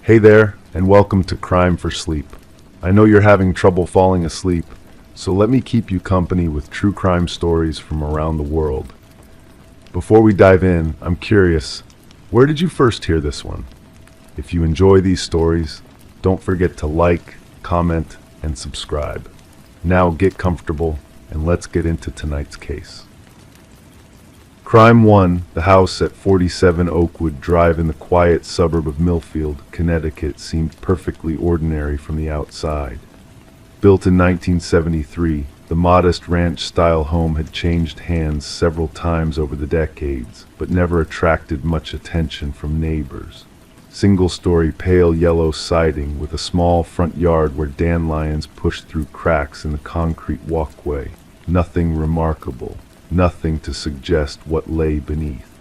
Hey there, and welcome to Crime for Sleep. I know you're having trouble falling asleep, so let me keep you company with true crime stories from around the world. Before we dive in, I'm curious, where did you first hear this one? If you enjoy these stories, don't forget to like, comment, and subscribe. Now get comfortable, and let's get into tonight's case. Crime 1, the house at 47 Oakwood Drive in the quiet suburb of Millfield, Connecticut, seemed perfectly ordinary from the outside. Built in 1973, the modest ranch-style home had changed hands several times over the decades, but never attracted much attention from neighbors. Single-story pale yellow siding with a small front yard where dandelions pushed through cracks in the concrete walkway. Nothing remarkable. Nothing to suggest what lay beneath.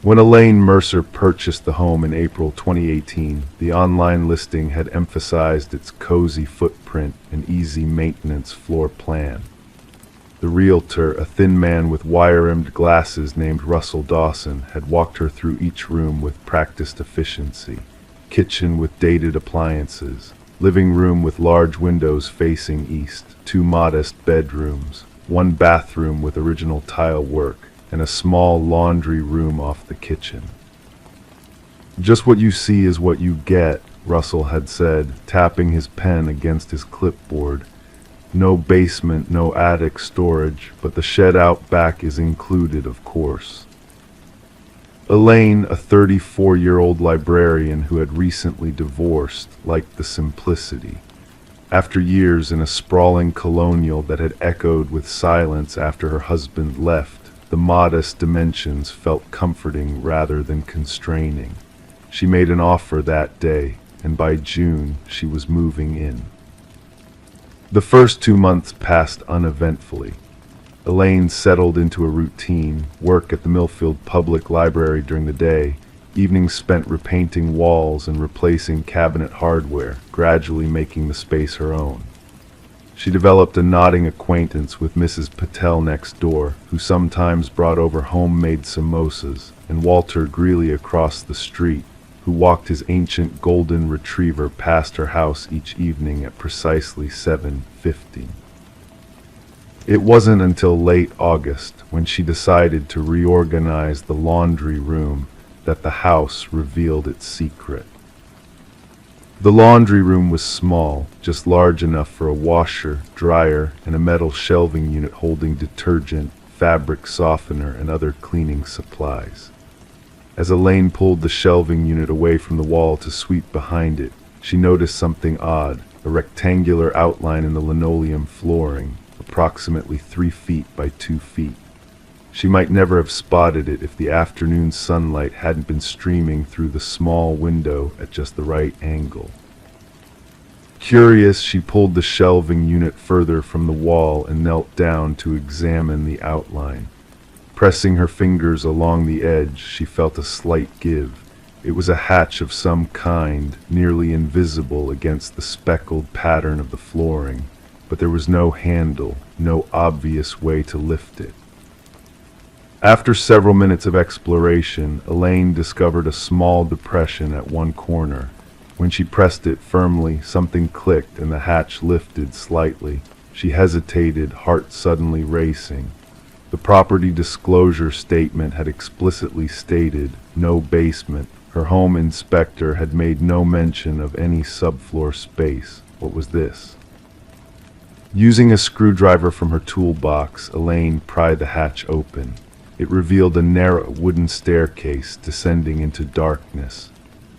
When Elaine Mercer purchased the home in April 2018, the online listing had emphasized its cozy footprint and easy maintenance floor plan. The realtor, a thin man with wire-rimmed glasses named Russell Dawson, had walked her through each room with practiced efficiency. Kitchen with dated appliances, living room with large windows facing east, 2 modest bedrooms, 1 bathroom with original tile work, and a small laundry room off the kitchen. "Just what you see is what you get," Russell had said, tapping his pen against his clipboard. "No basement, no attic storage, but the shed out back is included, of course." Elaine, a 34-year-old librarian who had recently divorced, liked the simplicity. After years in a sprawling colonial that had echoed with silence after her husband left, the modest dimensions felt comforting rather than constraining. She made an offer that day, and by June she was moving in. The first 2 months passed uneventfully. Elaine settled into a routine, work at the Millfield Public Library during the day, evenings spent repainting walls and replacing cabinet hardware, gradually making the space her own. She developed a nodding acquaintance with Mrs. Patel next door, who sometimes brought over homemade samosas, and Walter Greeley across the street, who walked his ancient golden retriever past her house each evening at precisely 7:50. It wasn't until late August, when she decided to reorganize the laundry room, that the house revealed its secret. The laundry room was small, just large enough for a washer, dryer, and a metal shelving unit holding detergent, fabric softener, and other cleaning supplies. As Elaine pulled the shelving unit away from the wall to sweep behind it, she noticed something odd, a rectangular outline in the linoleum flooring, approximately 3 feet by 2 feet. She might never have spotted it if the afternoon sunlight hadn't been streaming through the small window at just the right angle. Curious, she pulled the shelving unit further from the wall and knelt down to examine the outline. Pressing her fingers along the edge, she felt a slight give. It was a hatch of some kind, nearly invisible against the speckled pattern of the flooring, but there was no handle, no obvious way to lift it. After several minutes of exploration, Elaine discovered a small depression at one corner. When she pressed it firmly, something clicked and the hatch lifted slightly. She hesitated, heart suddenly racing. The property disclosure statement had explicitly stated, "No basement." Her home inspector had made no mention of any subfloor space. What was this? Using a screwdriver from her toolbox, Elaine pried the hatch open. It revealed a narrow wooden staircase descending into darkness.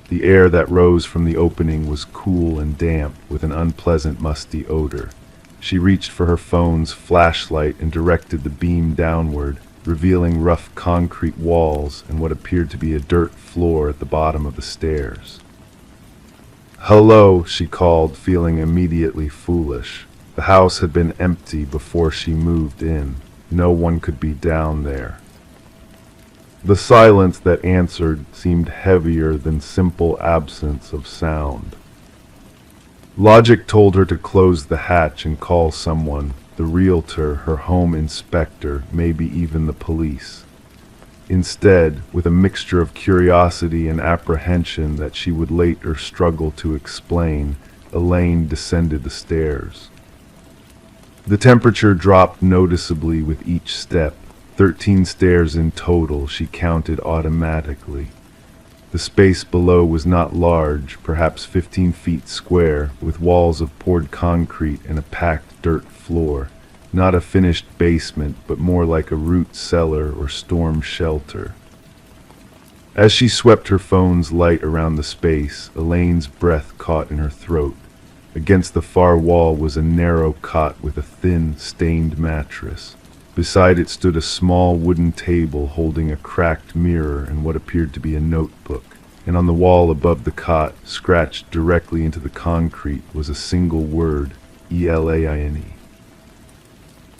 The air that rose from the opening was cool and damp, with an unpleasant musty odor. She reached for her phone's flashlight and directed the beam downward, revealing rough concrete walls and what appeared to be a dirt floor at the bottom of the stairs. "Hello," she called, feeling immediately foolish. The house had been empty before she moved in. No one could be down there. The silence that answered seemed heavier than simple absence of sound. Logic told her to close the hatch and call someone, the realtor, her home inspector, maybe even the police. Instead, with a mixture of curiosity and apprehension that she would later struggle to explain, Elaine descended the stairs. The temperature dropped noticeably with each step. 13 stairs in total, she counted automatically. The space below was not large, perhaps 15 feet square, with walls of poured concrete and a packed dirt floor. Not a finished basement, but more like a root cellar or storm shelter. As she swept her phone's light around the space, Elaine's breath caught in her throat. Against the far wall was a narrow cot with a thin, stained mattress. Beside it stood a small wooden table holding a cracked mirror and what appeared to be a notebook. And on the wall above the cot, scratched directly into the concrete, was a single word, Elaine.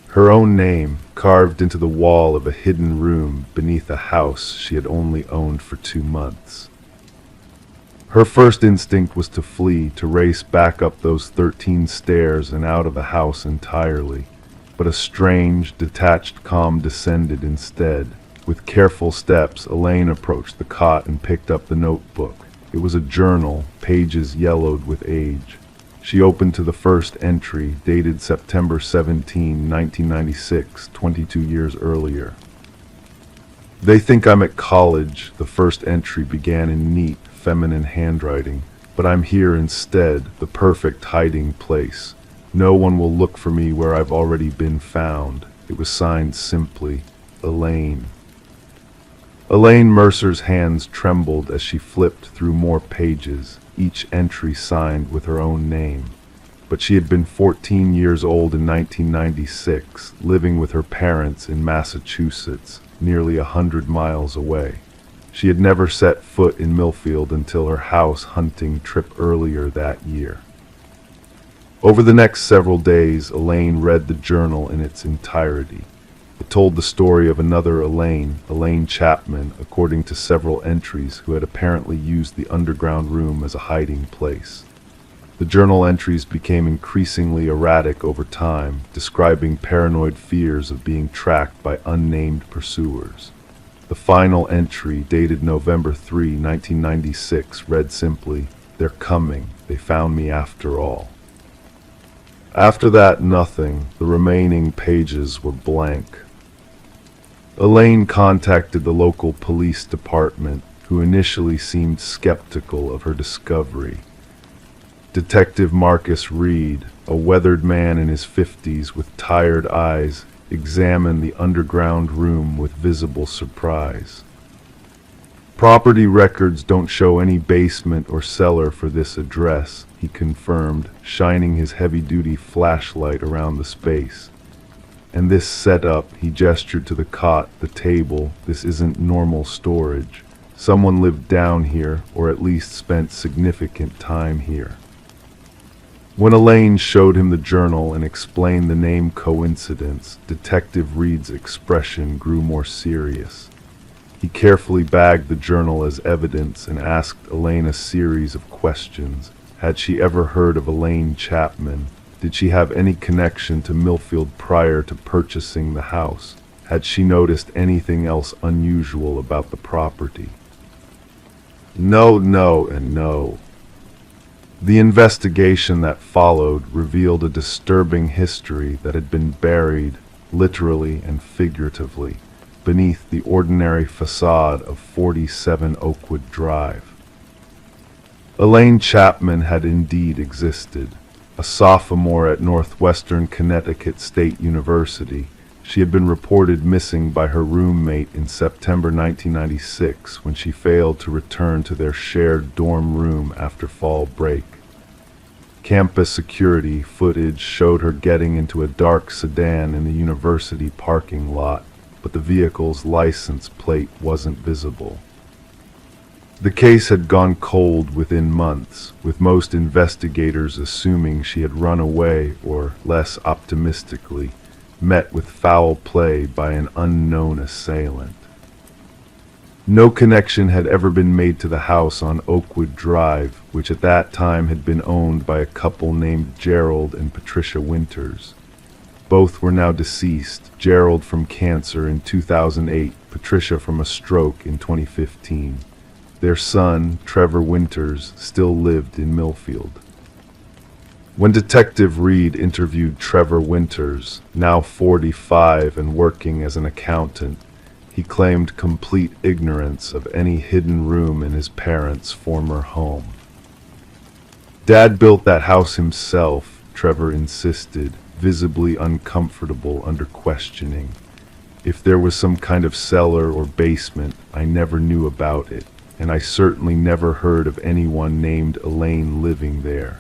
Her own name, carved into the wall of a hidden room beneath a house she had only owned for 2 months. Her first instinct was to flee, to race back up those 13 stairs and out of the house entirely. But a strange, detached calm descended instead. With careful steps, Elaine approached the cot and picked up the notebook. It was a journal, pages yellowed with age. She opened to the first entry, dated September 17, 1996, 22 years earlier. "They think I'm at college," the first entry began in neat, feminine handwriting, "but I'm here instead, the perfect hiding place. No one will look for me where I've already been found." It was signed simply, Elaine. Elaine Mercer's hands trembled as she flipped through more pages, each entry signed with her own name. But she had been 14 years old in 1996, living with her parents in Massachusetts, nearly 100 miles away. She had never set foot in Millfield until her house hunting trip earlier that year. Over the next several days, Elaine read the journal in its entirety. It told the story of another Elaine Chapman, according to several entries, who had apparently used the underground room as a hiding place. The journal entries became increasingly erratic over time, describing paranoid fears of being tracked by unnamed pursuers. The final entry, dated November 3, 1996, read simply, "They're coming. They found me after all." After that, nothing. The remaining pages were blank. Elaine contacted the local police department, who initially seemed skeptical of her discovery. Detective Marcus Reed, a weathered man in his 50s with tired eyes, examined the underground room with visible surprise. "Property records don't show any basement or cellar for this address," he confirmed, shining his heavy-duty flashlight around the space. "And this setup," he gestured to the cot, the table, "this isn't normal storage. Someone lived down here, or at least spent significant time here." When Elaine showed him the journal and explained the name coincidence, Detective Reed's expression grew more serious. He carefully bagged the journal as evidence and asked Elaine a series of questions. Had she ever heard of Elaine Chapman? Did she have any connection to Millfield prior to purchasing the house? Had she noticed anything else unusual about the property? No, and no. The investigation that followed revealed a disturbing history that had been buried, literally and figuratively, beneath the ordinary facade of 47 Oakwood Drive. Elaine Chapman had indeed existed. A sophomore at Northwestern Connecticut State University, she had been reported missing by her roommate in September 1996 when she failed to return to their shared dorm room after fall break. Campus security footage showed her getting into a dark sedan in the university parking lot, but the vehicle's license plate wasn't visible. The case had gone cold within months, with most investigators assuming she had run away or, less optimistically, met with foul play by an unknown assailant. No connection had ever been made to the house on Oakwood Drive, which at that time had been owned by a couple named Gerald and Patricia Winters. Both were now deceased, Gerald from cancer in 2008, Patricia from a stroke in 2015. Their son, Trevor Winters, still lived in Millfield. When Detective Reed interviewed Trevor Winters, now 45 and working as an accountant, he claimed complete ignorance of any hidden room in his parents' former home. "Dad built that house himself," Trevor insisted, visibly uncomfortable under questioning. "If there was some kind of cellar or basement, I never knew about it, and I certainly never heard of anyone named Elaine living there."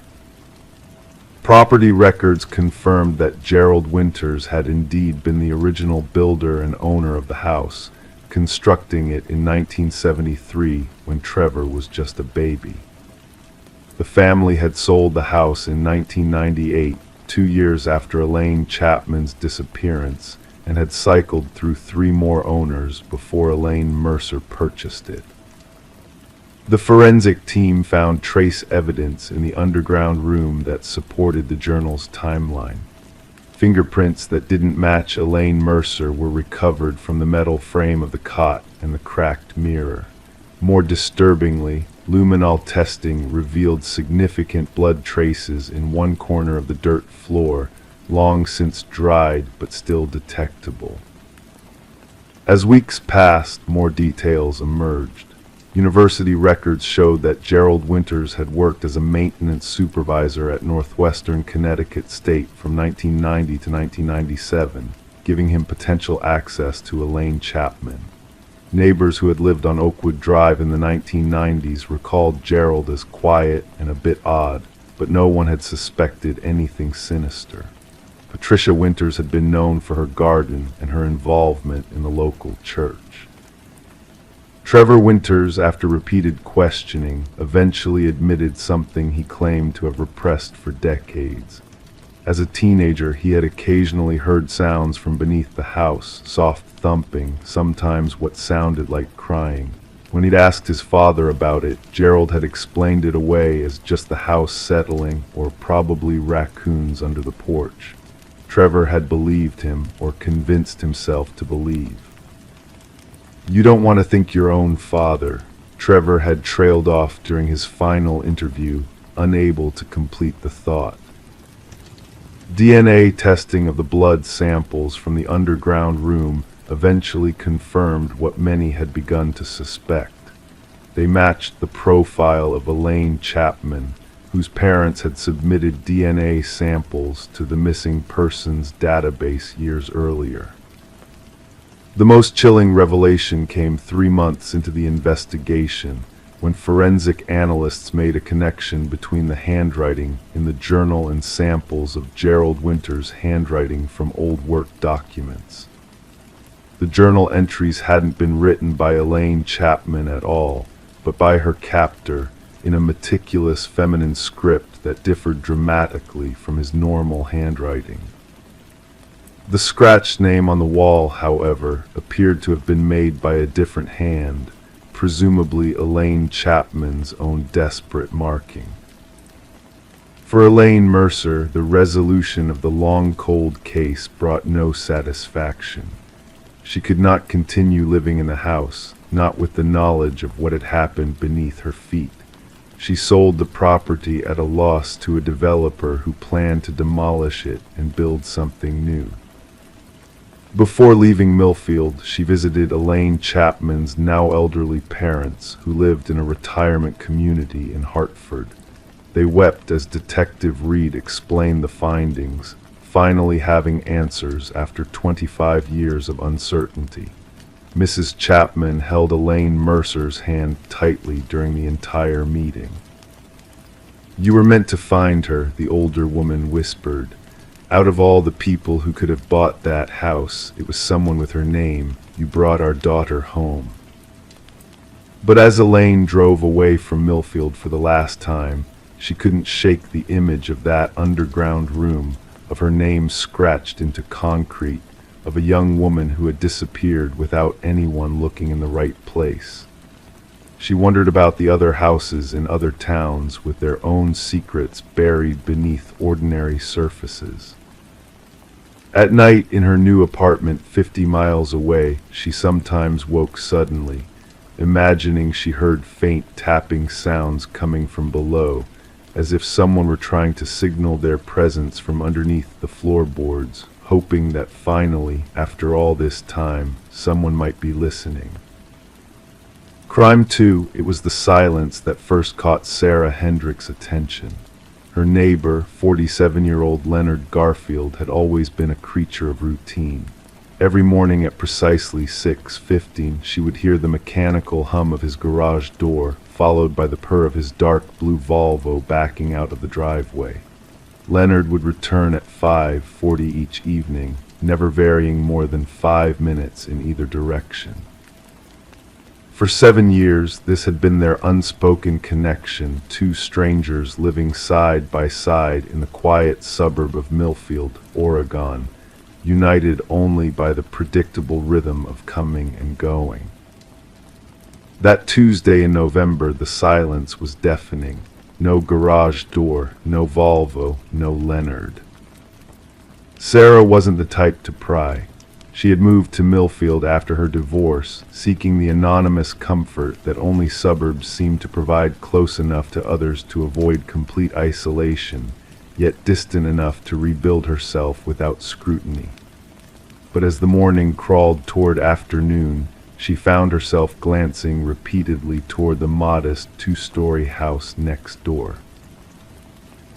Property records confirmed that Gerald Winters had indeed been the original builder and owner of the house, constructing it in 1973 when Trevor was just a baby. The family had sold the house in 1998, 2 years after Elaine Chapman's disappearance, and had cycled through 3 more owners before Elaine Mercer purchased it. The forensic team found trace evidence in the underground room that supported the journal's timeline. Fingerprints that didn't match Elaine Mercer were recovered from the metal frame of the cot and the cracked mirror. More disturbingly, luminol testing revealed significant blood traces in one corner of the dirt floor, long since dried but still detectable. As weeks passed, more details emerged. University records showed that Gerald Winters had worked as a maintenance supervisor at Northwestern Connecticut State from 1990 to 1997, giving him potential access to Elaine Chapman. Neighbors who had lived on Oakwood Drive in the 1990s recalled Gerald as quiet and a bit odd, but no one had suspected anything sinister. Patricia Winters had been known for her garden and her involvement in the local church. Trevor Winters, after repeated questioning, eventually admitted something he claimed to have repressed for decades. As a teenager, he had occasionally heard sounds from beneath the house, soft thumping, sometimes what sounded like crying. When he'd asked his father about it, Gerald had explained it away as just the house settling or probably raccoons under the porch. Trevor had believed him, or convinced himself to believe. "You don't want to think your own father," Trevor had trailed off during his final interview, unable to complete the thought. DNA testing of the blood samples from the underground room eventually confirmed what many had begun to suspect. They matched the profile of Elaine Chapman, whose parents had submitted DNA samples to the missing persons database years earlier. The most chilling revelation came 3 months into the investigation, when forensic analysts made a connection between the handwriting in the journal and samples of Gerald Winters' handwriting from old work documents. The journal entries hadn't been written by Elaine Chapman at all, but by her captor, in a meticulous feminine script that differed dramatically from his normal handwriting. The scratched name on the wall, however, appeared to have been made by a different hand, presumably Elaine Chapman's own desperate marking. For Elaine Mercer, the resolution of the long cold case brought no satisfaction. She could not continue living in the house, not with the knowledge of what had happened beneath her feet. She sold the property at a loss to a developer who planned to demolish it and build something new. Before leaving Millfield, she visited Elaine Chapman's now elderly parents, who lived in a retirement community in Hartford. They wept as Detective Reed explained the findings, finally having answers after 25 years of uncertainty. Mrs. Chapman held Elaine Mercer's hand tightly during the entire meeting. "You were meant to find her," the older woman whispered. "Out of all the people who could have bought that house, it was someone with her name. You brought our daughter home." But as Elaine drove away from Millfield for the last time, she couldn't shake the image of that underground room, of her name scratched into concrete, of a young woman who had disappeared without anyone looking in the right place. She wondered about the other houses in other towns with their own secrets buried beneath ordinary surfaces. At night, in her new apartment 50 miles away, she sometimes woke suddenly, imagining she heard faint tapping sounds coming from below, as if someone were trying to signal their presence from underneath the floorboards, hoping that finally, after all this time, someone might be listening. Crime 2, it was the silence that first caught Sarah Hendrick's attention. Her neighbor, 47-year-old Leonard Garfield, had always been a creature of routine. Every morning at precisely 6:15, she would hear the mechanical hum of his garage door, followed by the purr of his dark blue Volvo backing out of the driveway. Leonard would return at 5:40 each evening, never varying more than 5 minutes in either direction. For 7 years, this had been their unspoken connection, two strangers living side by side in the quiet suburb of Millfield, Oregon, united only by the predictable rhythm of coming and going. That Tuesday in November, the silence was deafening. No garage door, no Volvo, no Leonard. Sarah wasn't the type to pry. She had moved to Millfield after her divorce, seeking the anonymous comfort that only suburbs seemed to provide, close enough to others to avoid complete isolation, yet distant enough to rebuild herself without scrutiny. But as the morning crawled toward afternoon, she found herself glancing repeatedly toward the modest two-story house next door.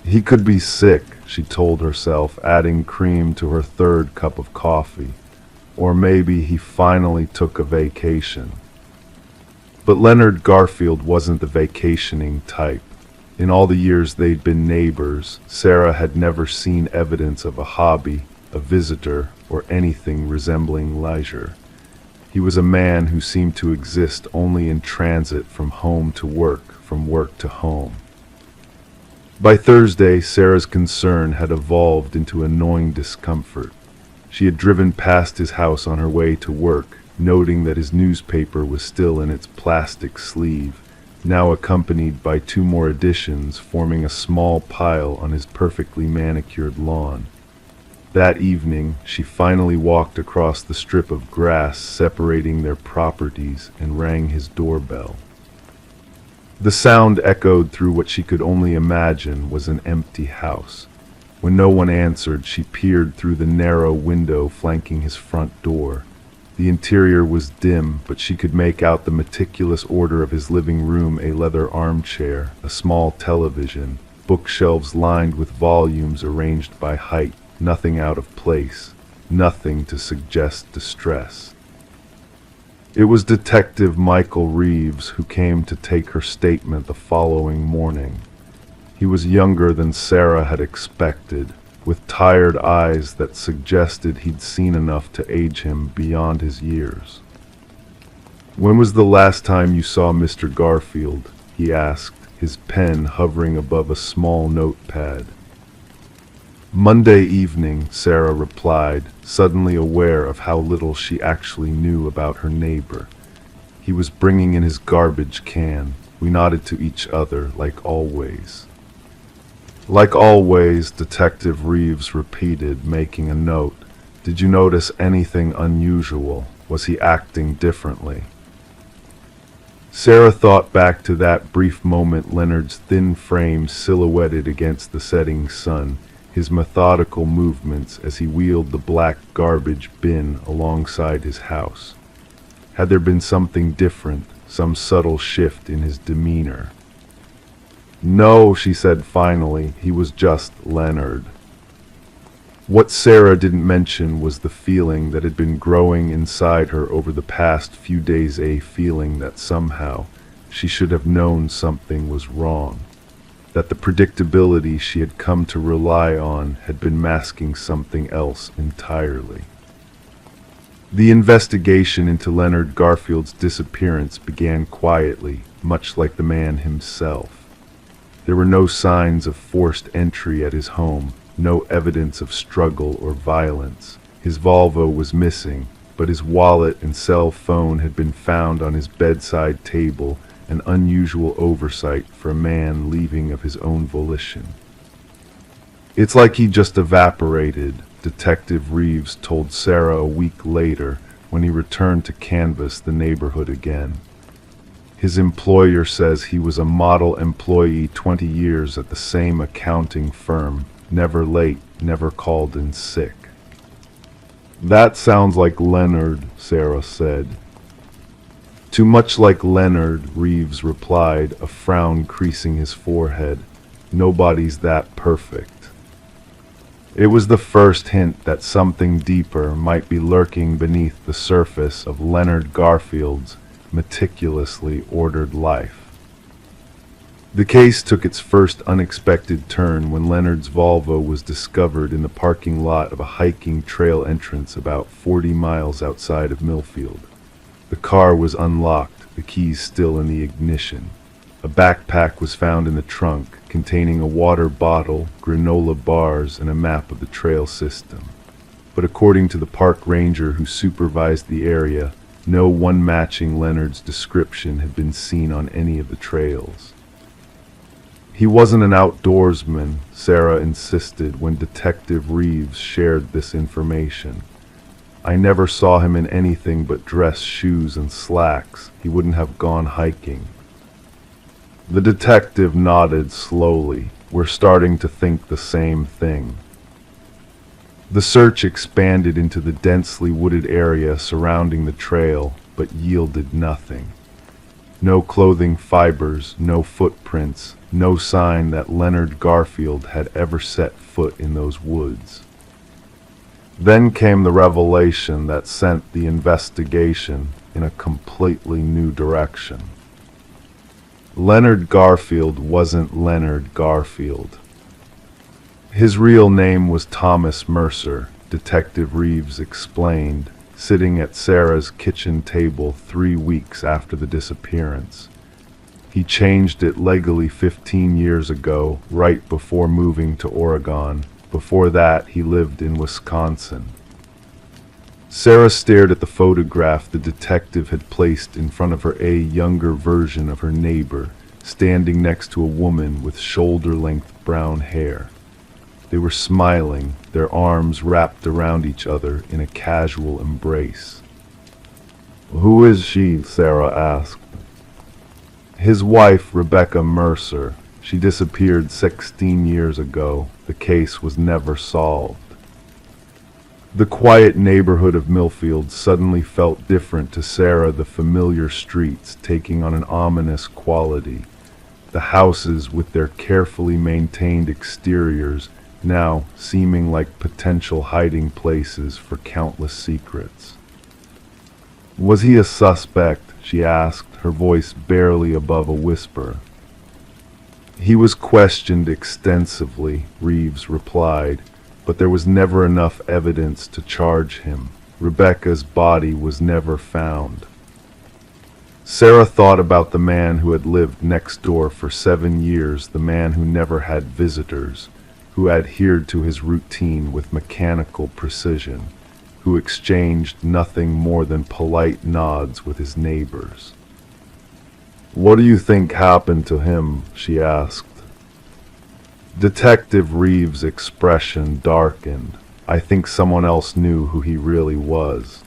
He could be sick, she told herself, adding cream to her third cup of coffee. Or maybe he finally took a vacation. But Leonard Garfield wasn't the vacationing type. In all the years they'd been neighbors, Sarah had never seen evidence of a hobby, a visitor, or anything resembling leisure. He was a man who seemed to exist only in transit from home to work, from work to home. By Thursday, Sarah's concern had evolved into annoying discomfort. She had driven past his house on her way to work, noting that his newspaper was still in its plastic sleeve, now accompanied by 2 more editions forming a small pile on his perfectly manicured lawn. That evening, she finally walked across the strip of grass separating their properties and rang his doorbell. The sound echoed through what she could only imagine was an empty house. When no one answered, she peered through the narrow window flanking his front door. The interior was dim, but she could make out the meticulous order of his living room: a leather armchair, a small television, bookshelves lined with volumes arranged by height, nothing out of place, nothing to suggest distress. It was Detective Michael Reeves who came to take her statement the following morning. He was younger than Sarah had expected, with tired eyes that suggested he'd seen enough to age him beyond his years. "When was the last time you saw Mr. Garfield?" he asked, his pen hovering above a small notepad. "Monday evening," Sarah replied, suddenly aware of how little she actually knew about her neighbor. "He was bringing in his garbage can." We nodded to each other, like always. "Like always," Detective Reeves repeated, making a note. "Did you notice anything unusual? Was he acting differently?" Sarah thought back to that brief moment, Leonard's thin frame silhouetted against the setting sun, his methodical movements as he wheeled the black garbage bin alongside his house. Had there been something different, some subtle shift in his demeanor? "No," she said finally, "he was just Leonard." What Sarah didn't mention was the feeling that had been growing inside her over the past few days, a feeling that somehow she should have known something was wrong, that the predictability she had come to rely on had been masking something else entirely. The investigation into Leonard Garfield's disappearance began quietly, much like the man himself. There were no signs of forced entry at his home, no evidence of struggle or violence. His Volvo was missing, but his wallet and cell phone had been found on his bedside table, an unusual oversight for a man leaving of his own volition. "It's like he just evaporated," Detective Reeves told Sarah a week later when he returned to canvass the neighborhood again. His employer says he was a model employee 20 years at the same accounting firm, never late, never called in sick. That sounds like Leonard, Sarah said. Too much like Leonard, Reeves replied, a frown creasing his forehead. Nobody's that perfect. It was the first hint that something deeper might be lurking beneath the surface of Leonard Garfield's meticulously ordered life. The case took its first unexpected turn when Leonard's Volvo was discovered in the parking lot of a hiking trail entrance about 40 miles outside of Millfield. The car was unlocked, the keys still in the ignition. A backpack was found in the trunk, containing a water bottle, granola bars, and a map of the trail system. But according to the park ranger who supervised the area, no one matching Leonard's description had been seen on any of the trails. He wasn't an outdoorsman, Sarah insisted when Detective Reeves shared this information. I never saw him in anything but dress shoes and slacks. He wouldn't have gone hiking. The detective nodded slowly. We're starting to think the same thing. The search expanded into the densely wooded area surrounding the trail, but yielded nothing. No clothing fibers, no footprints, no sign that Leonard Garfield had ever set foot in those woods. Then came the revelation that sent the investigation in a completely new direction. Leonard Garfield wasn't Leonard Garfield. His real name was Thomas Mercer, Detective Reeves explained, sitting at Sarah's kitchen table 3 weeks after the disappearance. He changed it legally 15 years ago, right before moving to Oregon. Before that, he lived in Wisconsin. Sarah stared at the photograph the detective had placed in front of her, a younger version of her neighbor, standing next to a woman with shoulder-length brown hair. They were smiling, their arms wrapped around each other in a casual embrace. "Who is she?" Sarah asked. His wife, Rebecca Mercer. She disappeared 16 years ago. The case was never solved. The quiet neighborhood of Millfield suddenly felt different to Sarah, the familiar streets taking on an ominous quality. The houses, with their carefully maintained exteriors, now seeming like potential hiding places for countless secrets. "Was he a suspect?" she asked, her voice barely above a whisper. "He was questioned extensively," Reeves replied, "but there was never enough evidence to charge him. Rebecca's body was never found." Sarah thought about the man who had lived next door for 7 years, the man who never had visitors, who adhered to his routine with mechanical precision, who exchanged nothing more than polite nods with his neighbors. "What do you think happened to him?" she asked. Detective Reeves' expression darkened. "I think someone else knew who he really was."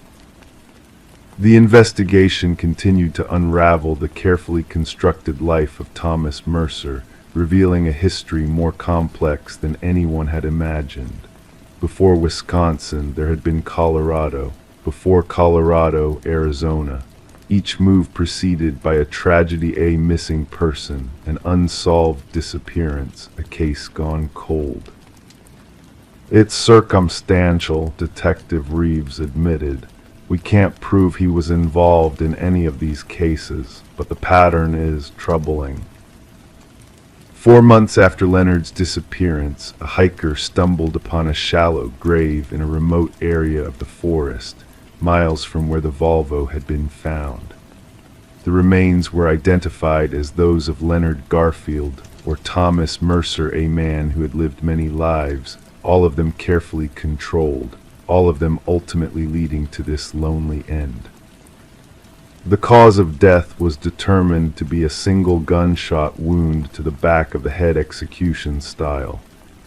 The investigation continued to unravel the carefully constructed life of Thomas Mercer, revealing a history more complex than anyone had imagined. Before Wisconsin, there had been Colorado. Before Colorado, Arizona. Each move preceded by a tragedy, a missing person, an unsolved disappearance, a case gone cold. "It's circumstantial," Detective Reeves admitted. "We can't prove he was involved in any of these cases, but the pattern is troubling." 4 months after Leonard's disappearance, a hiker stumbled upon a shallow grave in a remote area of the forest, miles from where the Volvo had been found. The remains were identified as those of Leonard Garfield, or Thomas Mercer, a man who had lived many lives, all of them carefully controlled, all of them ultimately leading to this lonely end. The cause of death was determined to be a single gunshot wound to the back of the head, execution style.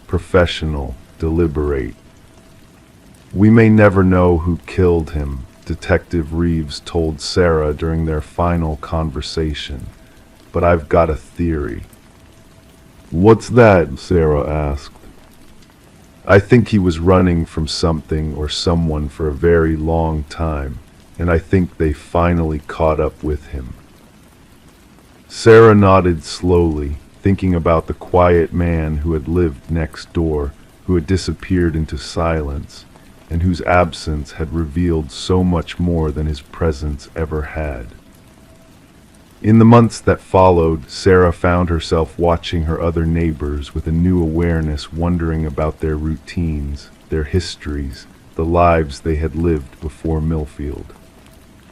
Professional, deliberate. "We may never know who killed him," Detective Reeves told Sarah during their final conversation, "but I've got a theory." "What's that?" Sarah asked. "I think he was running from something or someone for a very long time, and I think they finally caught up with him." Sarah nodded slowly, thinking about the quiet man who had lived next door, who had disappeared into silence, and whose absence had revealed so much more than his presence ever had. In the months that followed, Sarah found herself watching her other neighbors with a new awareness, wondering about their routines, their histories, the lives they had lived before Millfield.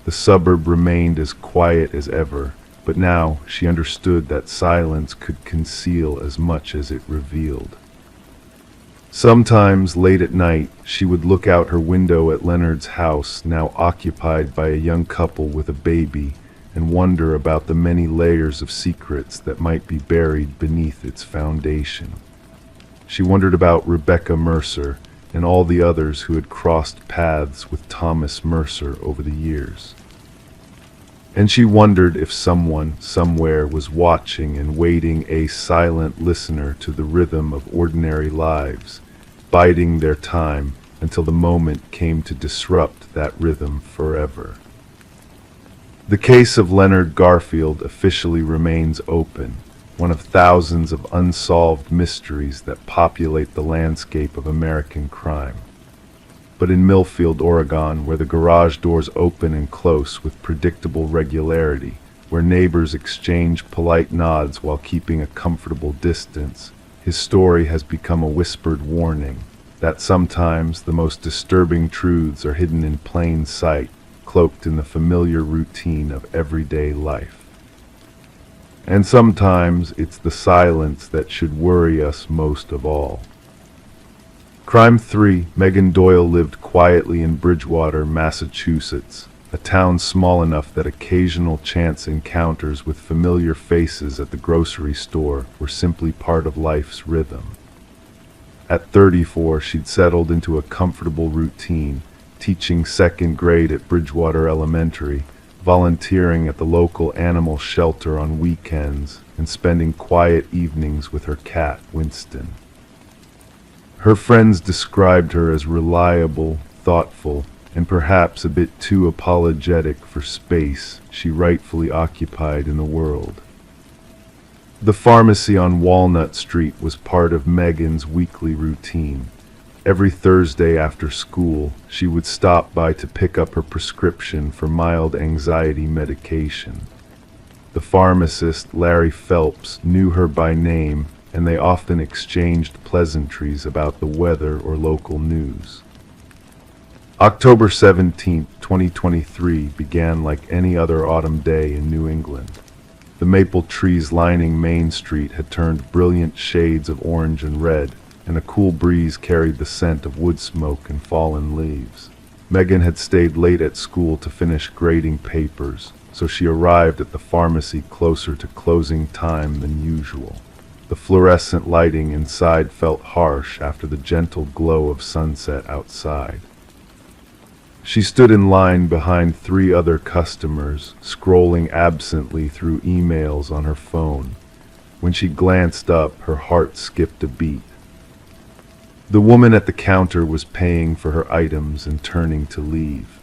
The suburb remained as quiet as ever, but now she understood that silence could conceal as much as it revealed. Sometimes, late at night, she would look out her window at Leonard's house, now occupied by a young couple with a baby, and wonder about the many layers of secrets that might be buried beneath its foundation. She wondered about Rebecca Mercer and all the others who had crossed paths with Thomas Mercer over the years. And she wondered if someone, somewhere, was watching and waiting, a silent listener to the rhythm of ordinary lives, biding their time until the moment came to disrupt that rhythm forever. The case of Leonard Garfield officially remains open, one of thousands of unsolved mysteries that populate the landscape of American crime. But in Millfield, Oregon, where the garage doors open and close with predictable regularity, where neighbors exchange polite nods while keeping a comfortable distance, his story has become a whispered warning that sometimes the most disturbing truths are hidden in plain sight, cloaked in the familiar routine of everyday life. And sometimes it's the silence that should worry us most of all. Crime 3. Megan Doyle lived quietly in Bridgewater, Massachusetts, a town small enough that occasional chance encounters with familiar faces at the grocery store were simply part of life's rhythm. At 34, she'd settled into a comfortable routine, teaching second grade at Bridgewater Elementary, volunteering at the local animal shelter on weekends, and spending quiet evenings with her cat, Winston. Her friends described her as reliable, thoughtful, and perhaps a bit too apologetic for space she rightfully occupied in the world. The pharmacy on Walnut Street was part of Megan's weekly routine. Every Thursday after school, she would stop by to pick up her prescription for mild anxiety medication. The pharmacist, Larry Phelps, knew her by name, and they often exchanged pleasantries about the weather or local news. October 17, 2023 began like any other autumn day in New England. The maple trees lining Main Street had turned brilliant shades of orange and red, and a cool breeze carried the scent of wood smoke and fallen leaves. Megan had stayed late at school to finish grading papers, so she arrived at the pharmacy closer to closing time than usual. The fluorescent lighting inside felt harsh after the gentle glow of sunset outside. She stood in line behind 3 other customers, scrolling absently through emails on her phone. When she glanced up, her heart skipped a beat. The woman at the counter was paying for her items and turning to leave.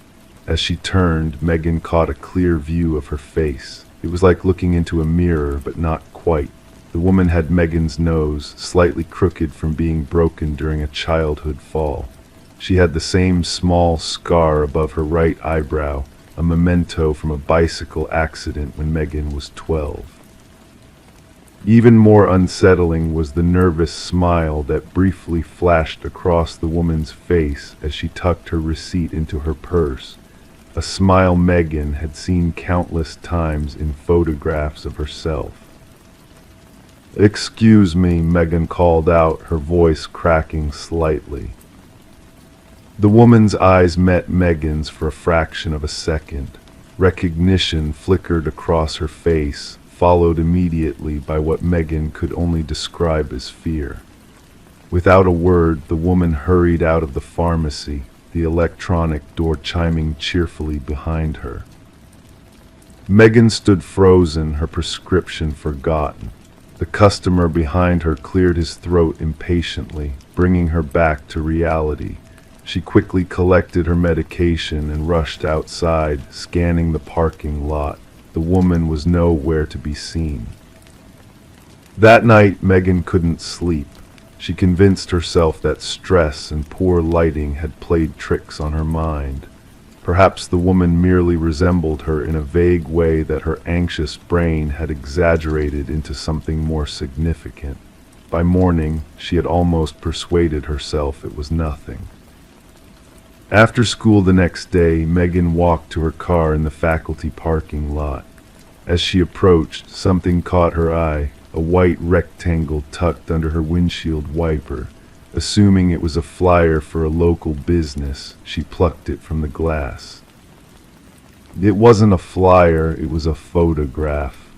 As she turned, Megan caught a clear view of her face. It was like looking into a mirror, but not quite. The woman had Megan's nose, slightly crooked from being broken during a childhood fall. She had the same small scar above her right eyebrow, a memento from a bicycle accident when Megan was 12. Even more unsettling was the nervous smile that briefly flashed across the woman's face as she tucked her receipt into her purse, a smile Megan had seen countless times in photographs of herself. "Excuse me," Megan called out, her voice cracking slightly. The woman's eyes met Megan's for a fraction of a second. Recognition flickered across her face, followed immediately by what Megan could only describe as fear. Without a word, the woman hurried out of the pharmacy, the electronic door chiming cheerfully behind her. Megan stood frozen, her prescription forgotten. The customer behind her cleared his throat impatiently, bringing her back to reality. She quickly collected her medication and rushed outside, scanning the parking lot. The woman was nowhere to be seen. That night, Megan couldn't sleep. She convinced herself that stress and poor lighting had played tricks on her mind. Perhaps the woman merely resembled her in a vague way that her anxious brain had exaggerated into something more significant. By morning, she had almost persuaded herself it was nothing. After school the next day, Megan walked to her car in the faculty parking lot. As she approached, something caught her eye, a white rectangle tucked under her windshield wiper. Assuming it was a flyer for a local business, she plucked it from the glass. It wasn't a flyer, it was a photograph.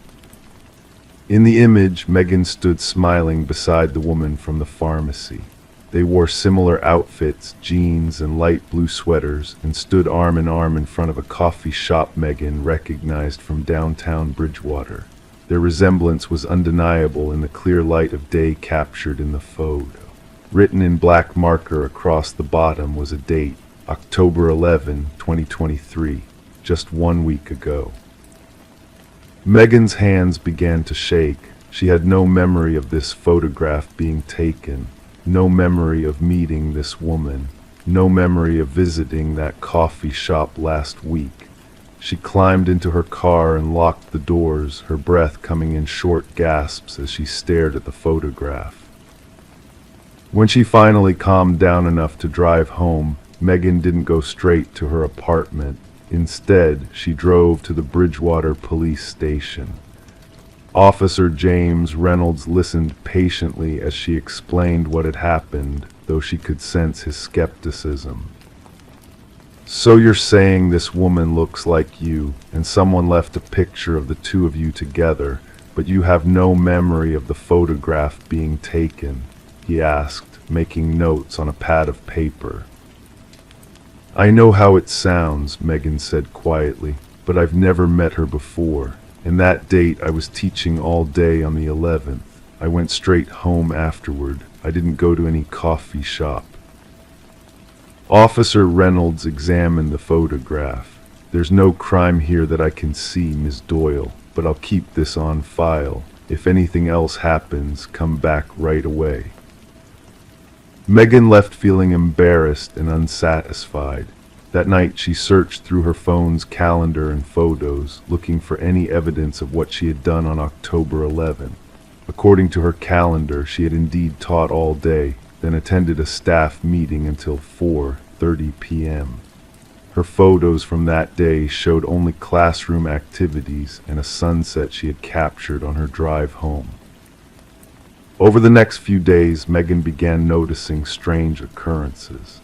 In the image, Megan stood smiling beside the woman from the pharmacy. They wore similar outfits, jeans and light blue sweaters, and stood arm in arm in front of a coffee shop Megan recognized from downtown Bridgewater. Their resemblance was undeniable in the clear light of day captured in the photo. Written in black marker across the bottom was a date, October 11, 2023, just 1 week ago. Megan's hands began to shake. She had no memory of this photograph being taken, no memory of meeting this woman, no memory of visiting that coffee shop last week. She climbed into her car and locked the doors, her breath coming in short gasps as she stared at the photograph. When she finally calmed down enough to drive home, Megan didn't go straight to her apartment. Instead, she drove to the Bridgewater police station. Officer James Reynolds listened patiently as she explained what had happened, though she could sense his skepticism. "So you're saying this woman looks like you, and someone left a picture of the two of you together, but you have no memory of the photograph being taken?" he asked, making notes on a pad of paper. "I know how it sounds," Megan said quietly, "but I've never met her before. And that date I was teaching all day on the 11th. I went straight home afterward. I didn't go to any coffee shop." Officer Reynolds examined the photograph. "There's no crime here that I can see, Ms. Doyle, but I'll keep this on file. If anything else happens, come back right away." Megan left feeling embarrassed and unsatisfied. That night she searched through her phone's calendar and photos, looking for any evidence of what she had done on October 11th. According to her calendar, she had indeed taught all day, then attended a staff meeting until 4:30 p.m. Her photos from that day showed only classroom activities and a sunset she had captured on her drive home. Over the next few days, Megan began noticing strange occurrences.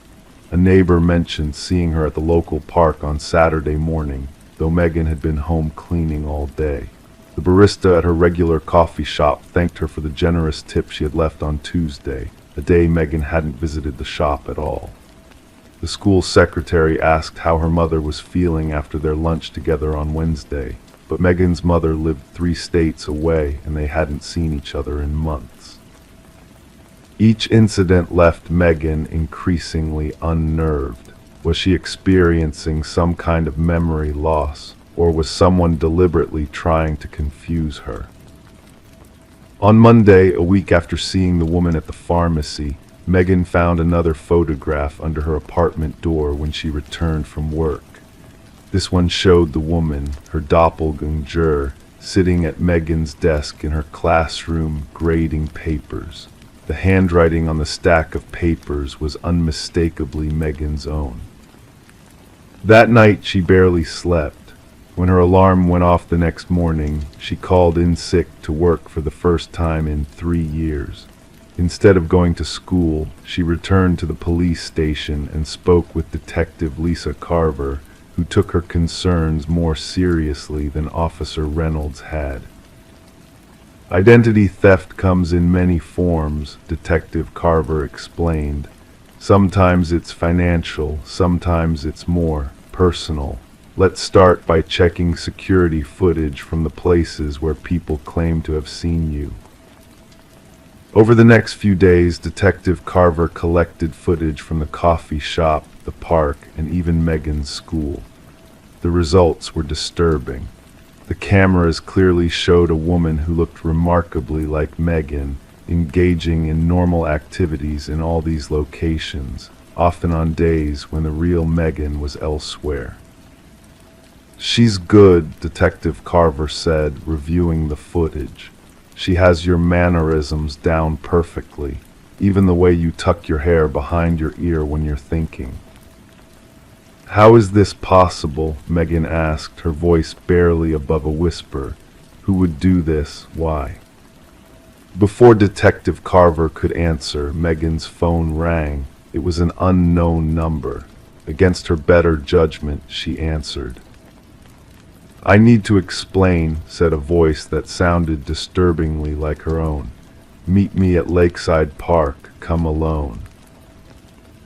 A neighbor mentioned seeing her at the local park on Saturday morning, though Megan had been home cleaning all day. The barista at her regular coffee shop thanked her for the generous tip she had left on Tuesday, a day Megan hadn't visited the shop at all. The school secretary asked how her mother was feeling after their lunch together on Wednesday, but Megan's mother lived 3 states away and they hadn't seen each other in months. Each incident left Megan increasingly unnerved. Was she experiencing some kind of memory loss, or was someone deliberately trying to confuse her? On Monday, a week after seeing the woman at the pharmacy, Megan found another photograph under her apartment door when she returned from work. This one showed the woman, her doppelganger, sitting at Megan's desk in her classroom grading papers. The handwriting on the stack of papers was unmistakably Megan's own. That night she barely slept. When her alarm went off the next morning, she called in sick to work for the first time in 3 years. Instead of going to school, she returned to the police station and spoke with Detective Lisa Carver, who took her concerns more seriously than Officer Reynolds had. "Identity theft comes in many forms," Detective Carver explained. Sometimes it's financial, sometimes it's more personal. Let's start by checking security footage from the places where people claim to have seen you. Over the next few days, Detective Carver collected footage from the coffee shop, the park, and even Megan's school. The results were disturbing. The cameras clearly showed a woman who looked remarkably like Megan, engaging in normal activities in all these locations, often on days when the real Megan was elsewhere. "She's good," Detective Carver said, reviewing the footage. "She has your mannerisms down perfectly, even the way you tuck your hair behind your ear when you're thinking." "How is this possible?" Megan asked, her voice barely above a whisper. "Who would do this? Why?" Before Detective Carver could answer, Megan's phone rang. It was an unknown number. Against her better judgment, she answered. "I need to explain," said a voice that sounded disturbingly like her own. "Meet me at Lakeside Park. Come alone."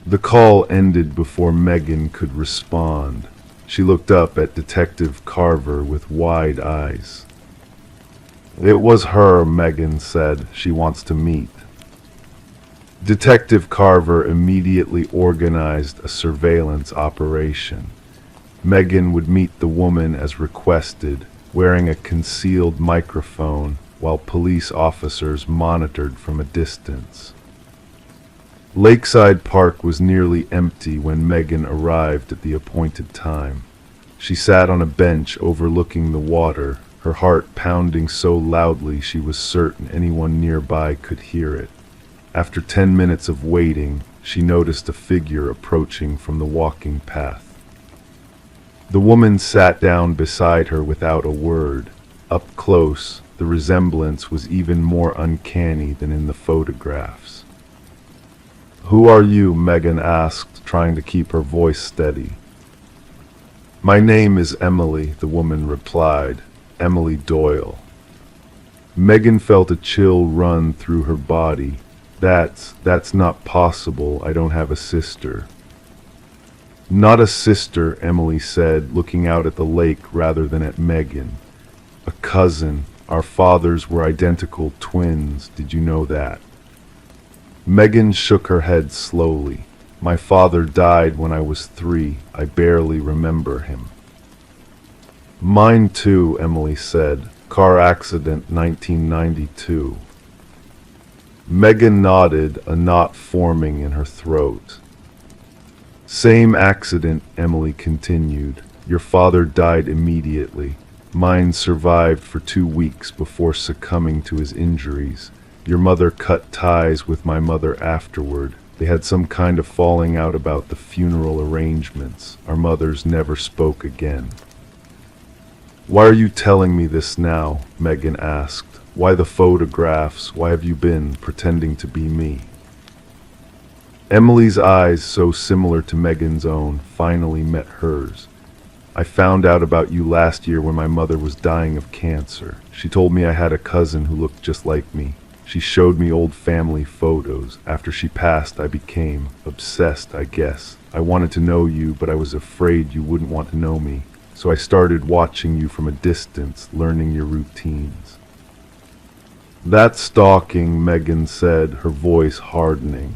The call ended before Megan could respond. She looked up at Detective Carver with wide eyes. "It was her," Megan said. "She wants to meet." Detective Carver immediately organized a surveillance operation. Megan would meet the woman as requested, wearing a concealed microphone, while police officers monitored from a distance. Lakeside Park was nearly empty when Megan arrived at the appointed time. She sat on a bench overlooking the water, her heart pounding so loudly she was certain anyone nearby could hear it. After 10 minutes of waiting, she noticed a figure approaching from the walking path. The woman sat down beside her without a word. Up close, the resemblance was even more uncanny than in the photographs. "Who are you?" Megan asked, trying to keep her voice steady. "My name is Emily," the woman replied. "Emily Doyle." Megan felt a chill run through her body. That's not possible. I don't have a sister." "Not a sister," Emily said, looking out at the lake rather than at Megan. "A cousin. Our fathers were identical twins. Did you know that?" Megan shook her head slowly. "My father died when I was 3. I barely remember him." "Mine too," Emily said. "Car accident 1992. Megan nodded, a knot forming in her throat. "Same accident," Emily continued. "Your father died immediately. Mine survived for 2 weeks before succumbing to his injuries. Your mother cut ties with my mother afterward. They had some kind of falling out about the funeral arrangements. Our mothers never spoke again." "Why are you telling me this now?" Megan asked. "Why the photographs? Why have you been pretending to be me?" Emily's eyes, so similar to Megan's own, finally met hers. "I found out about you last year when my mother was dying of cancer. She told me I had a cousin who looked just like me. She showed me old family photos. After she passed, I became obsessed, I guess. I wanted to know you, but I was afraid you wouldn't want to know me. So I started watching you from a distance, learning your routines." "That's stalking," Megan said, her voice hardening.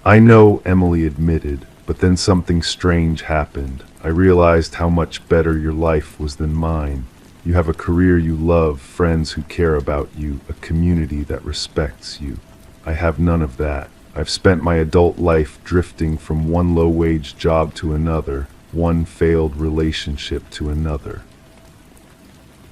"I know," Emily admitted, "but then something strange happened. I realized how much better your life was than mine. You have a career you love, friends who care about you, a community that respects you. I have none of that. I've spent my adult life drifting from one low-wage job to another, one failed relationship to another."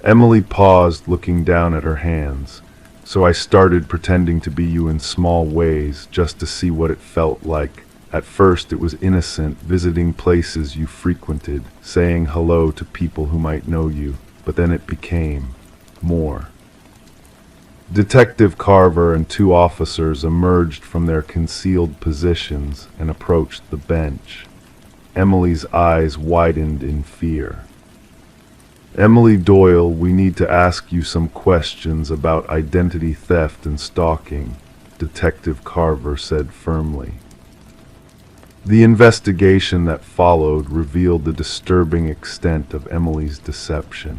Emily paused, looking down at her hands. "So I started pretending to be you in small ways, just to see what it felt like. At first it was innocent, visiting places you frequented, saying hello to people who might know you, but then it became more." Detective Carver and 2 officers emerged from their concealed positions and approached the bench. Emily's eyes widened in fear. "Emily Doyle, we need to ask you some questions about identity theft and stalking," Detective Carver said firmly. The investigation that followed revealed the disturbing extent of Emily's deception.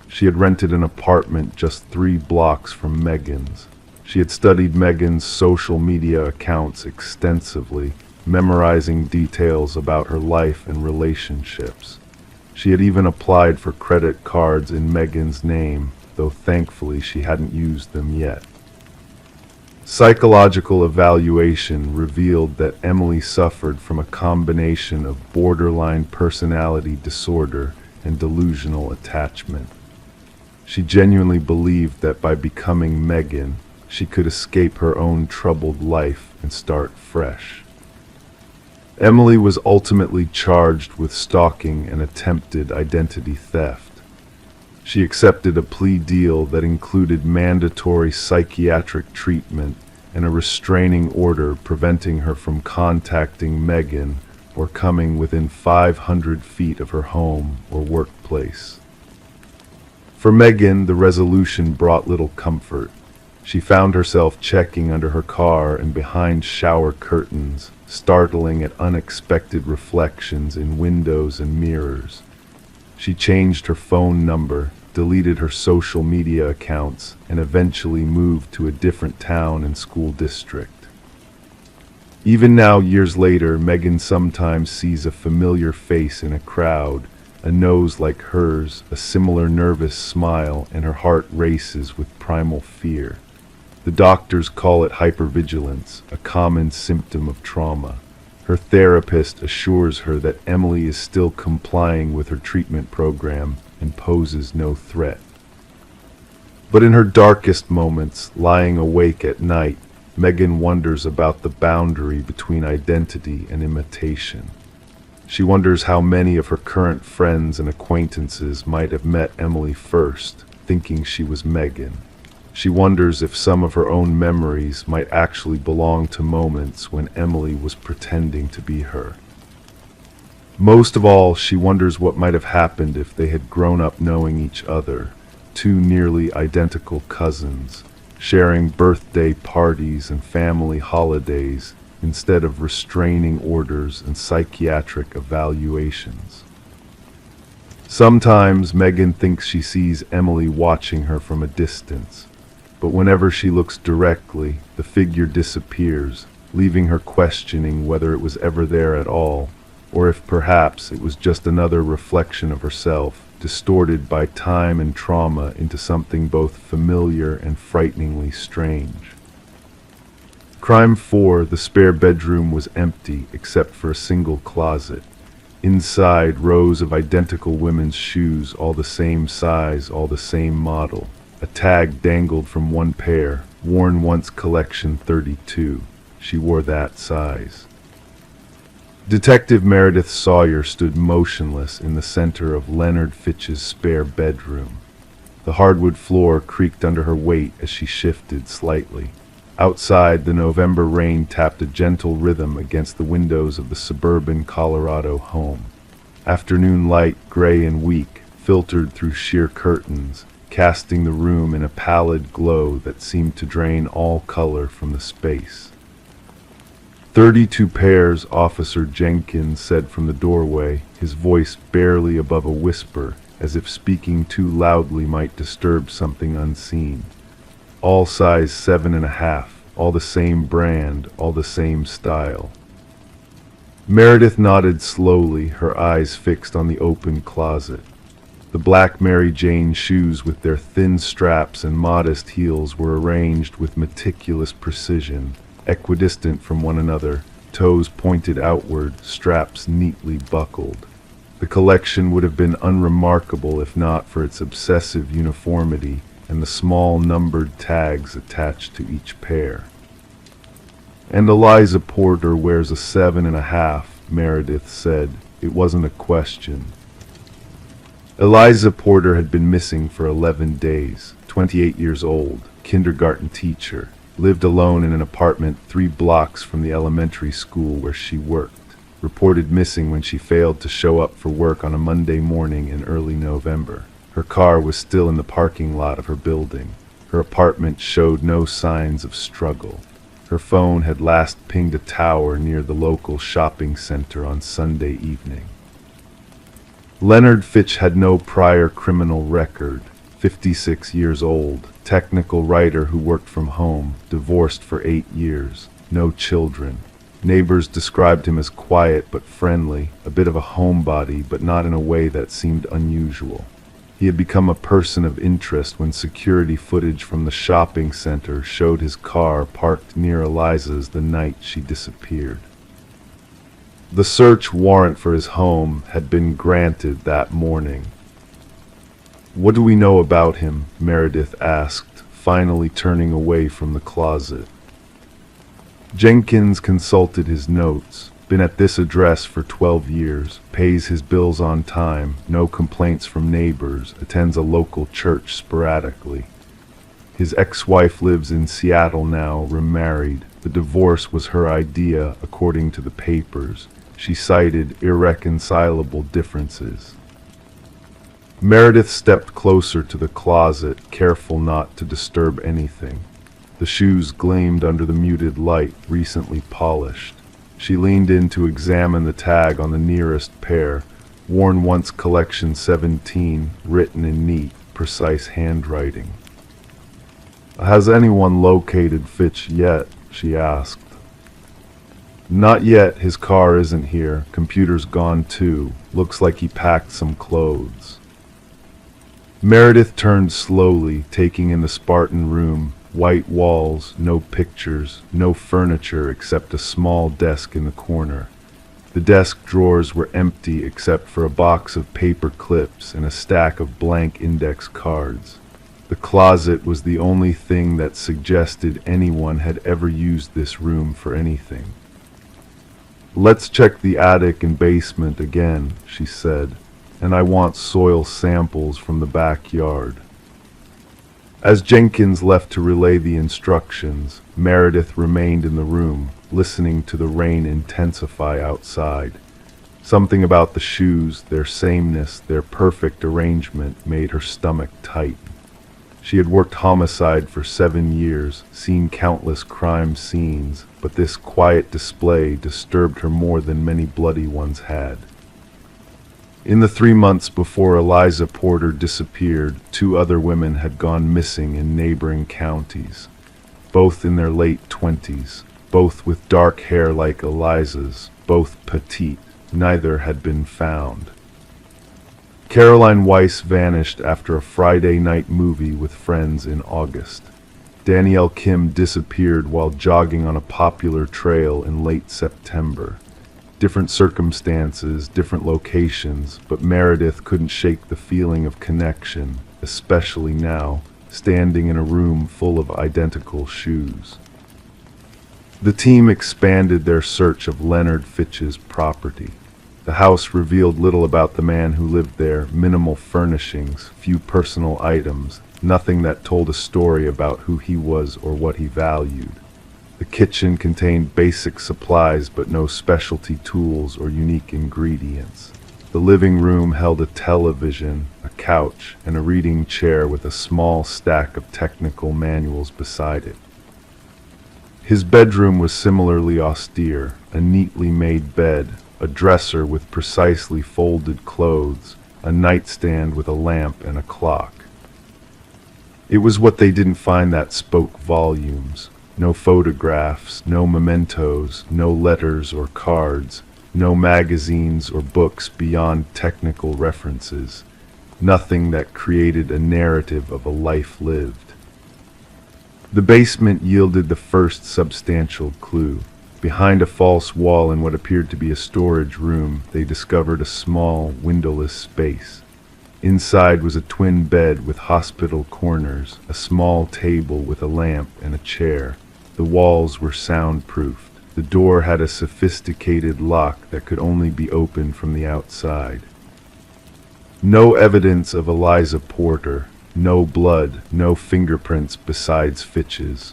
She had rented an apartment just 3 blocks from Megan's. She had studied Megan's social media accounts extensively, memorizing details about her life and relationships. She had even applied for credit cards in Megan's name, though thankfully she hadn't used them yet. Psychological evaluation revealed that Emily suffered from a combination of borderline personality disorder and delusional attachment. She genuinely believed that by becoming Megan, she could escape her own troubled life and start fresh. Emily was ultimately charged with stalking and attempted identity theft. She accepted a plea deal that included mandatory psychiatric treatment and a restraining order preventing her from contacting Megan or coming within 500 feet of her home or workplace. For Megan, the resolution brought little comfort. She found herself checking under her car and behind shower curtains, startling at unexpected reflections in windows and mirrors. She changed her phone number, deleted her social media accounts, and eventually moved to a different town and school district. Even now, years later, Megan sometimes sees a familiar face in a crowd, a nose like hers, a similar nervous smile, and her heart races with primal fear. The doctors call it hypervigilance, a common symptom of trauma. Her therapist assures her that Emily is still complying with her treatment program and poses no threat. But in her darkest moments, lying awake at night, Megan wonders about the boundary between identity and imitation. She wonders how many of her current friends and acquaintances might have met Emily first, thinking she was Megan. She wonders if some of her own memories might actually belong to moments when Emily was pretending to be her. Most of all, she wonders what might have happened if they had grown up knowing each other, 2 nearly identical cousins, sharing birthday parties and family holidays instead of restraining orders and psychiatric evaluations. Sometimes Megan thinks she sees Emily watching her from a distance, but whenever she looks directly, the figure disappears, leaving her questioning whether it was ever there at all, or if perhaps it was just another reflection of herself, distorted by time and trauma into something both familiar and frighteningly strange. Crime 4, the spare bedroom was empty except for a single closet. Inside, rows of identical women's shoes, all the same size, all the same model. A tag dangled from one pair, worn once collection 32. She wore that size. Detective Meredith Sawyer stood motionless in the center of Leonard Fitch's spare bedroom. The hardwood floor creaked under her weight as she shifted slightly. Outside, the November rain tapped a gentle rhythm against the windows of the suburban Colorado home. Afternoon light, gray and weak, filtered through sheer curtains, casting the room in a pallid glow that seemed to drain all color from the space. 32 pairs, Officer Jenkins said from the doorway, his voice barely above a whisper, as if speaking too loudly might disturb something unseen. All size 7.5, all the same brand, all the same style. Meredith nodded slowly, her eyes fixed on the open closet. The black Mary Jane shoes with their thin straps and modest heels were arranged with meticulous precision, equidistant from one another, toes pointed outward, straps neatly buckled. The collection would have been unremarkable if not for its obsessive uniformity and the small numbered tags attached to each pair. And Eliza Porter wears a 7.5, Meredith said. It wasn't a question. Eliza Porter had been missing for 11 days, 28 years old, kindergarten teacher, lived alone in an apartment 3 blocks from the elementary school where she worked, reported missing when she failed to show up for work on a Monday morning in early November. Her car was still in the parking lot of her building. Her apartment showed no signs of struggle. Her phone had last pinged a tower near the local shopping center on Sunday evening. Leonard Fitch had no prior criminal record, 56 years old, technical writer who worked from home, divorced for 8 years, no children. Neighbors described him as quiet but friendly, a bit of a homebody, but not in a way that seemed unusual. He had become a person of interest when security footage from the shopping center showed his car parked near Eliza's the night she disappeared. The search warrant for his home had been granted that morning. "What do we know about him?" Meredith asked, finally turning away from the closet. Jenkins consulted his notes. Been at this address for 12 years, pays his bills on time, no complaints from neighbors, attends a local church sporadically. His ex-wife lives in Seattle now, remarried. The divorce was her idea, according to the papers. She cited irreconcilable differences. Meredith stepped closer to the closet, careful not to disturb anything. The shoes gleamed under the muted light, recently polished. She leaned in to examine the tag on the nearest pair, worn once collection 17, written in neat, precise handwriting. "Has anyone located Fitch yet?" she asked. "Not yet. His car isn't here. Computer's gone too. Looks like he packed some clothes." Meredith turned slowly, taking in the Spartan room. White walls, no pictures, no furniture except a small desk in the corner. The desk drawers were empty except for a box of paper clips and a stack of blank index cards. The closet was the only thing that suggested anyone had ever used this room for anything. "Let's check the attic and basement again," she said, "and I want soil samples from the backyard." As Jenkins left to relay the instructions, Meredith remained in the room, listening to the rain intensify outside. Something about the shoes, their sameness, their perfect arrangement, made her stomach tighten. She had worked homicide for 7 years, seen countless crime scenes, but this quiet display disturbed her more than many bloody ones had. In the 3 months before Eliza Porter disappeared, 2 other women had gone missing in neighboring counties, both in their late 20s, both with dark hair like Eliza's, both petite. Neither had been found. Caroline Weiss vanished after a Friday night movie with friends in August. Danielle Kim disappeared while jogging on a popular trail in late September. Different circumstances, different locations, but Meredith couldn't shake the feeling of connection, especially now, standing in a room full of identical shoes. The team expanded their search of Leonard Fitch's property. The house revealed little about the man who lived there, minimal furnishings, few personal items, nothing that told a story about who he was or what he valued. The kitchen contained basic supplies but no specialty tools or unique ingredients. The living room held a television, a couch, and a reading chair with a small stack of technical manuals beside it. His bedroom was similarly austere, a neatly made bed, a dresser with precisely folded clothes, a nightstand with a lamp and a clock. It was what they didn't find that spoke volumes. No photographs, no mementos, no letters or cards, no magazines or books beyond technical references, nothing that created a narrative of a life lived. The basement yielded the first substantial clue. Behind a false wall in what appeared to be a storage room, they discovered a small, windowless space. Inside was a twin bed with hospital corners, a small table with a lamp and a chair. The walls were soundproofed. The door had a sophisticated lock that could only be opened from the outside. No evidence of Eliza Porter, no blood, no fingerprints besides Fitch's.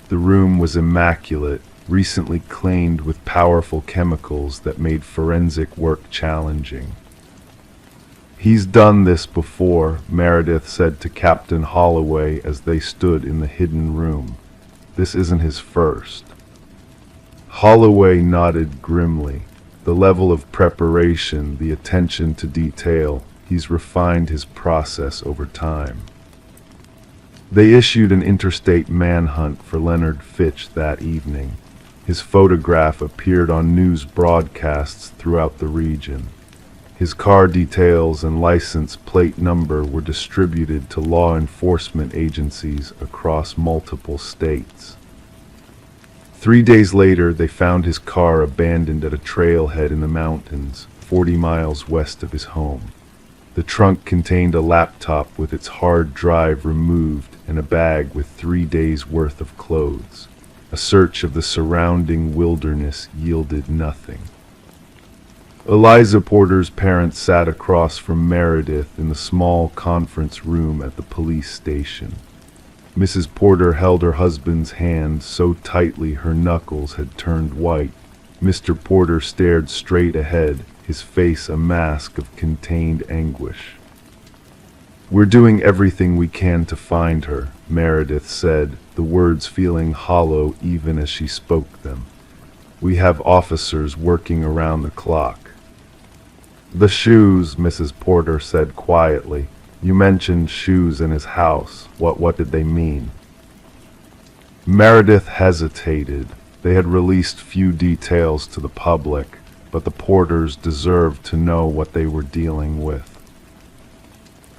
The room was immaculate, recently cleaned with powerful chemicals that made forensic work challenging. "He's done this before," Meredith said to Captain Holloway as they stood in the hidden room. This isn't his first. Holloway nodded grimly. The level of preparation, the attention to detail, he's refined his process over time. They issued an interstate manhunt for Leonard Fitch that evening. His photograph appeared on news broadcasts throughout the region. His car details and license plate number were distributed to law enforcement agencies across multiple states. 3 days later, they found his car abandoned at a trailhead in the mountains, 40 miles west of his home. The trunk contained a laptop with its hard drive removed and a bag with 3 days' worth of clothes. A search of the surrounding wilderness yielded nothing. Eliza Porter's parents sat across from Meredith in the small conference room at the police station. Mrs. Porter held her husband's hand so tightly her knuckles had turned white. Mr. Porter stared straight ahead, his face a mask of contained anguish. "We're doing everything we can to find her," Meredith said, the words feeling hollow even as she spoke them. "We have officers working around the clock." "The shoes," Mrs. Porter said quietly. "You mentioned shoes in his house. What did they mean?" Meredith hesitated. They had released few details to the public, but the Porters deserved to know what they were dealing with.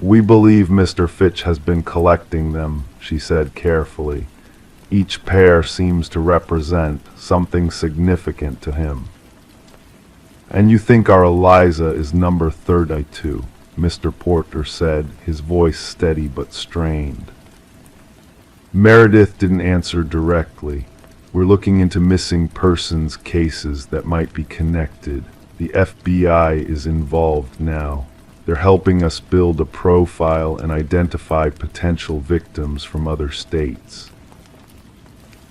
"We believe Mr. Fitch has been collecting them," she said carefully. "Each pair seems to represent something significant to him." "And you think our Eliza is number 32, Mr. Porter said, his voice steady but strained. Meredith didn't answer directly. "We're looking into missing persons cases that might be connected. The FBI is involved now. They're helping us build a profile and identify potential victims from other states."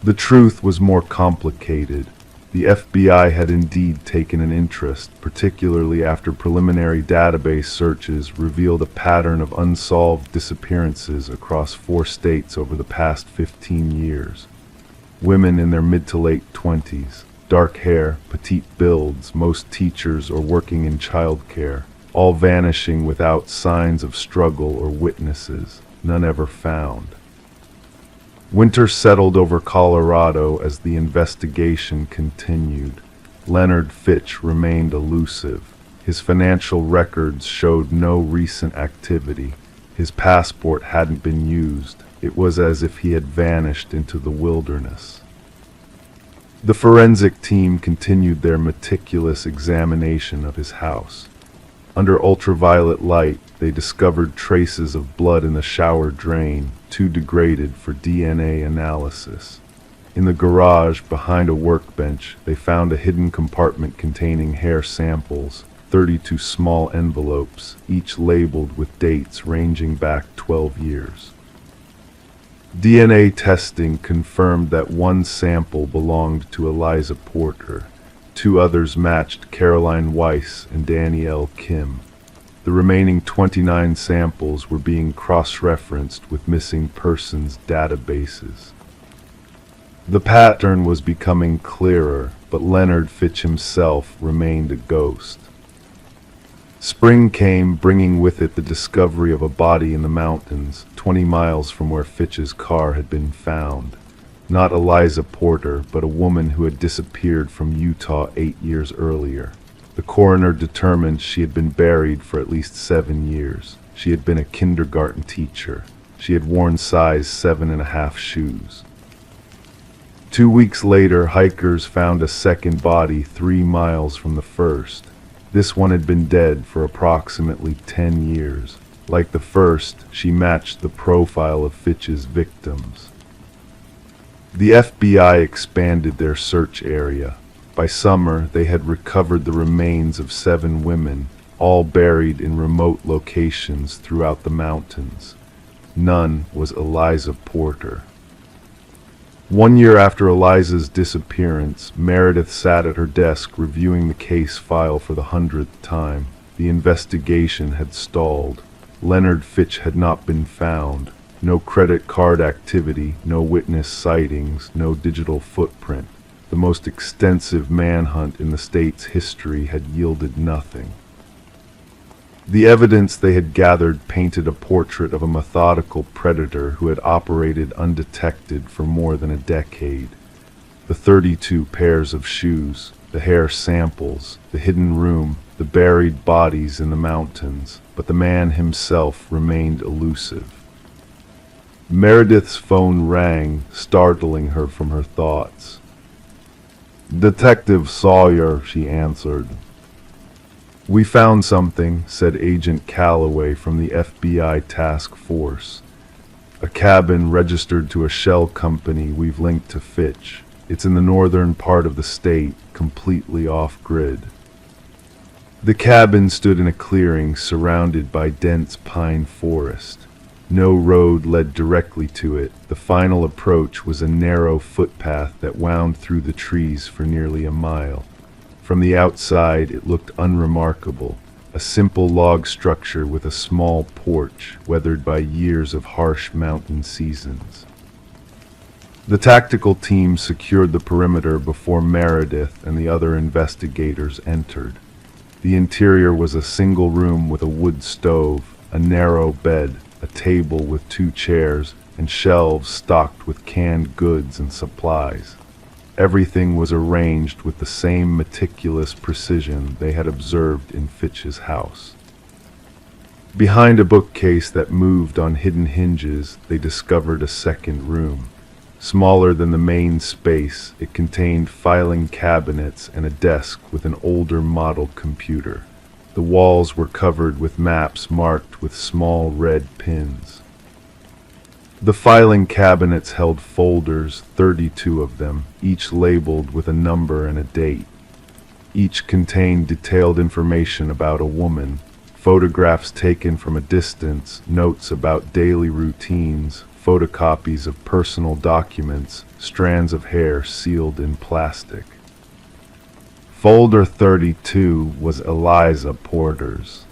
The truth was more complicated. The FBI had indeed taken an interest, particularly after preliminary database searches revealed a pattern of unsolved disappearances across 4 states over the past 15 years. Women in their mid to late 20s, dark hair, petite builds, most teachers or working in childcare, all vanishing without signs of struggle or witnesses, none ever found. Winter settled over Colorado as the investigation continued. Leonard Fitch remained elusive. His financial records showed no recent activity. His passport hadn't been used. It was as if he had vanished into the wilderness. The forensic team continued their meticulous examination of his house. Under ultraviolet light, they discovered traces of blood in the shower drain, too degraded for DNA analysis. In the garage, behind a workbench, they found a hidden compartment containing hair samples, 32 small envelopes, each labeled with dates ranging back 12 years. DNA testing confirmed that one sample belonged to Eliza Porter. 2 others matched Caroline Weiss and Danielle Kim. The remaining 29 samples were being cross-referenced with missing persons databases. The pattern was becoming clearer, but Leonard Fitch himself remained a ghost. Spring came, bringing with it the discovery of a body in the mountains, 20 miles from where Fitch's car had been found. Not Eliza Porter, but a woman who had disappeared from Utah 8 years earlier. The coroner determined she had been buried for at least 7 years. She had been a kindergarten teacher. She had worn size 7.5 shoes. 2 weeks later, hikers found a second body 3 miles from the first. This one had been dead for approximately 10 years. Like the first, she matched the profile of Fitch's victims. The FBI expanded their search area. By summer, they had recovered the remains of 7 women, all buried in remote locations throughout the mountains. None was Eliza Porter. 1 year after Eliza's disappearance, Meredith sat at her desk reviewing the case file for the 100th time. The investigation had stalled. Leonard Fitch had not been found. No credit card activity, no witness sightings, no digital footprint. The most extensive manhunt in the state's history had yielded nothing. The evidence they had gathered painted a portrait of a methodical predator who had operated undetected for more than a decade. The 32 pairs of shoes, the hair samples, the hidden room, the buried bodies in the mountains, but the man himself remained elusive. Meredith's phone rang, startling her from her thoughts. "Detective Sawyer," she answered. "We found something," said Agent Calloway from the FBI task force. "A cabin registered to a shell company we've linked to Fitch. It's in the northern part of the state, completely off-grid." The cabin stood in a clearing surrounded by dense pine forest. No road led directly to it. The final approach was a narrow footpath that wound through the trees for nearly a mile. From the outside, it looked unremarkable, a simple log structure with a small porch weathered by years of harsh mountain seasons. The tactical team secured the perimeter before Meredith and the other investigators entered. The interior was a single room with a wood stove, a narrow bed, a table with 2 chairs, and shelves stocked with canned goods and supplies. Everything was arranged with the same meticulous precision they had observed in Fitch's house. Behind a bookcase that moved on hidden hinges, they discovered a second room. Smaller than the main space, it contained filing cabinets and a desk with an older model computer. The walls were covered with maps marked with small red pins. The filing cabinets held folders, 32 of them, each labeled with a number and a date. Each contained detailed information about a woman, photographs taken from a distance, notes about daily routines, photocopies of personal documents, strands of hair sealed in plastic. Folder 32 was Eliza Porter's.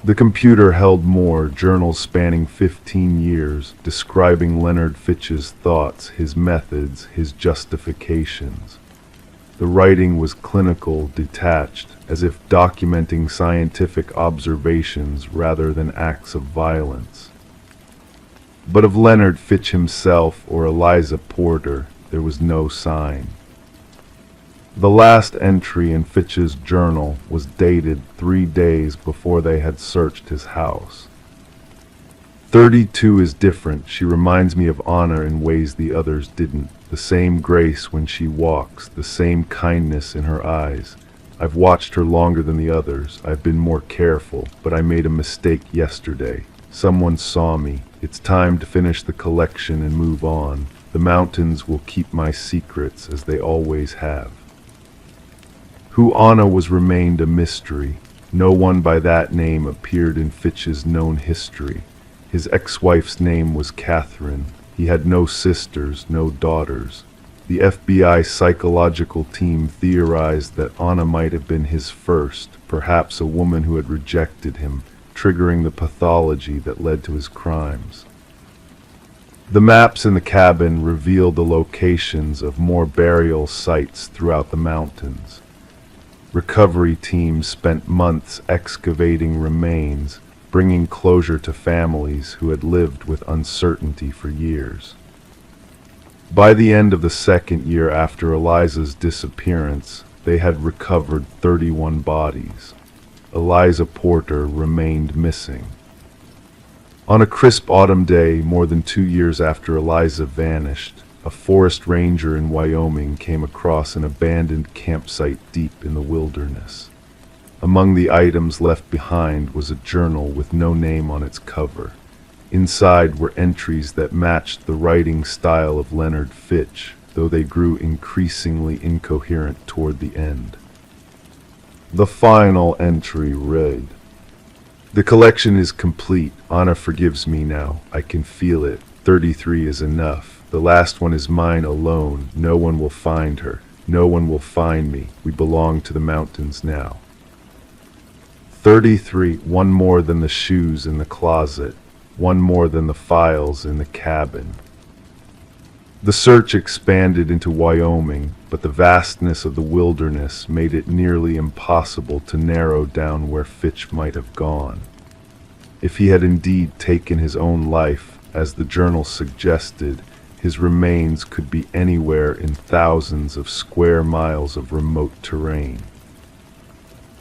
The computer held more, journals spanning 15 years, describing Leonard Fitch's thoughts, his methods, his justifications. The writing was clinical, detached, as if documenting scientific observations rather than acts of violence. But of Leonard Fitch himself or Eliza Porter, there was no sign. The last entry in Fitch's journal was dated 3 days before they had searched his house. 32 is different. She reminds me of Anna in ways the others didn't. The same grace when she walks, the same kindness in her eyes. I've watched her longer than the others. I've been more careful, but I made a mistake yesterday. Someone saw me. It's time to finish the collection and move on. The mountains will keep my secrets as they always have. Who Anna was remained a mystery. No one by that name appeared in Fitch's known history. His ex-wife's name was Catherine. He had no sisters, no daughters. The FBI psychological team theorized that Anna might have been his first, perhaps a woman who had rejected him, triggering the pathology that led to his crimes. The maps in the cabin revealed the locations of more burial sites throughout the mountains. Recovery teams spent months excavating remains, bringing closure to families who had lived with uncertainty for years. By the end of the second year after Eliza's disappearance, they had recovered 31 bodies. Eliza Porter remained missing. On a crisp autumn day, more than 2 years after Eliza vanished, a forest ranger in Wyoming came across an abandoned campsite deep in the wilderness. Among the items left behind was a journal with no name on its cover. Inside were entries that matched the writing style of Leonard Fitch, though they grew increasingly incoherent toward the end. The final entry read, "The collection is complete. Anna forgives me now. I can feel it. 33 is enough. The last one is mine alone. No one will find her. No one will find me. We belong to the mountains now." 33, one more than the shoes in the closet. one more than the files in the cabin. The search expanded into Wyoming, but the vastness of the wilderness made it nearly impossible to narrow down where Fitch might have gone. If he had indeed taken his own life, as the journal suggested, his remains could be anywhere in thousands of square miles of remote terrain.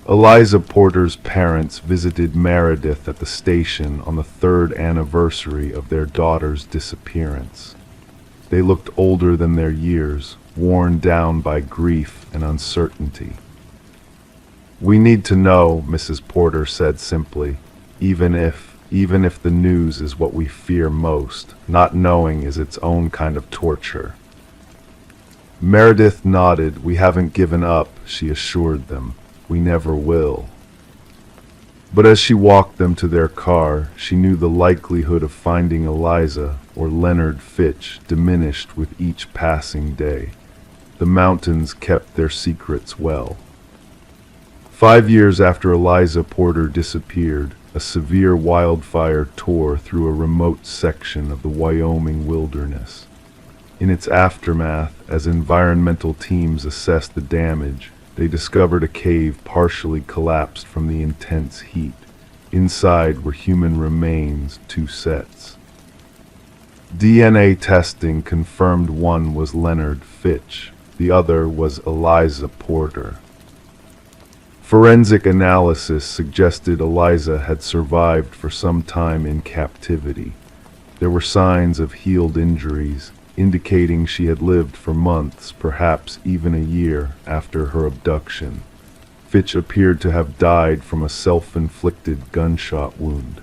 Eliza Porter's parents visited Meredith at the station on the 3rd anniversary of their daughter's disappearance. They looked older than their years, worn down by grief and uncertainty. "We need to know," Mrs. Porter said simply, even if the news is what we fear most. Not knowing is its own kind of torture." Meredith nodded. "We haven't given up," she assured them. "We never will." But as she walked them to their car, she knew the likelihood of finding Eliza or Leonard Fitch diminished with each passing day. The mountains kept their secrets well. 5 years after Eliza Porter disappeared, a severe wildfire tore through a remote section of the Wyoming wilderness. In its aftermath, as environmental teams assessed the damage, they discovered a cave partially collapsed from the intense heat. Inside were human remains, 2 sets. DNA testing confirmed one was Leonard Fitch, the other was Eliza Porter. Forensic analysis suggested Eliza had survived for some time in captivity. There were signs of healed injuries, indicating she had lived for months, perhaps even a year, after her abduction. Fitch appeared to have died from a self-inflicted gunshot wound.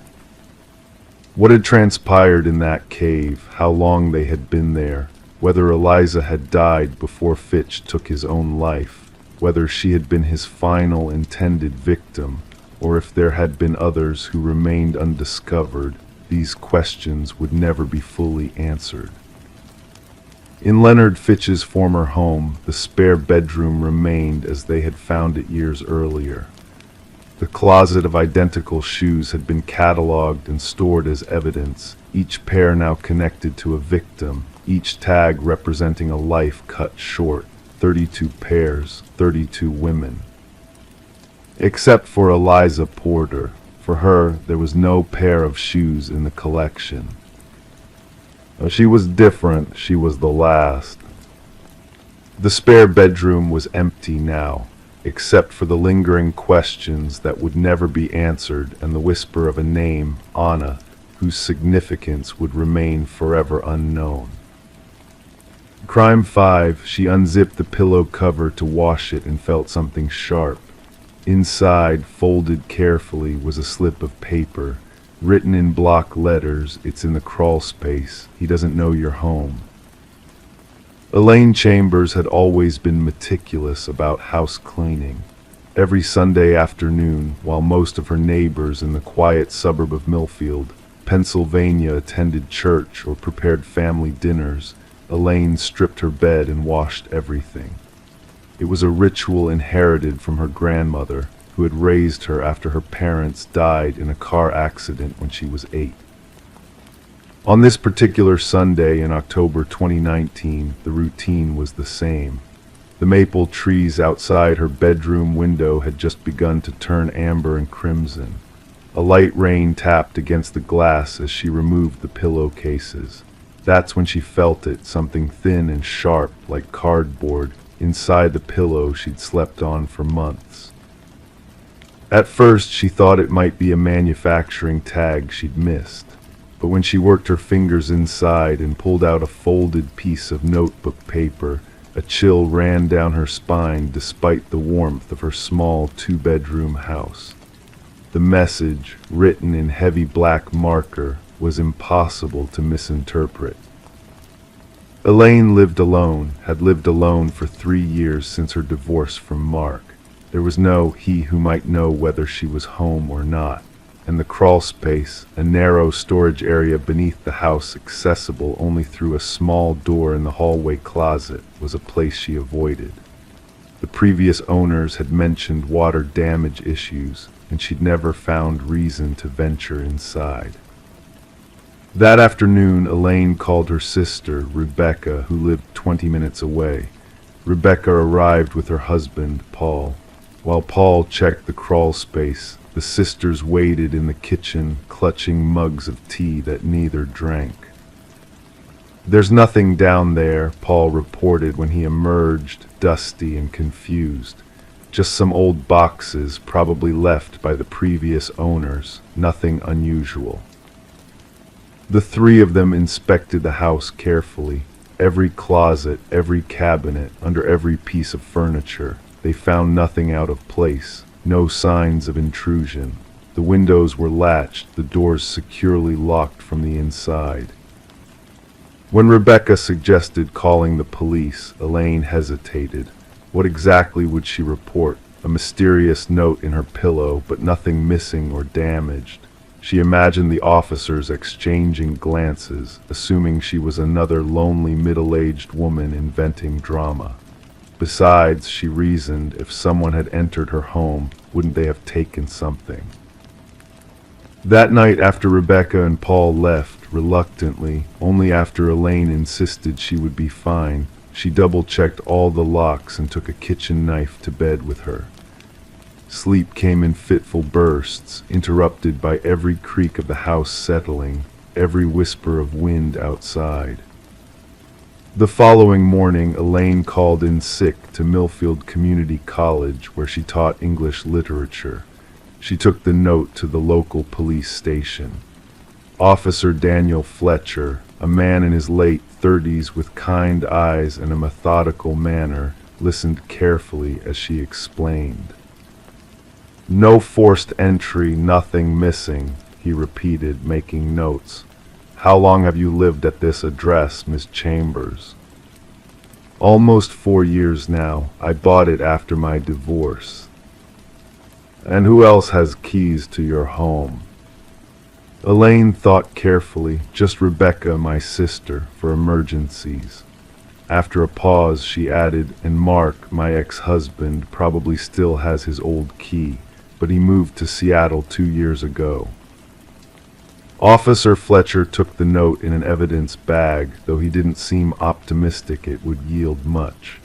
What had transpired in that cave, how long they had been there, whether Eliza had died before Fitch took his own life, whether she had been his final intended victim, or if there had been others who remained undiscovered, these questions would never be fully answered. In Leonard Fitch's former home, the spare bedroom remained as they had found it years earlier. The closet of identical shoes had been cataloged and stored as evidence, each pair now connected to a victim, each tag representing a life cut short. 32 pairs, 32 women. Except for Eliza Porter. For her, there was no pair of shoes in the collection. She was different. She was the last. The spare bedroom was empty now, except for the lingering questions that would never be answered and the whisper of a name, Anna, whose significance would remain forever unknown. Crime 5, she unzipped the pillow cover to wash it and felt something sharp. Inside, folded carefully, was a slip of paper. Written in block letters, it's in the crawl space. He doesn't know you're home. Elaine Chambers had always been meticulous about house cleaning. Every Sunday afternoon, while most of her neighbors in the quiet suburb of Millfield, Pennsylvania, attended church or prepared family dinners, Elaine stripped her bed and washed everything. It was a ritual inherited from her grandmother, who had raised her after her parents died in a car accident when she was 8. On this particular Sunday in October 2019, the routine was the same. The maple trees outside her bedroom window had just begun to turn amber and crimson. A light rain tapped against the glass as she removed the pillowcases. That's when she felt it, something thin and sharp, like cardboard, inside the pillow she'd slept on for months. At first, she thought it might be a manufacturing tag she'd missed, but when she worked her fingers inside and pulled out a folded piece of notebook paper, a chill ran down her spine despite the warmth of her small 2-bedroom house. The message, written in heavy black marker, was impossible to misinterpret. Elaine had lived alone for 3 years since her divorce from Mark. There was no he who might know whether she was home or not, and the crawl space, a narrow storage area beneath the house accessible only through a small door in the hallway closet, was a place she avoided. The previous owners had mentioned water damage issues, and she'd never found reason to venture inside. That afternoon, Elaine called her sister, Rebecca, who lived 20 minutes away. Rebecca arrived with her husband, Paul. While Paul checked the crawl space, the sisters waited in the kitchen, clutching mugs of tea that neither drank. "There's nothing down there," Paul reported when he emerged, dusty and confused. "Just some old boxes, probably left by the previous owners. Nothing unusual." The three of them inspected the house carefully. Every closet, every cabinet, under every piece of furniture. They found nothing out of place, no signs of intrusion. The windows were latched, the doors securely locked from the inside. When Rebecca suggested calling the police, Elaine hesitated. What exactly would she report? A mysterious note in her pillow, but nothing missing or damaged. She imagined the officers exchanging glances, assuming she was another lonely middle-aged woman inventing drama. Besides, she reasoned, if someone had entered her home, wouldn't they have taken something? That night, after Rebecca and Paul left, reluctantly, only after Elaine insisted she would be fine, she double-checked all the locks and took a kitchen knife to bed with her. Sleep came in fitful bursts, interrupted by every creak of the house settling, every whisper of wind outside. The following morning, Elaine called in sick to Millfield Community College, where she taught English literature. She took the note to the local police station. Officer Daniel Fletcher, a man in his late 30s with kind eyes and a methodical manner, listened carefully as she explained. "No forced entry, nothing missing," he repeated, making notes. "How long have you lived at this address, Miss Chambers?" "Almost 4 years now. I bought it after my divorce." "And who else has keys to your home?" Elaine thought carefully. "Just Rebecca, my sister, for emergencies." After a pause, she added, "And Mark, my ex-husband, probably still has his old key, but he moved to Seattle 2 years ago." Officer Fletcher took the note in an evidence bag, though he didn't seem optimistic it would yield much.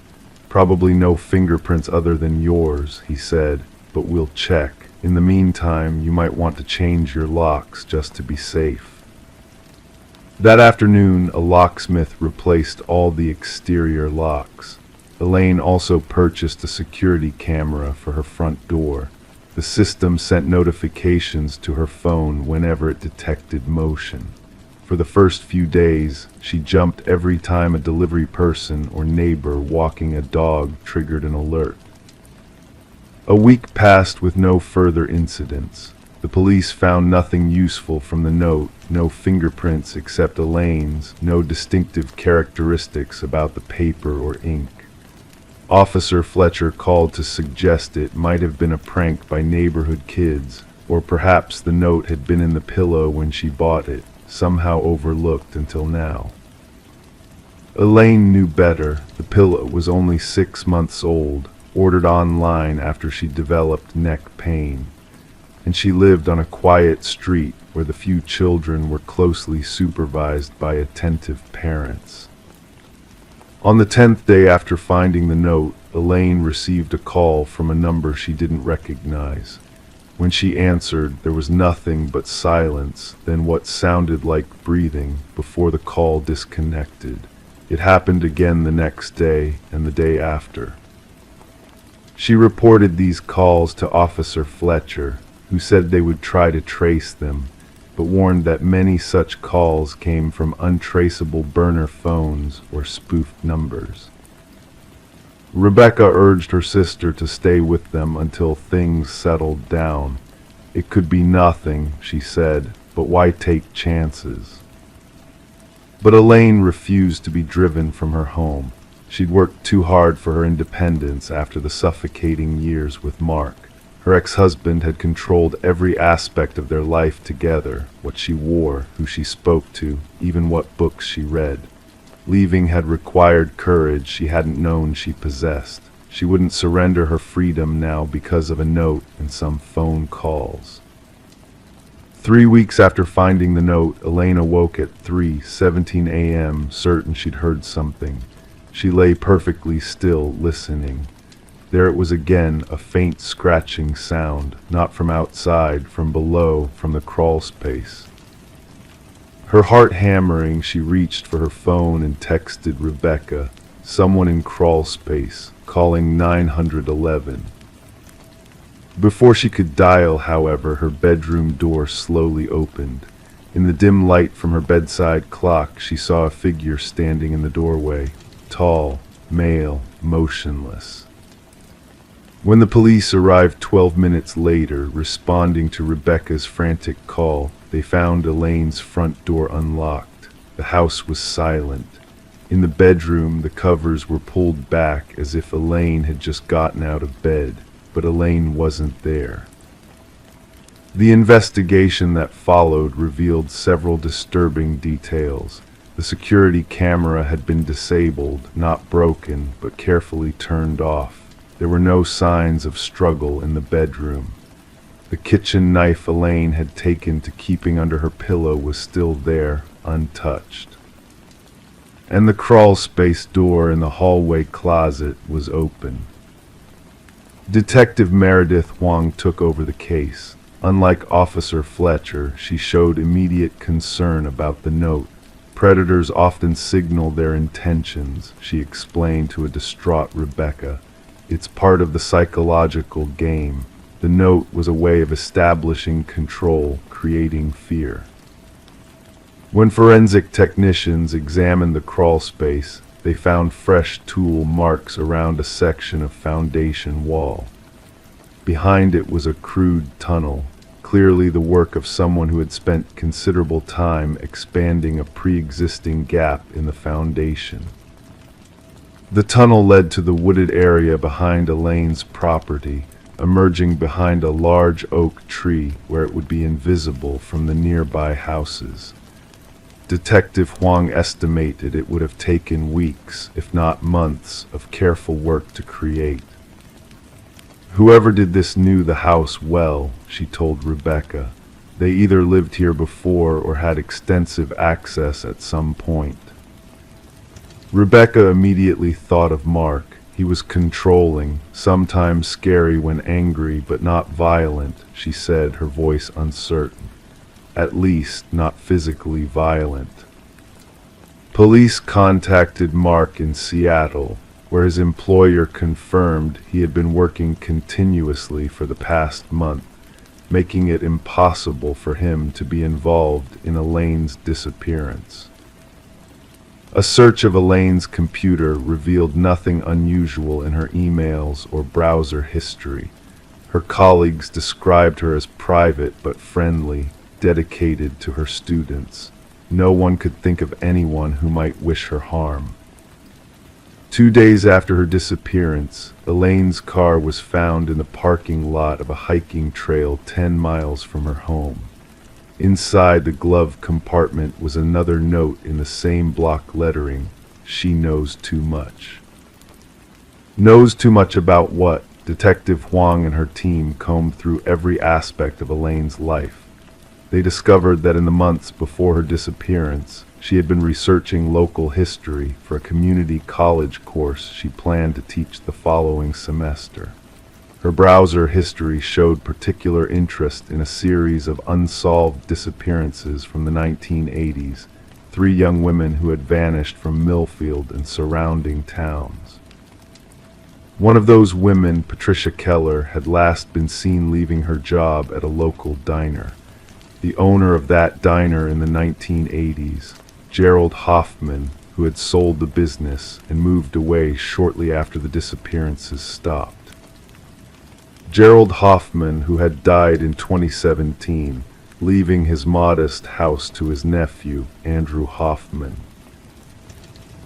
"Probably no fingerprints other than yours," he said, "but we'll check. In the meantime, you might want to change your locks just to be safe." That afternoon, a locksmith replaced all the exterior locks. Elaine also purchased a security camera for her front door. The system sent notifications to her phone whenever it detected motion. For the first few days, she jumped every time a delivery person or neighbor walking a dog triggered an alert. A week passed with no further incidents. The police found nothing useful from the note, no fingerprints except Elaine's, no distinctive characteristics about the paper or ink. Officer Fletcher called to suggest it might have been a prank by neighborhood kids, or perhaps the note had been in the pillow when she bought it, somehow overlooked until now. Elaine knew better. The pillow was only 6 months old, ordered online after she developed neck pain, and she lived on a quiet street where the few children were closely supervised by attentive parents. On the 10th day after finding the note, Elaine received a call from a number she didn't recognize. When she answered, there was nothing but silence, then what sounded like breathing before the call disconnected. It happened again the next day and the day after. She reported these calls to Officer Fletcher, who said they would try to trace them, but warned that many such calls came from untraceable burner phones or spoofed numbers. Rebecca urged her sister to stay with them until things settled down. It could be nothing, she said, but why take chances? But Elaine refused to be driven from her home. She'd worked too hard for her independence after the suffocating years with Mark. Her ex-husband had controlled every aspect of their life together, what she wore, who she spoke to, even what books she read. Leaving had required courage she hadn't known she possessed. She wouldn't surrender her freedom now because of a note and some phone calls. 3 weeks after finding the note, Elaine awoke at 3:17 a.m., certain she'd heard something. She lay perfectly still, listening. There it was again, a faint scratching sound, not from outside, from below, from the crawl space. Her heart hammering, she reached for her phone and texted Rebecca, someone in crawl space, calling 911. Before she could dial, however, her bedroom door slowly opened. In the dim light from her bedside clock, she saw a figure standing in the doorway, tall, male, motionless. When the police arrived 12 minutes later, responding to Rebecca's frantic call, they found Elaine's front door unlocked. The house was silent. In the bedroom, the covers were pulled back as if Elaine had just gotten out of bed. But Elaine wasn't there. The investigation that followed revealed several disturbing details. The security camera had been disabled, not broken, but carefully turned off. There were no signs of struggle in the bedroom. The kitchen knife Elaine had taken to keeping under her pillow was still there, untouched. And the crawl space door in the hallway closet was open. Detective Meredith Huang took over the case. Unlike Officer Fletcher, she showed immediate concern about the note. Predators often signal their intentions, she explained to a distraught Rebecca. It's part of the psychological game. The note was a way of establishing control, creating fear. When forensic technicians examined the crawl space, they found fresh tool marks around a section of foundation wall. Behind it was a crude tunnel, clearly the work of someone who had spent considerable time expanding a pre-existing gap in the foundation. The tunnel led to the wooded area behind Elaine's property, emerging behind a large oak tree where it would be invisible from the nearby houses. Detective Huang estimated it would have taken weeks, if not months, of careful work to create. Whoever did this knew the house well, she told Rebecca. They either lived here before or had extensive access at some point. Rebecca immediately thought of Mark. He was controlling, sometimes scary when angry, but not violent, she said, her voice uncertain. At least not physically violent. Police contacted Mark in Seattle, where his employer confirmed he had been working continuously for the past month, making it impossible for him to be involved in Elaine's disappearance. A search of Elaine's computer revealed nothing unusual in her emails or browser history. Her colleagues described her as private but friendly, dedicated to her students. No one could think of anyone who might wish her harm. 2 days after her disappearance, Elaine's car was found in the parking lot of a hiking trail 10 miles from her home. Inside the glove compartment was another note in the same block lettering, "She knows too much." Knows too much about what? Detective Huang and her team combed through every aspect of Elaine's life. They discovered that in the months before her disappearance, she had been researching local history for a community college course she planned to teach the following semester. Her browser history showed particular interest in a series of unsolved disappearances from the 1980s, 3 young women who had vanished from Millfield and surrounding towns. One of those women, Patricia Keller, had last been seen leaving her job at a local diner. The owner of that diner in the 1980s, Gerald Hoffman, who had sold the business and moved away shortly after the disappearances stopped. Gerald Hoffman, who had died in 2017, leaving his modest house to his nephew, Andrew Hoffman.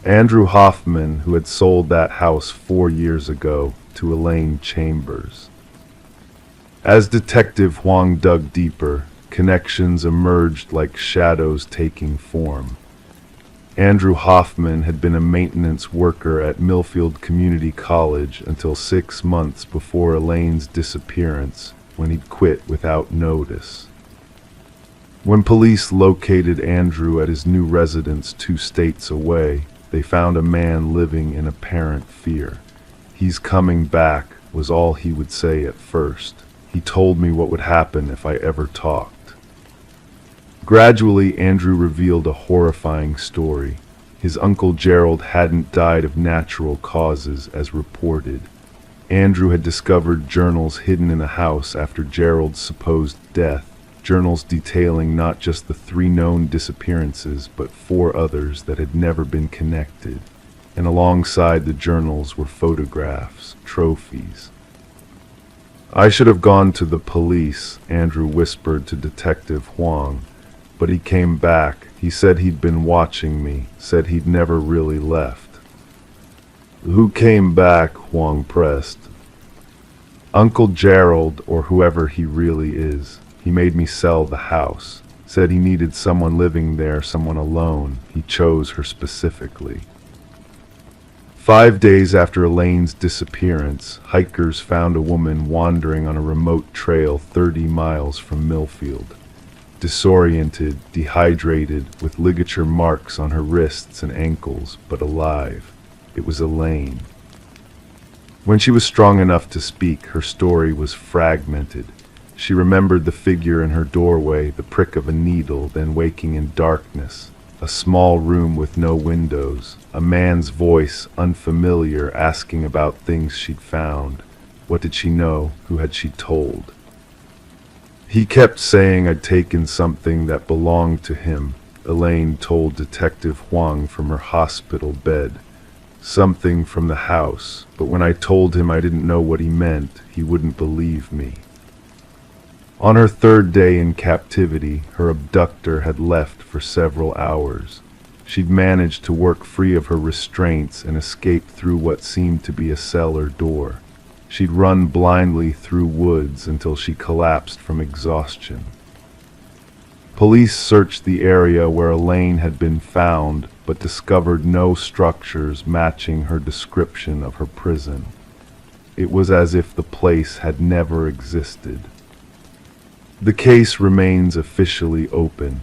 Andrew Hoffman, who had sold that house 4 years ago to Elaine Chambers. As Detective Huang dug deeper, connections emerged like shadows taking form. Andrew Hoffman had been a maintenance worker at Millfield Community College until 6 months before Elaine's disappearance, when he'd quit without notice. When police located Andrew at his new residence 2 states away, they found a man living in apparent fear. "He's coming back," was all he would say at first. "He told me what would happen if I ever talked." Gradually, Andrew revealed a horrifying story. His uncle Gerald hadn't died of natural causes, as reported. Andrew had discovered journals hidden in a house after Gerald's supposed death, journals detailing not just the 3 known disappearances, but 4 others that had never been connected. And alongside the journals were photographs, trophies. "I should have gone to the police," Andrew whispered to Detective Huang, "but he came back. He said he'd been watching me, said he'd never really left." "Who came back?" Huang pressed. "Uncle Gerald, or whoever he really is. He made me sell the house. Said he needed someone living there, someone alone. He chose her specifically." 5 days after Elaine's disappearance, hikers found a woman wandering on a remote trail 30 miles from Millfield. Disoriented, dehydrated, with ligature marks on her wrists and ankles, but alive. It was Elaine. When she was strong enough to speak, her story was fragmented. She remembered the figure in her doorway, the prick of a needle, then waking in darkness. A small room with no windows. A man's voice, unfamiliar, asking about things she'd found. What did she know? Who had she told? "He kept saying I'd taken something that belonged to him," Elaine told Detective Huang from her hospital bed. "Something from the house, but when I told him I didn't know what he meant, he wouldn't believe me." On her 3rd day in captivity, her abductor had left for several hours. She'd managed to work free of her restraints and escape through what seemed to be a cellar door. She'd run blindly through woods until she collapsed from exhaustion. Police searched the area where Elaine had been found, but discovered no structures matching her description of her prison. It was as if the place had never existed. The case remains officially open.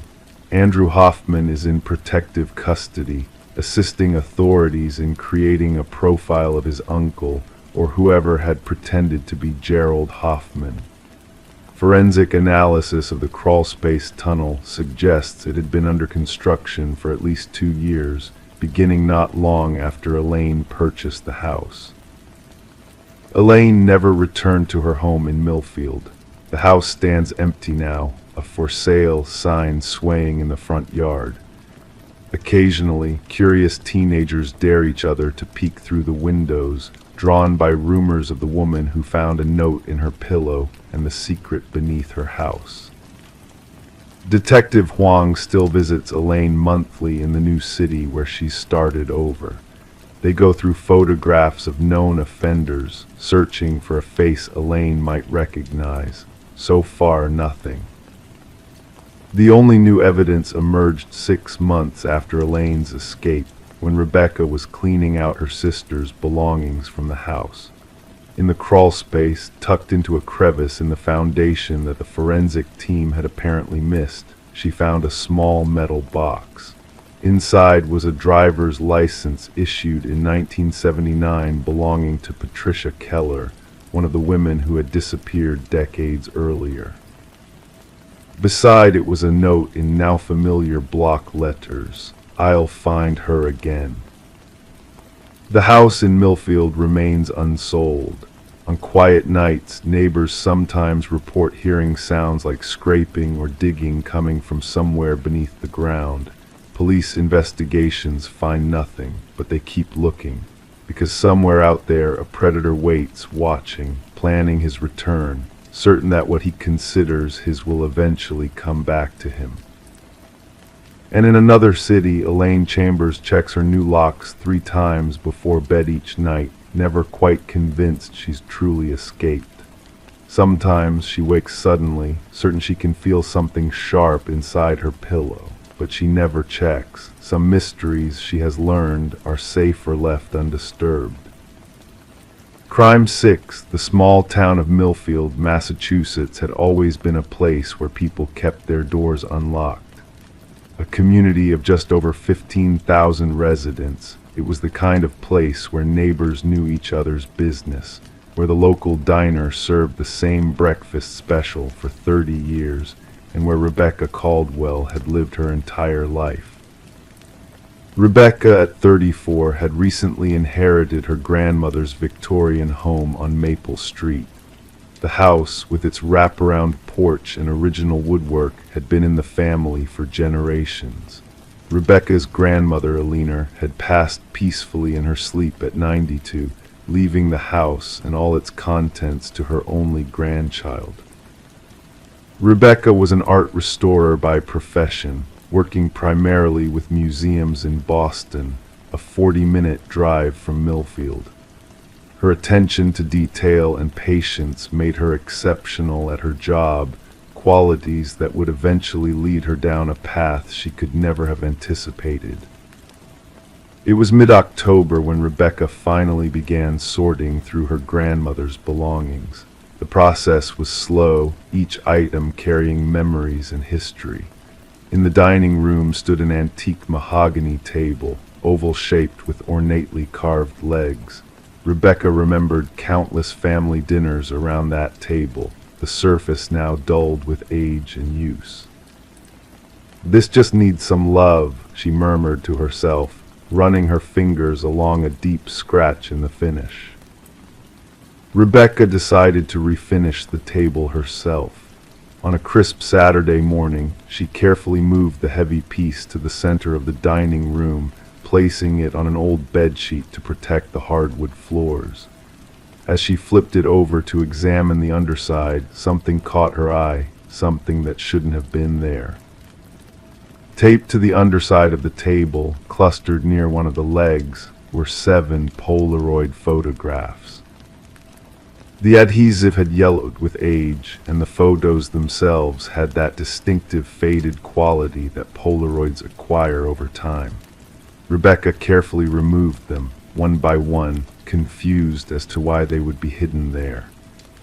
Andrew Hoffman is in protective custody, assisting authorities in creating a profile of his uncle, or whoever had pretended to be Gerald Hoffman. Forensic analysis of the crawlspace tunnel suggests it had been under construction for at least 2 years, beginning not long after Elaine purchased the house. Elaine never returned to her home in Millfield. The house stands empty now, a "for sale" sign swaying in the front yard. Occasionally, curious teenagers dare each other to peek through the windows, drawn by rumors of the woman who found a note in her pillow and the secret beneath her house. Detective Huang still visits Elaine monthly in the new city where she's started over. They go through photographs of known offenders, searching for a face Elaine might recognize. So far, nothing. The only new evidence emerged 6 months after Elaine's escape, when Rebecca was cleaning out her sister's belongings from the house. In the crawl space, tucked into a crevice in the foundation that the forensic team had apparently missed, she found a small metal box. Inside was a driver's license issued in 1979 belonging to Patricia Keller, one of the women who had disappeared decades earlier. Beside it was a note in now familiar block letters, "I'll find her again." The house in Millfield remains unsold. On quiet nights, neighbors sometimes report hearing sounds like scraping or digging coming from somewhere beneath the ground. Police investigations find nothing, but they keep looking, because somewhere out there a predator waits, watching, planning his return, certain that what he considers his will eventually come back to him. And in another city, Elaine Chambers checks her new locks 3 times before bed each night, never quite convinced she's truly escaped. Sometimes she wakes suddenly, certain she can feel something sharp inside her pillow, but she never checks. Some mysteries she has learned are safer left undisturbed. Crime 6, the small town of Millfield, Massachusetts, had always been a place where people kept their doors unlocked. A community of just over 15,000 residents, it was the kind of place where neighbors knew each other's business, where the local diner served the same breakfast special for 30 years, and where Rebecca Caldwell had lived her entire life. Rebecca, at 34, had recently inherited her grandmother's Victorian home on Maple Street. The house, with its wraparound porch and original woodwork, had been in the family for generations. Rebecca's grandmother, Eleanor, had passed peacefully in her sleep at 92, leaving the house and all its contents to her only grandchild. Rebecca was an art restorer by profession, working primarily with museums in Boston, a 40-minute drive from Millfield. Her attention to detail and patience made her exceptional at her job, qualities that would eventually lead her down a path she could never have anticipated. It was mid-October when Rebecca finally began sorting through her grandmother's belongings. The process was slow, each item carrying memories and history. In the dining room stood an antique mahogany table, oval-shaped with ornately carved legs. Rebecca remembered countless family dinners around that table, the surface now dulled with age and use. "This just needs some love," she murmured to herself, running her fingers along a deep scratch in the finish. Rebecca decided to refinish the table herself. On a crisp Saturday morning, she carefully moved the heavy piece to the center of the dining room, placing it on an old bedsheet to protect the hardwood floors. As she flipped it over to examine the underside, something caught her eye, something that shouldn't have been there. Taped to the underside of the table, clustered near one of the legs, were 7 Polaroid photographs. The adhesive had yellowed with age, and the photos themselves had that distinctive faded quality that Polaroids acquire over time. Rebecca carefully removed them, one by one, confused as to why they would be hidden there.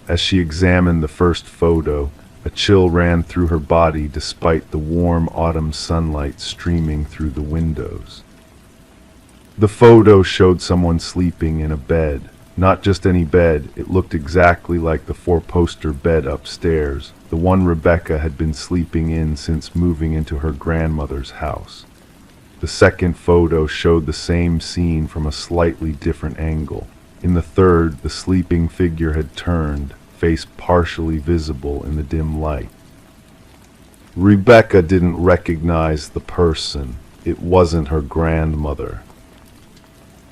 As she examined the first photo, a chill ran through her body despite the warm autumn sunlight streaming through the windows. The photo showed someone sleeping in a bed. Not just any bed, it looked exactly like the 4-poster bed upstairs, the one Rebecca had been sleeping in since moving into her grandmother's house. The second photo showed the same scene from a slightly different angle. In the third, the sleeping figure had turned, face partially visible in the dim light. Rebecca didn't recognize the person. It wasn't her grandmother.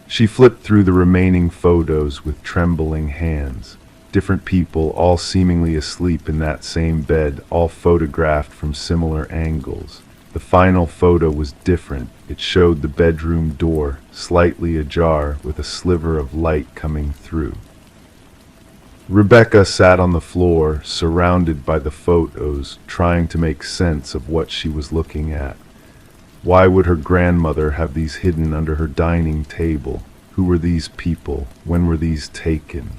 She flipped through the remaining photos with trembling hands. Different people, all seemingly asleep in that same bed, all photographed from similar angles. The final photo was different. It showed the bedroom door, slightly ajar, with a sliver of light coming through. Rebecca sat on the floor, surrounded by the photos, trying to make sense of what she was looking at. Why would her grandmother have these hidden under her dining table? Who were these people? When were these taken?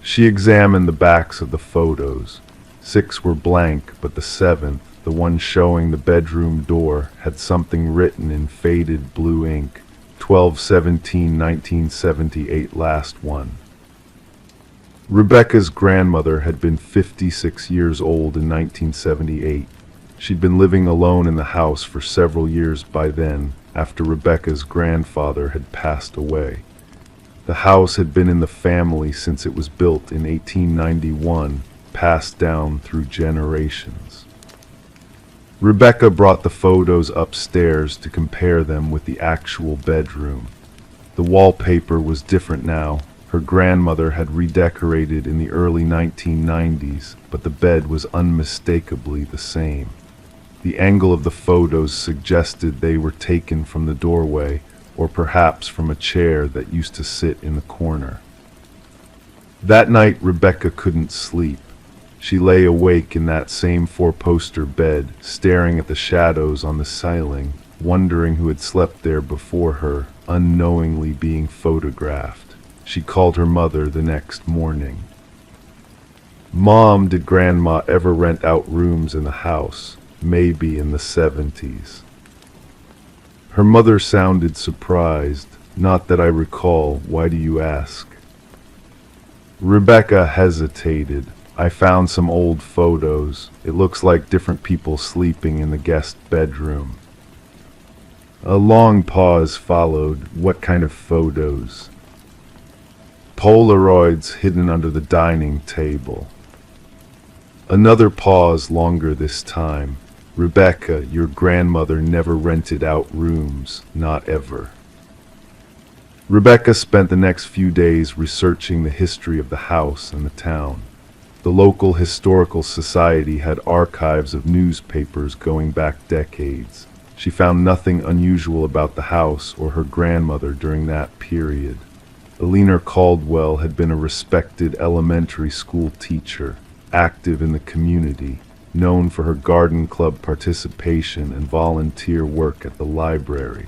She examined the backs of the photos. 6 were blank, but the 7th, the one showing the bedroom door, had something written in faded blue ink. 12/17/1978 last one. Rebecca's grandmother had been 56 years old in 1978. She'd been living alone in the house for several years by then, after Rebecca's grandfather had passed away. The house had been in the family since it was built in 1891, passed down through generations. Rebecca brought the photos upstairs to compare them with the actual bedroom. The wallpaper was different now. Her grandmother had redecorated in the early 1990s, but the bed was unmistakably the same. The angle of the photos suggested they were taken from the doorway, or perhaps from a chair that used to sit in the corner. That night, Rebecca couldn't sleep. She lay awake in that same 4-poster bed, staring at the shadows on the ceiling, wondering who had slept there before her, unknowingly being photographed. She called her mother the next morning. "Mom, did Grandma ever rent out rooms in the house? Maybe in the 70s. Her mother sounded surprised. "Not that I recall. Why do you ask?" Rebecca hesitated. "I found some old photos. It looks like different people sleeping in the guest bedroom." A long pause followed. "What kind of photos?" "Polaroids hidden under the dining table." Another pause, longer this time. "Rebecca, your grandmother never rented out rooms, not ever." Rebecca spent the next few days researching the history of the house and the town. The local historical society had archives of newspapers going back decades. She found nothing unusual about the house or her grandmother during that period. Eleanor Caldwell had been a respected elementary school teacher, active in the community, known for her garden club participation and volunteer work at the library.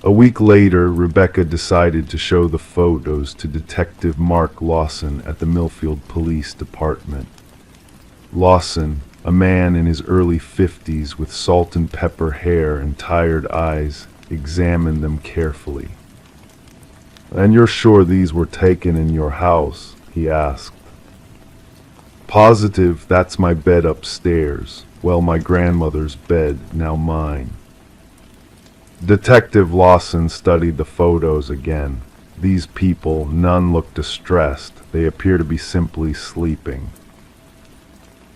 A week later, Rebecca decided to show the photos to Detective Mark Lawson at the Millfield Police Department. Lawson, a man in his early 50s with salt and pepper hair and tired eyes, examined them carefully. "And you're sure these were taken in your house?" he asked. "Positive. That's my bed upstairs. Well, my grandmother's bed, now mine." Detective Lawson studied the photos again. These people, none look distressed. They appear to be simply sleeping.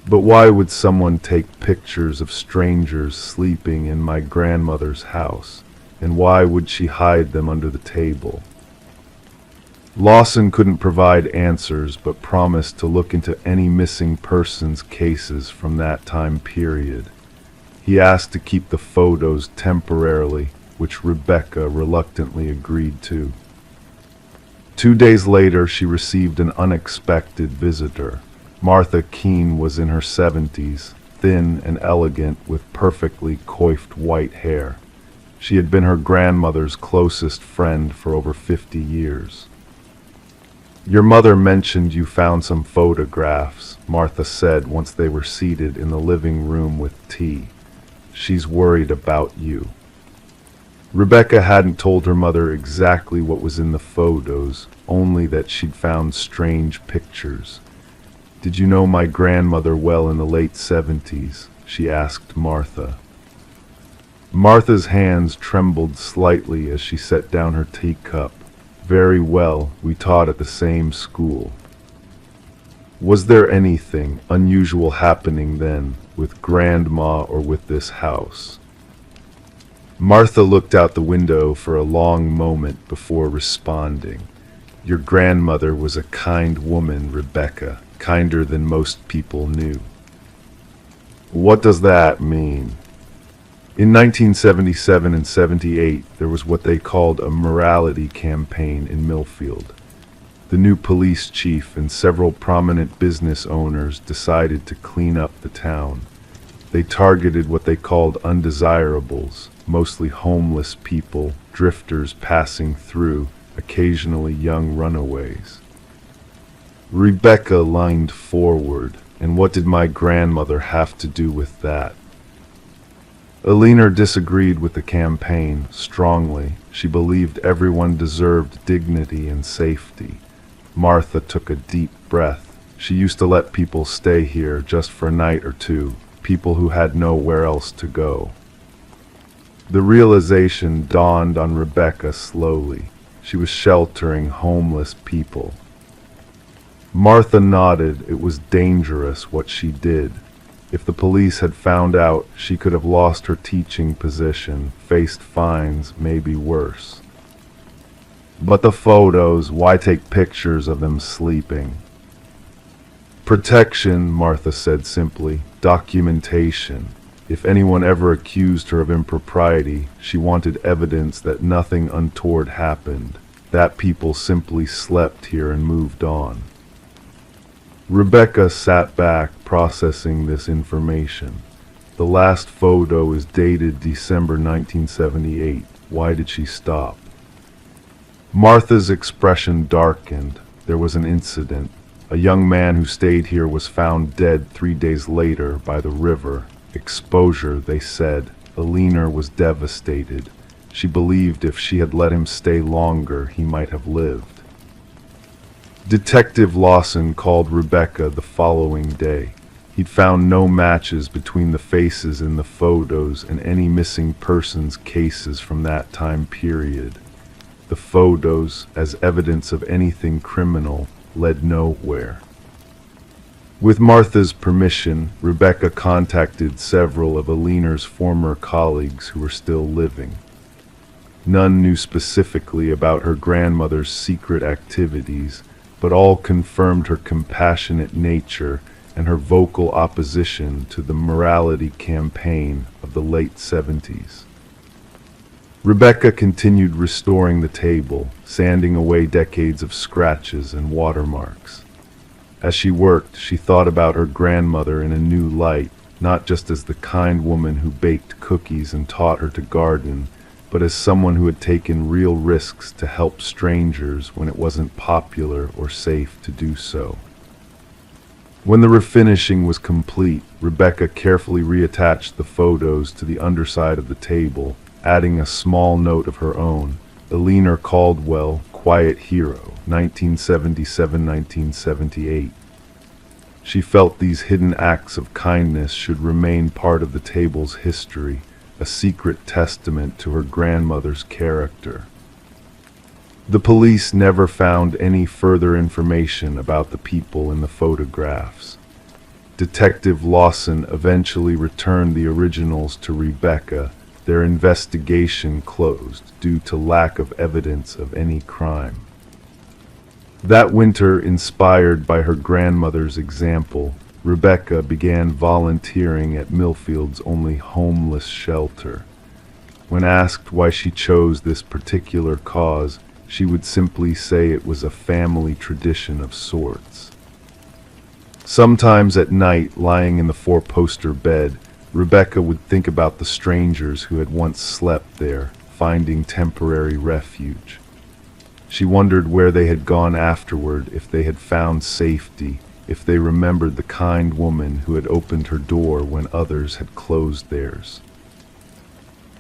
"But why would someone take pictures of strangers sleeping in my grandmother's house? And why would she hide them under the table?" Lawson couldn't provide answers, but promised to look into any missing persons cases from that time period. He asked to keep the photos temporarily, which Rebecca reluctantly agreed to. 2 days later, she received an unexpected visitor. Martha Keene was in her 70s, thin and elegant, with perfectly coiffed white hair. She had been her grandmother's closest friend for over 50 years. "Your mother mentioned you found some photographs," Martha said once they were seated in the living room with tea. "She's worried about you." Rebecca hadn't told her mother exactly what was in the photos, only that she'd found strange pictures. "Did you know my grandmother well in the late 70s? She asked Martha. Martha's hands trembled slightly as she set down her teacup. "Very well, we taught at the same school." "Was there anything unusual happening then, with Grandma or with this house?" Martha looked out the window for a long moment before responding. "Your grandmother was a kind woman, Rebecca, kinder than most people knew." "What does that mean?" In 1977 and 78, there was what they called a morality campaign in Millfield. The new police chief and several prominent business owners decided to clean up the town. They targeted what they called undesirables, mostly homeless people, drifters passing through, occasionally young runaways. Rebecca leaned forward. "And what did my grandmother have to do with that?" Eleanor disagreed with the campaign strongly. She believed everyone deserved dignity and safety. Martha took a deep breath. She used to let people stay here just for a night or two, people who had nowhere else to go. The realization dawned on Rebecca slowly. She was sheltering homeless people. Martha nodded. It was dangerous what she did. If the police had found out, she could have lost her teaching position, faced fines, maybe worse. "But the photos, why take pictures of them sleeping?" "Protection," Martha said simply. "Documentation. If anyone ever accused her of impropriety, she wanted evidence that nothing untoward happened, that people simply slept here and moved on." Rebecca sat back, processing this information. The last photo is dated December 1978. Why did she stop? Martha's expression darkened. There was an incident. A young man who stayed here was found dead 3 days later by the river. Exposure, they said. Eleanor was devastated. She believed if she had let him stay longer, he might have lived. Detective Lawson called Rebecca the following day. He'd found no matches between the faces in the photos and any missing persons cases from that time period. The photos, as evidence of anything criminal, led nowhere. With Martha's permission, Rebecca contacted several of Eleanor's former colleagues who were still living. None knew specifically about her grandmother's secret activities, but all confirmed her compassionate nature and her vocal opposition to the morality campaign of the late 70s. Rebecca continued restoring the table, sanding away decades of scratches and watermarks. As she worked, she thought about her grandmother in a new light, not just as the kind woman who baked cookies and taught her to garden, but as someone who had taken real risks to help strangers when it wasn't popular or safe to do so. When the refinishing was complete, Rebecca carefully reattached the photos to the underside of the table, adding a small note of her own. Eleanor Caldwell, Quiet Hero, 1977-1978. She felt these hidden acts of kindness should remain part of the table's history, a secret testament to her grandmother's character. The police never found any further information about the people in the photographs. Detective Lawson eventually returned the originals to Rebecca. Their investigation closed due to lack of evidence of any crime. That winter, inspired by her grandmother's example, Rebecca began volunteering at Millfield's only homeless shelter. When asked why she chose this particular cause, she would simply say it was a family tradition of sorts. Sometimes at night, lying in the four-poster bed, Rebecca would think about the strangers who had once slept there, finding temporary refuge. She wondered where they had gone afterward, if they had found safety, if they remembered the kind woman who had opened her door when others had closed theirs.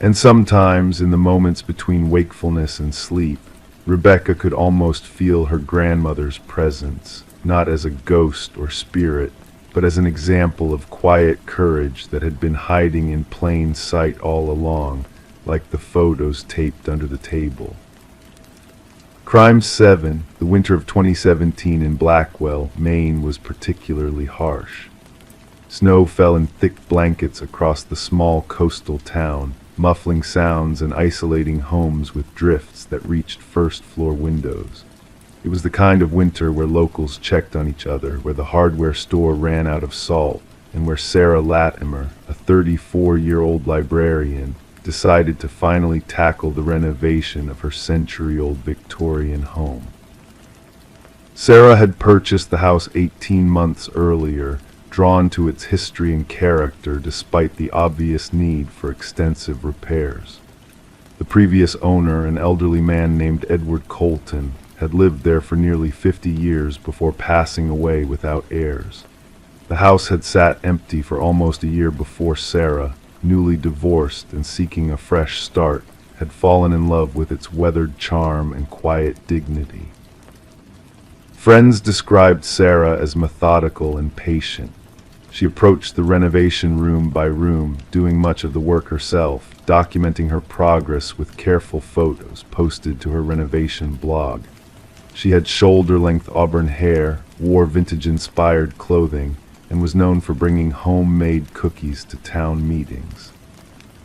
And sometimes, in the moments between wakefulness and sleep, Rebecca could almost feel her grandmother's presence, not as a ghost or spirit, but as an example of quiet courage that had been hiding in plain sight all along, like the photos taped under the table. Crime 7, the winter of 2017 in Blackwell, Maine, was particularly harsh. Snow fell in thick blankets across the small coastal town, muffling sounds and isolating homes with drifts that reached first-floor windows. It was the kind of winter where locals checked on each other, where the hardware store ran out of salt, and where Sarah Latimer, a 34-year-old librarian, decided to finally tackle the renovation of her century-old Victorian home. Sarah had purchased the house 18 months earlier, drawn to its history and character despite the obvious need for extensive repairs. The previous owner, an elderly man named Edward Colton, had lived there for nearly 50 years before passing away without heirs. The house had sat empty for almost a year before Sarah, newly divorced and seeking a fresh start, had fallen in love with its weathered charm and quiet dignity. Friends described Sarah as methodical and patient. She approached the renovation room by room, doing much of the work herself, documenting her progress with careful photos posted to her renovation blog. She had shoulder-length auburn hair, wore vintage-inspired clothing, and was known for bringing homemade cookies to town meetings.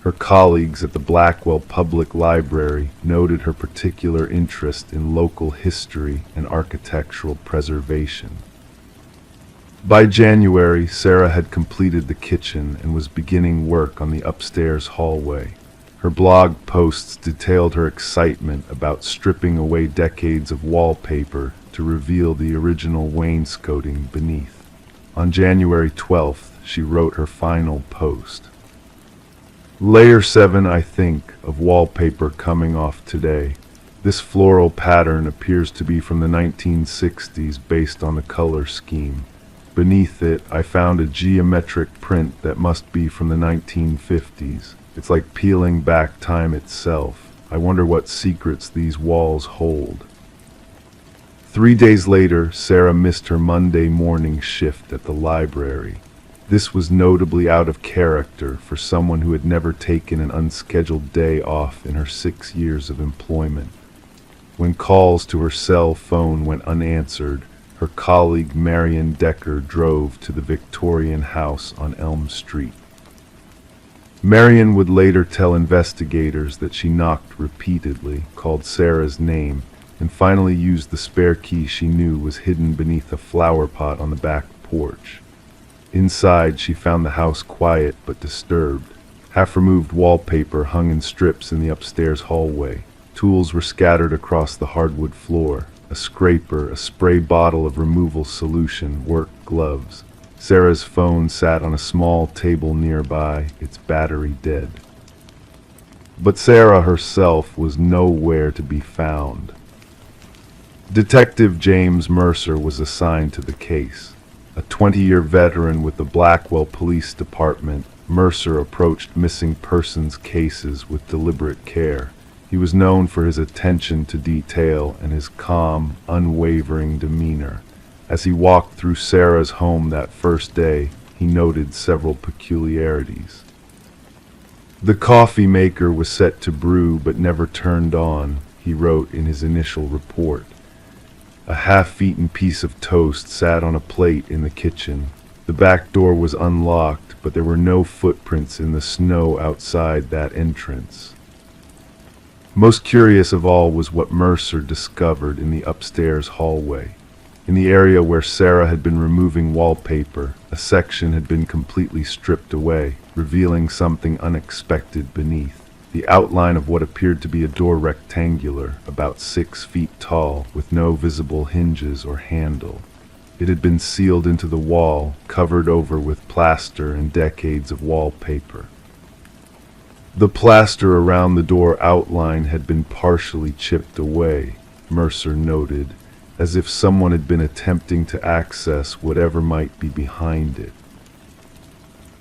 Her colleagues at the Blackwell Public Library noted her particular interest in local history and architectural preservation. By January, Sarah had completed the kitchen and was beginning work on the upstairs hallway. Her blog posts detailed her excitement about stripping away decades of wallpaper to reveal the original wainscoting beneath. On January 12th, she wrote her final post. Layer 7, I think, of wallpaper coming off today. This floral pattern appears to be from the 1960s based on the color scheme. Beneath it, I found a geometric print that must be from the 1950s. It's like peeling back time itself. I wonder what secrets these walls hold. 3 days later, Sarah missed her Monday morning shift at the library. This was notably out of character for someone who had never taken an unscheduled day off in her 6 years of employment. When calls to her cell phone went unanswered, her colleague Marion Decker drove to the Victorian house on Elm Street. Marion would later tell investigators that she knocked repeatedly, called Sarah's name, and finally used the spare key she knew was hidden beneath a flower pot on the back porch. Inside, she found the house quiet but disturbed. Half-removed wallpaper hung in strips in the upstairs hallway. Tools were scattered across the hardwood floor. A scraper, a spray bottle of removal solution, work gloves. Sarah's phone sat on a small table nearby, its battery dead. But Sarah herself was nowhere to be found. Detective James Mercer was assigned to the case. A 20-year veteran with the Blackwell Police Department, Mercer approached missing persons cases with deliberate care. He was known for his attention to detail and his calm, unwavering demeanor. As he walked through Sarah's home that first day, he noted several peculiarities. The coffee maker was set to brew but never turned on, he wrote in his initial report. A half-eaten piece of toast sat on a plate in the kitchen. The back door was unlocked, but there were no footprints in the snow outside that entrance. Most curious of all was what Mercer discovered in the upstairs hallway. In the area where Sarah had been removing wallpaper, a section had been completely stripped away, revealing something unexpected beneath. The outline of what appeared to be a door rectangular, about 6 feet tall, with no visible hinges or handle. It had been sealed into the wall, covered over with plaster and decades of wallpaper. The plaster around the door outline had been partially chipped away, Mercer noted, as if someone had been attempting to access whatever might be behind it.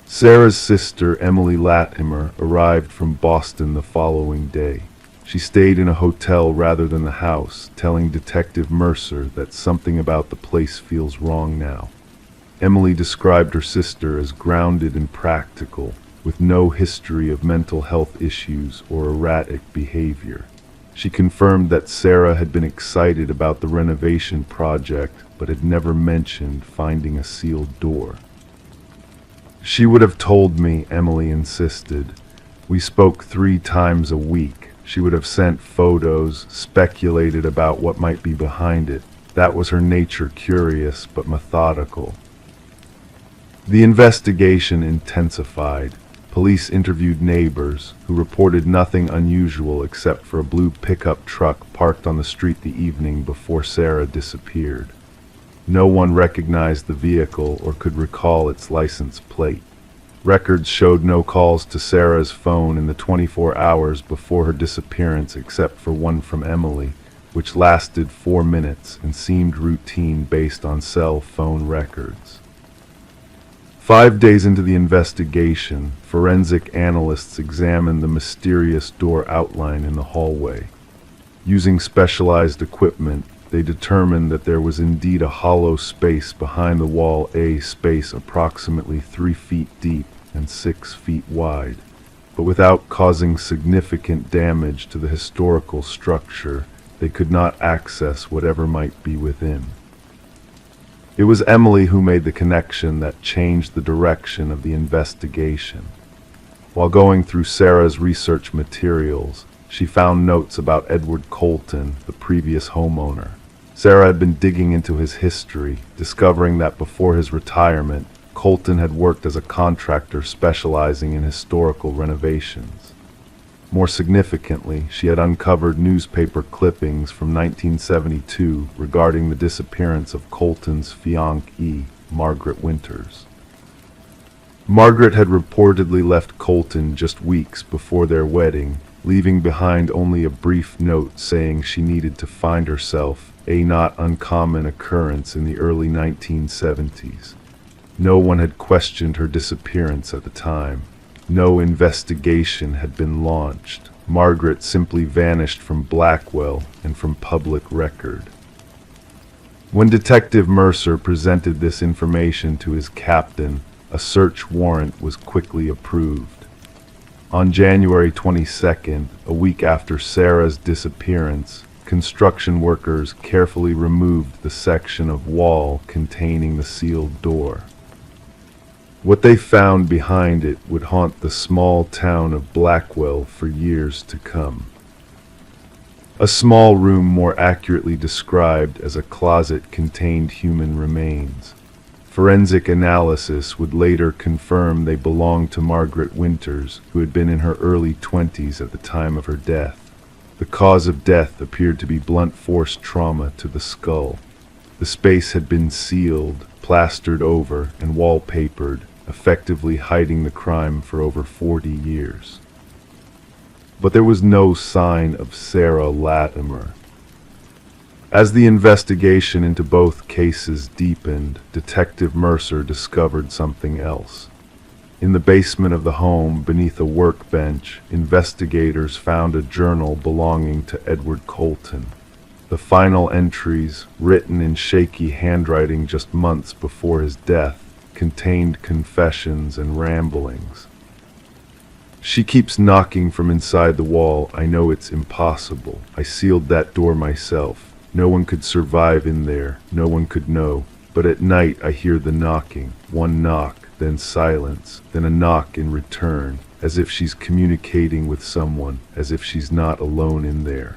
Sarah's sister, Emily Latimer, arrived from Boston the following day. She stayed in a hotel rather than the house, telling Detective Mercer that something about the place feels wrong now. Emily described her sister as grounded and practical, with no history of mental health issues or erratic behavior. She confirmed that Sarah had been excited about the renovation project, but had never mentioned finding a sealed door. She would have told me, Emily insisted. We spoke 3 times a week. She would have sent photos, speculated about what might be behind it. That was her nature, curious but methodical. The investigation intensified. Police interviewed neighbors, who reported nothing unusual except for a blue pickup truck parked on the street the evening before Sarah disappeared. No one recognized the vehicle or could recall its license plate. Records showed no calls to Sarah's phone in the 24 hours before her disappearance except for one from Emily, which lasted 4 minutes and seemed routine based on cell phone records. 5 days into the investigation, forensic analysts examined the mysterious door outline in the hallway. Using specialized equipment, they determined that there was indeed a hollow space behind the wall, a space approximately 3 feet deep and 6 feet wide. But without causing significant damage to the historical structure, they could not access whatever might be within. It was Emily who made the connection that changed the direction of the investigation. While going through Sarah's research materials, she found notes about Edward Colton, the previous homeowner. Sarah had been digging into his history, discovering that before his retirement, Colton had worked as a contractor specializing in historical renovations. More significantly, she had uncovered newspaper clippings from 1972 regarding the disappearance of Colton's fiancée, Margaret Winters. Margaret had reportedly left Colton just weeks before their wedding, leaving behind only a brief note saying she needed to find herself, a not uncommon occurrence in the early 1970s. No one had questioned her disappearance at the time. No investigation had been launched. Margaret simply vanished from Blackwell and from public record. When Detective Mercer presented this information to his captain, a search warrant was quickly approved. On January 22nd, a week after Sarah's disappearance, construction workers carefully removed the section of wall containing the sealed door. What they found behind it would haunt the small town of Blackwell for years to come. A small room more accurately described as a closet contained human remains. Forensic analysis would later confirm they belonged to Margaret Winters, who had been in her early 20s at the time of her death. The cause of death appeared to be blunt force trauma to the skull. The space had been sealed, plastered over, and wallpapered, effectively hiding the crime for over 40 years. But there was no sign of Sarah Latimer. As the investigation into both cases deepened, Detective Mercer discovered something else. In the basement of the home, beneath a workbench, investigators found a journal belonging to Edward Colton. The final entries, written in shaky handwriting just months before his death, contained confessions and ramblings. "She keeps knocking from inside the wall. I know it's impossible. I sealed that door myself. No one could survive in there. No one could know. But at night I hear the knocking. One knock, then silence, then a knock in return, as if she's communicating with someone, as if she's not alone in there."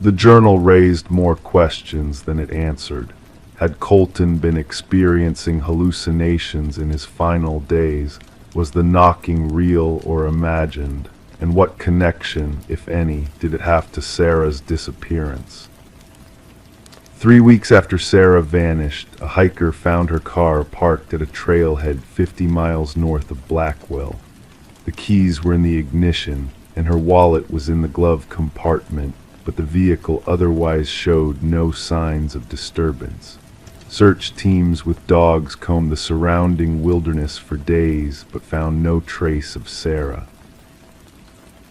The journal raised more questions than it answered. Had Colton been experiencing hallucinations in his final days? Was the knocking real or imagined? And what connection, if any, did it have to Sarah's disappearance? 3 weeks after Sarah vanished, a hiker found her car parked at a trailhead 50 miles north of Blackwell. The keys were in the ignition, and her wallet was in the glove compartment, but the vehicle otherwise showed no signs of disturbance. Search teams with dogs combed the surrounding wilderness for days, but found no trace of Sarah.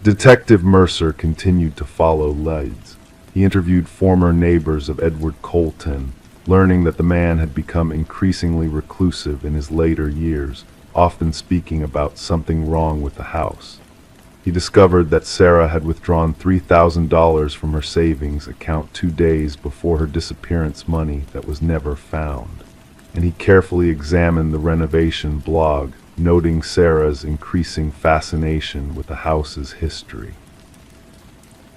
Detective Mercer continued to follow leads. He interviewed former neighbors of Edward Colton, learning that the man had become increasingly reclusive in his later years, often speaking about something wrong with the house. He discovered that Sarah had withdrawn $3,000 from her savings account 2 days before her disappearance money that was never found, and he carefully examined the renovation blog, noting Sarah's increasing fascination with the house's history.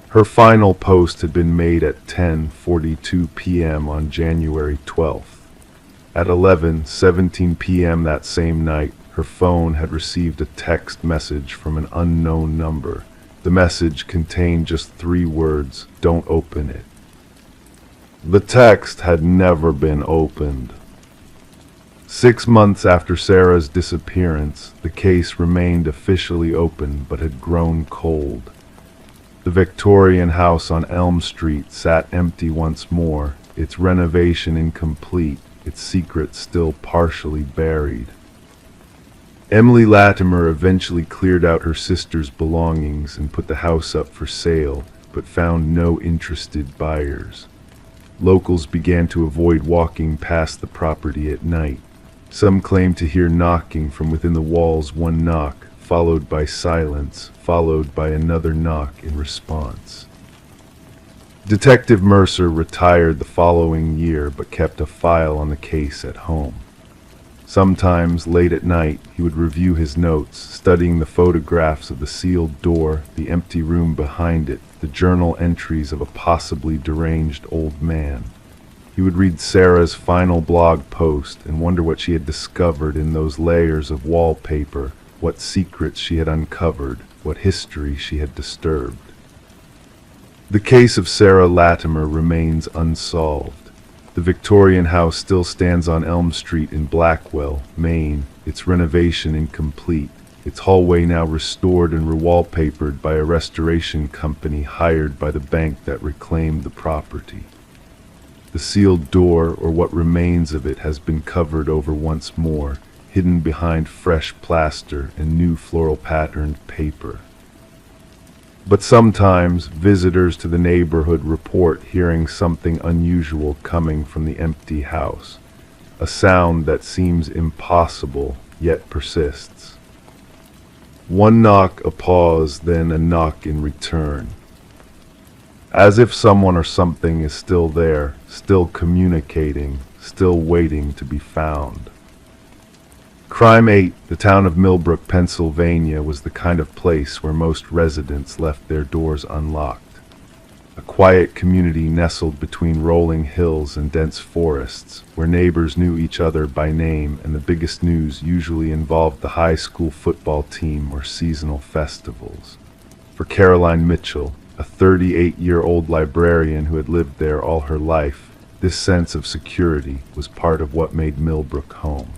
Her final post had been made at 10:42 p.m. on January 12th. At 11:17 p.m. that same night, her phone had received a text message from an unknown number. The message contained just 3 words: "Don't open it." The text had never been opened. 6 months after Sarah's disappearance, the case remained officially open but had grown cold. The Victorian house on Elm Street sat empty once more, its renovation incomplete, its secret still partially buried. Emily Latimer eventually cleared out her sister's belongings and put the house up for sale, but found no interested buyers. Locals began to avoid walking past the property at night. Some claimed to hear knocking from within the walls, one knock, followed by silence, followed by another knock in response. Detective Mercer retired the following year, but kept a file on the case at home. Sometimes, late at night, he would review his notes, studying the photographs of the sealed door, the empty room behind it, the journal entries of a possibly deranged old man. He would read Sarah's final blog post and wonder what she had discovered in those layers of wallpaper, what secrets she had uncovered, what history she had disturbed. The case of Sarah Latimer remains unsolved. The Victorian house still stands on Elm Street in Blackwell, Maine, its renovation incomplete, its hallway now restored and rewallpapered by a restoration company hired by the bank that reclaimed the property. The sealed door, or what remains of it, has been covered over once more, hidden behind fresh plaster and new floral patterned paper. But sometimes visitors to the neighborhood report hearing something unusual coming from the empty house, a sound that seems impossible yet persists. One knock, a pause, then a knock in return. As if someone or something is still there, still communicating, still waiting to be found. Crime 8, the town of Millbrook, Pennsylvania, was the kind of place where most residents left their doors unlocked. A quiet community nestled between rolling hills and dense forests, where neighbors knew each other by name, and the biggest news usually involved the high school football team or seasonal festivals. For Caroline Mitchell, a 38-year-old librarian who had lived there all her life, this sense of security was part of what made Millbrook home.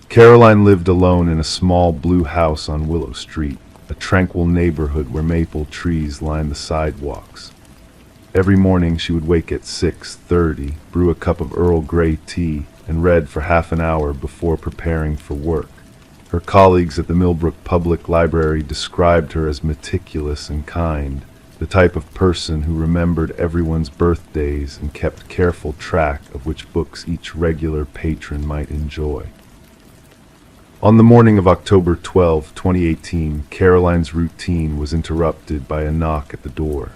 Caroline lived alone in a small blue house on Willow Street, a tranquil neighborhood where maple trees lined the sidewalks. Every morning she would wake at 6:30, brew a cup of Earl Grey tea, and read for half an hour before preparing for work. Her colleagues at the Millbrook Public Library described her as meticulous and kind, the type of person who remembered everyone's birthdays and kept careful track of which books each regular patron might enjoy. On the morning of October 12, 2018, Caroline's routine was interrupted by a knock at the door.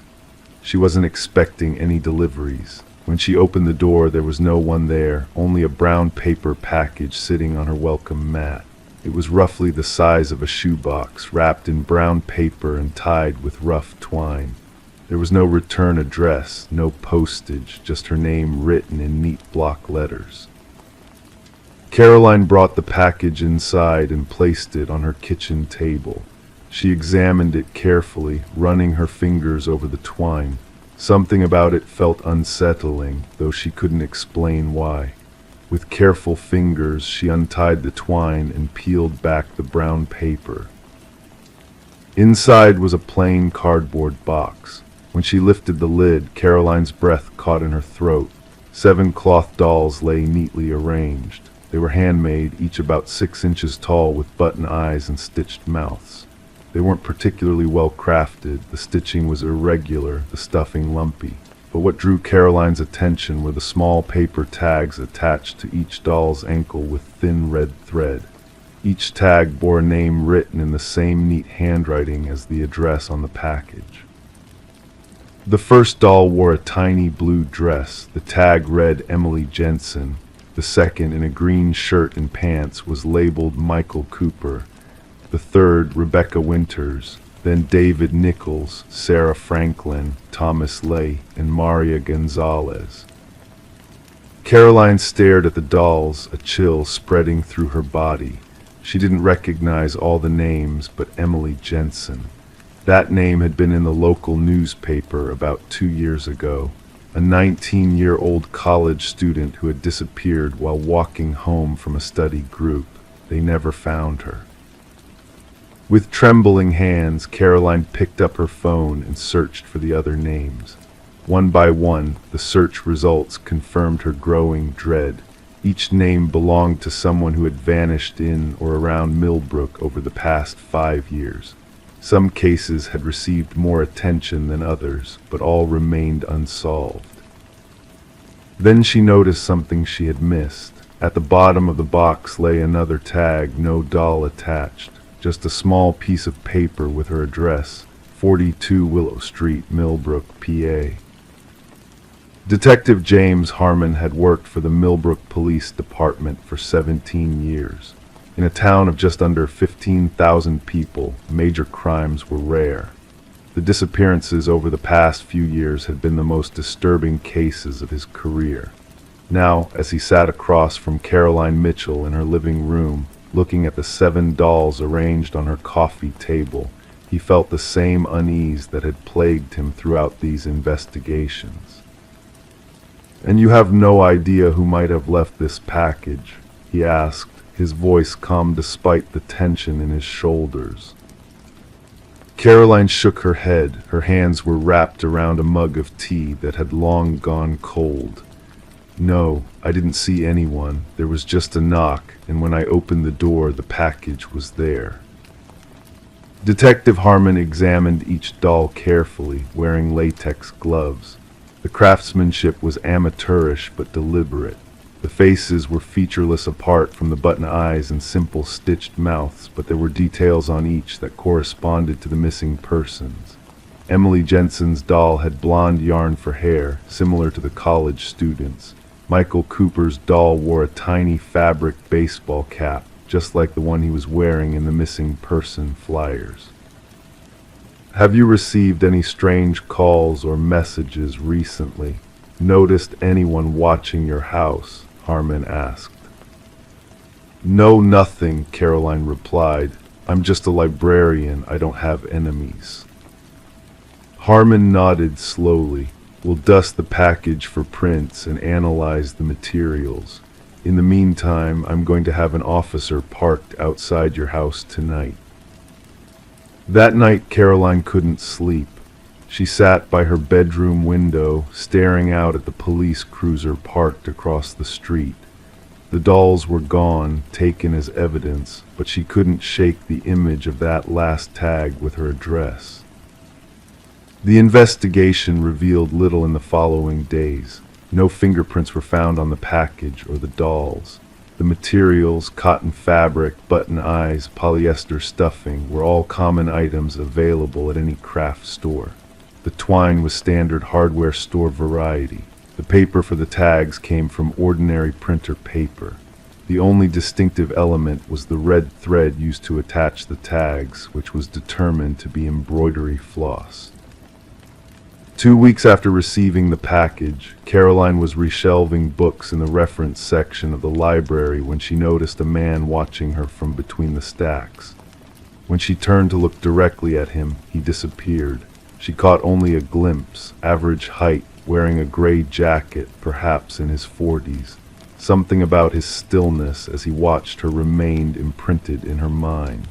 She wasn't expecting any deliveries. When she opened the door, there was no one there, only a brown paper package sitting on her welcome mat. It was roughly the size of a shoebox, wrapped in brown paper and tied with rough twine. There was no return address, no postage, just her name written in neat block letters. Caroline brought the package inside and placed it on her kitchen table. She examined it carefully, running her fingers over the twine. Something about it felt unsettling, though she couldn't explain why. With careful fingers, she untied the twine and peeled back the brown paper. Inside was a plain cardboard box. When she lifted the lid, Caroline's breath caught in her throat. 7 cloth dolls lay neatly arranged. They were handmade, each about 6 inches tall, with button eyes and stitched mouths. They weren't particularly well crafted. The stitching was irregular, the stuffing lumpy. But what drew Caroline's attention were the small paper tags attached to each doll's ankle with thin red thread. Each tag bore a name written in the same neat handwriting as the address on the package. The first doll wore a tiny blue dress. The tag read Emily Jensen. The second, in a green shirt and pants, was labeled Michael Cooper. The third, Rebecca Winters. Then David Nichols, Sarah Franklin, Thomas Lay, and Maria Gonzalez. Caroline stared at the dolls, a chill spreading through her body. She didn't recognize all the names but Emily Jensen. That name had been in the local newspaper about 2 years ago. A 19-year-old college student who had disappeared while walking home from a study group. They never found her. With trembling hands, Caroline picked up her phone and searched for the other names. One by one, the search results confirmed her growing dread. Each name belonged to someone who had vanished in or around Millbrook over the past 5 years. Some cases had received more attention than others, but all remained unsolved. Then she noticed something she had missed. At the bottom of the box lay another tag, no doll attached. Just a small piece of paper with her address, 42 Willow Street, Millbrook, PA. Detective James Harmon had worked for the Millbrook Police Department for 17 years. In a town of just under 15,000 people, major crimes were rare. The disappearances over the past few years had been the most disturbing cases of his career. Now, as he sat across from Caroline Mitchell in her living room, looking at the 7 dolls arranged on her coffee table, he felt the same unease that had plagued him throughout these investigations. "And you have no idea who might have left this package?" he asked, his voice calm despite the tension in his shoulders. Caroline shook her head. Her hands were wrapped around a mug of tea that had long gone cold. No, I didn't see anyone. There was just a knock, and when I opened the door, the package was there. Detective Harmon examined each doll carefully, wearing latex gloves. The craftsmanship was amateurish but deliberate. The faces were featureless apart from the button eyes and simple stitched mouths, but there were details on each that corresponded to the missing persons. Emily Jensen's doll had blonde yarn for hair, similar to the college students. Michael Cooper's doll wore a tiny fabric baseball cap, just like the one he was wearing in the missing person flyers. Have you received any strange calls or messages recently? Noticed anyone watching your house? Harmon asked. No, nothing, Caroline replied. I'm just a librarian. I don't have enemies. Harmon nodded slowly. We'll dust the package for prints and analyze the materials. In the meantime, I'm going to have an officer parked outside your house tonight. That night, Caroline couldn't sleep. She sat by her bedroom window, staring out at the police cruiser parked across the street. The dolls were gone, taken as evidence, but she couldn't shake the image of that last tag with her address. The investigation revealed little in the following days. No fingerprints were found on the package or the dolls. The materials, cotton fabric, button eyes, polyester stuffing, were all common items available at any craft store. The twine was standard hardware store variety. The paper for the tags came from ordinary printer paper. The only distinctive element was the red thread used to attach the tags, which was determined to be embroidery floss. 2 weeks after receiving the package, Caroline was reshelving books in the reference section of the library when she noticed a man watching her from between the stacks. When she turned to look directly at him, he disappeared. She caught only a glimpse, average height, wearing a gray jacket, perhaps in his 40s. Something about his stillness as he watched her remained imprinted in her mind.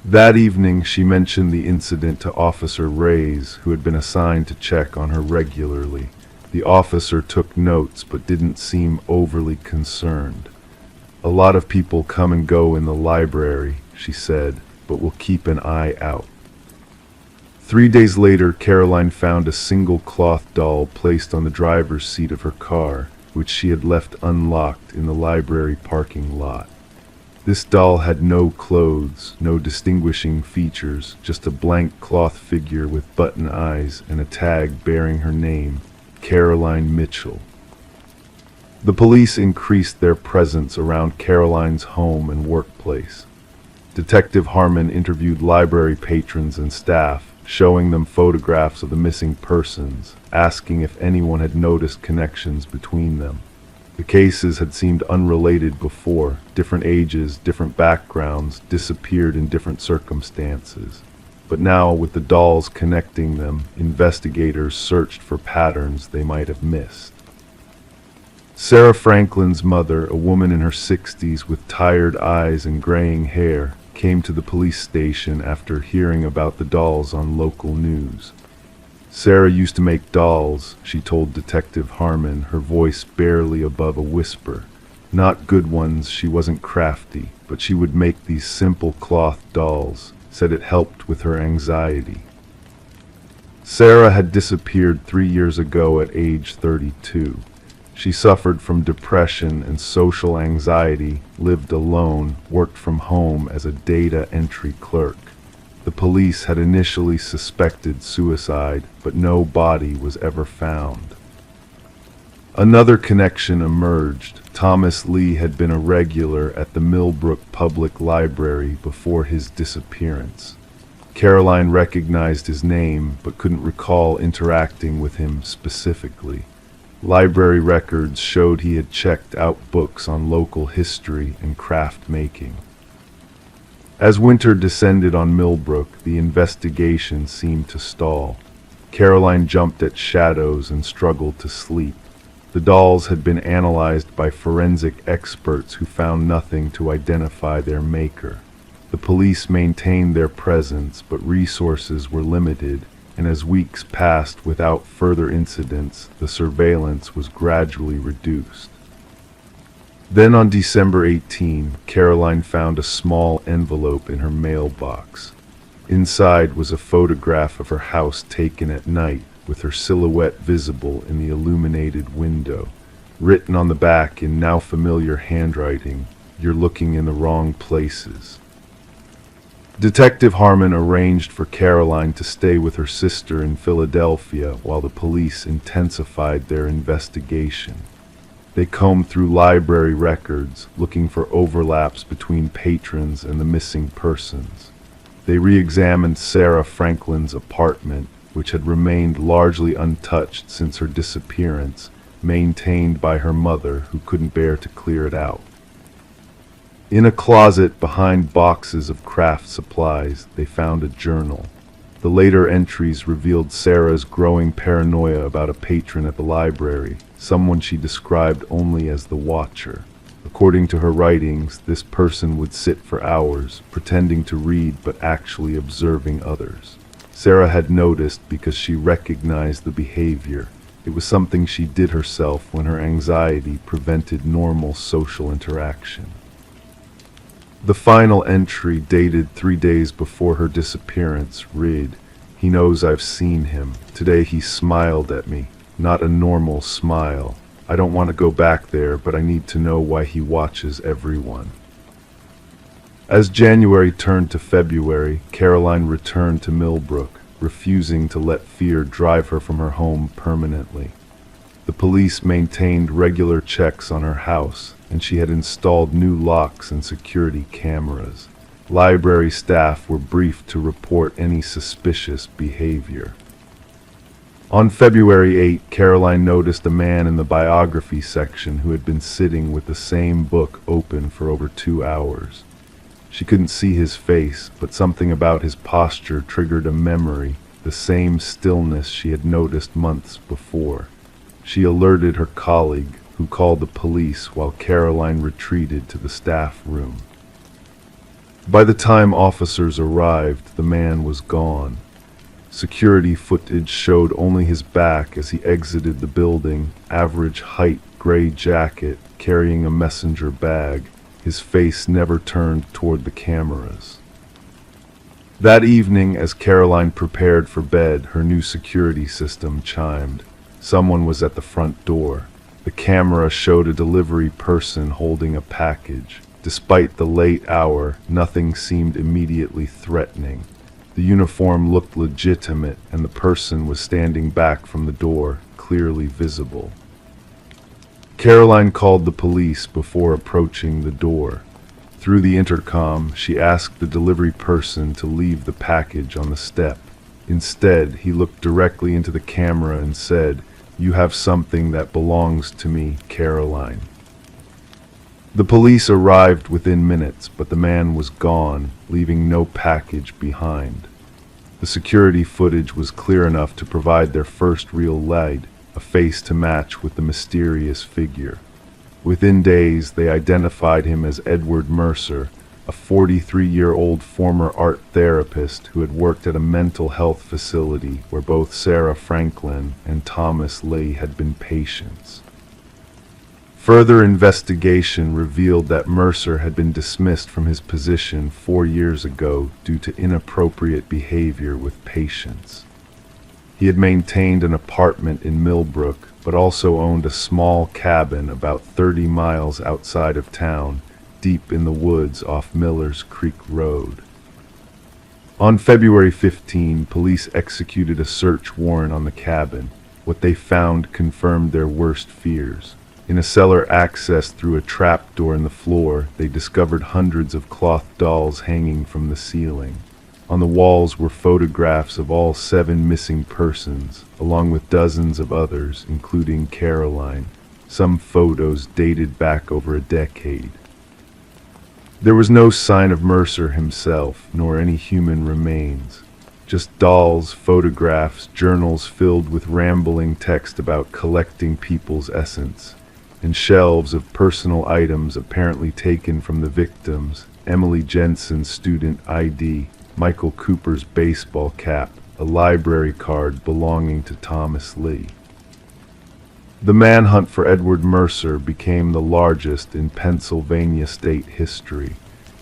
That evening, she mentioned the incident to Officer Reyes, who had been assigned to check on her regularly. The officer took notes but didn't seem overly concerned. A lot of people come and go in the library, she said, but we'll keep an eye out. 3 days later, Caroline found a single cloth doll placed on the driver's seat of her car, which she had left unlocked in the library parking lot. This doll had no clothes, no distinguishing features, just a blank cloth figure with button eyes and a tag bearing her name, Caroline Mitchell. The police increased their presence around Caroline's home and workplace. Detective Harmon interviewed library patrons and staff, showing them photographs of the missing persons, asking if anyone had noticed connections between them. The cases had seemed unrelated before. Different ages, different backgrounds, disappeared in different circumstances. But now, with the dolls connecting them, investigators searched for patterns they might have missed. Sarah Franklin's mother, a woman in her 60s with tired eyes and graying hair, came to the police station after hearing about the dolls on local news. Sarah used to make dolls, she told Detective Harmon, her voice barely above a whisper. Not good ones, she wasn't crafty, but she would make these simple cloth dolls, said it helped with her anxiety. Sarah had disappeared 3 years ago at age 32. She suffered from depression and social anxiety, lived alone, worked from home as a data entry clerk. The police had initially suspected suicide, but no body was ever found. Another connection emerged. Thomas Lee had been a regular at the Millbrook Public Library before his disappearance. Caroline recognized his name, but couldn't recall interacting with him specifically. Library records showed he had checked out books on local history and craft making. As winter descended on Millbrook, the investigation seemed to stall. Caroline jumped at shadows and struggled to sleep. The dolls had been analyzed by forensic experts who found nothing to identify their maker. The police maintained their presence, but resources were limited, and as weeks passed without further incidents, the surveillance was gradually reduced. Then on December 18, Caroline found a small envelope in her mailbox. Inside was a photograph of her house taken at night, with her silhouette visible in the illuminated window. Written on the back in now familiar handwriting, "You're looking in the wrong places." Detective Harmon arranged for Caroline to stay with her sister in Philadelphia while the police intensified their investigation. They combed through library records, looking for overlaps between patrons and the missing persons. They re-examined Sarah Franklin's apartment, which had remained largely untouched since her disappearance, maintained by her mother, who couldn't bear to clear it out. In a closet behind boxes of craft supplies, they found a journal. The later entries revealed Sarah's growing paranoia about a patron at the library, someone she described only as the Watcher. According to her writings, this person would sit for hours, pretending to read but actually observing others. Sarah had noticed because she recognized the behavior. It was something she did herself when her anxiety prevented normal social interaction. The final entry, dated 3 days before her disappearance, read, "He knows I've seen him. Today he smiled at me. Not a normal smile. I don't want to go back there, but I need to know why he watches everyone." As January turned to February, Caroline returned to Millbrook, refusing to let fear drive her from her home permanently. The police maintained regular checks on her house, and she had installed new locks and security cameras. Library staff were briefed to report any suspicious behavior. On February 8, Caroline noticed a man in the biography section who had been sitting with the same book open for over 2 hours. She couldn't see his face, but something about his posture triggered a memory, the same stillness she had noticed months before. She alerted her colleague, who called the police while Caroline retreated to the staff room. By the time officers arrived, the man was gone. Security footage showed only his back as he exited the building, average height, gray jacket, carrying a messenger bag. His face never turned toward the cameras. That evening, as Caroline prepared for bed, her new security system chimed. Someone was at the front door. The camera showed a delivery person holding a package. Despite the late hour, nothing seemed immediately threatening. The uniform looked legitimate, and the person was standing back from the door, clearly visible. Caroline called the police before approaching the door. Through the intercom, she asked the delivery person to leave the package on the step. Instead, he looked directly into the camera and said, "You have something that belongs to me, Caroline." The police arrived within minutes, but the man was gone, leaving no package behind. The security footage was clear enough to provide their first real lead, a face to match with the mysterious figure. Within days, they identified him as Edward Mercer, a 43-year-old former art therapist who had worked at a mental health facility where both Sarah Franklin and Thomas Lee had been patients. Further investigation revealed that Mercer had been dismissed from his position 4 years ago due to inappropriate behavior with patients. He had maintained an apartment in Millbrook, but also owned a small cabin about 30 miles outside of town, deep in the woods off Millers Creek Road. On February 15, police executed a search warrant on the cabin. What they found confirmed their worst fears. In a cellar accessed through a trapdoor in the floor, they discovered hundreds of cloth dolls hanging from the ceiling. On the walls were photographs of all 7 missing persons, along with dozens of others, including Caroline. Some photos dated back over a decade. There was no sign of Mercer himself, nor any human remains. Just dolls, photographs, journals filled with rambling text about collecting people's essence, and shelves of personal items apparently taken from the victims: Emily Jensen's student ID, Michael Cooper's baseball cap, a library card belonging to Thomas Lee. The manhunt for Edward Mercer became the largest in Pennsylvania state history.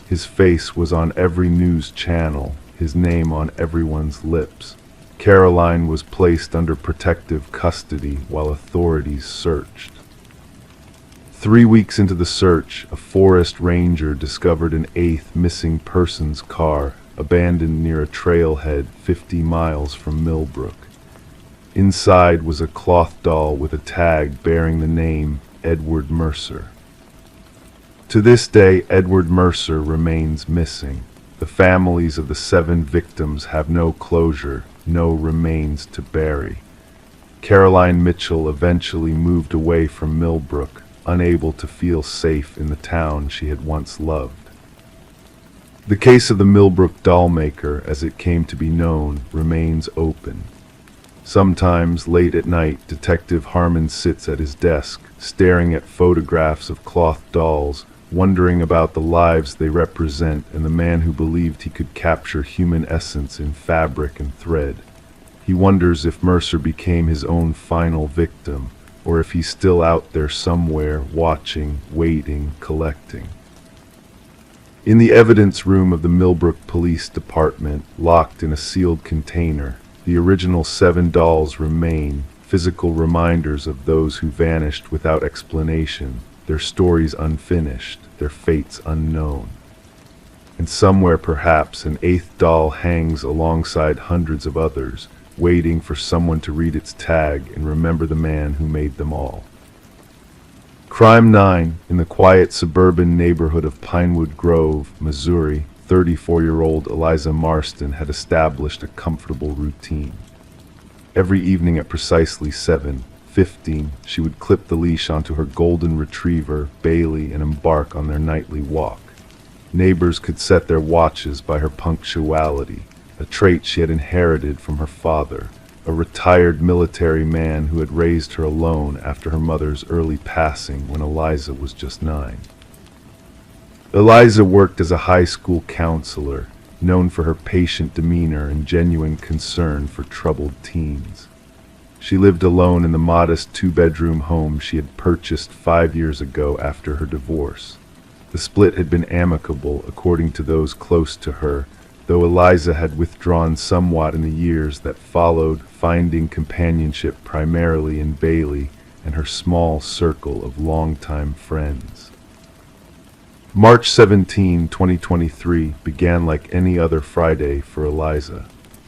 His face was on every news channel, his name on everyone's lips. Caroline was placed under protective custody while authorities searched. 3 weeks into the search, a forest ranger discovered an eighth missing persons car abandoned near a trailhead 50 miles from Millbrook. Inside was a cloth doll with a tag bearing the name Edward Mercer. To this day, Edward Mercer remains missing. The families of the 7 victims have no closure, no remains to bury. Caroline Mitchell eventually moved away from Millbrook, unable to feel safe in the town she had once loved. The case of the Millbrook dollmaker, as it came to be known, remains open. Sometimes, late at night, Detective Harmon sits at his desk, staring at photographs of cloth dolls, wondering about the lives they represent and the man who believed he could capture human essence in fabric and thread. He wonders if Mercer became his own final victim, or if he's still out there somewhere, watching, waiting, collecting. In the evidence room of the Millbrook Police Department, locked in a sealed container, the original 7 dolls remain, physical reminders of those who vanished without explanation, their stories unfinished, their fates unknown. And somewhere perhaps an 8th doll hangs alongside hundreds of others, waiting for someone to read its tag and remember the man who made them all. Crime 9, in the quiet suburban neighborhood of Pinewood Grove, Missouri, 34-year-old Eliza Marston had established a comfortable routine. Every evening at precisely 7:15, she would clip the leash onto her golden retriever, Bailey, and embark on their nightly walk. Neighbors could set their watches by her punctuality, a trait she had inherited from her father, a retired military man who had raised her alone after her mother's early passing when Eliza was just 9. Eliza worked as a high school counselor, known for her patient demeanor and genuine concern for troubled teens. She lived alone in the modest 2-bedroom home she had purchased 5 years ago after her divorce. The split had been amicable, according to those close to her, though Eliza had withdrawn somewhat in the years that followed, finding companionship primarily in Bailey and her small circle of longtime friends. March 17, 2023 began like any other Friday for Eliza.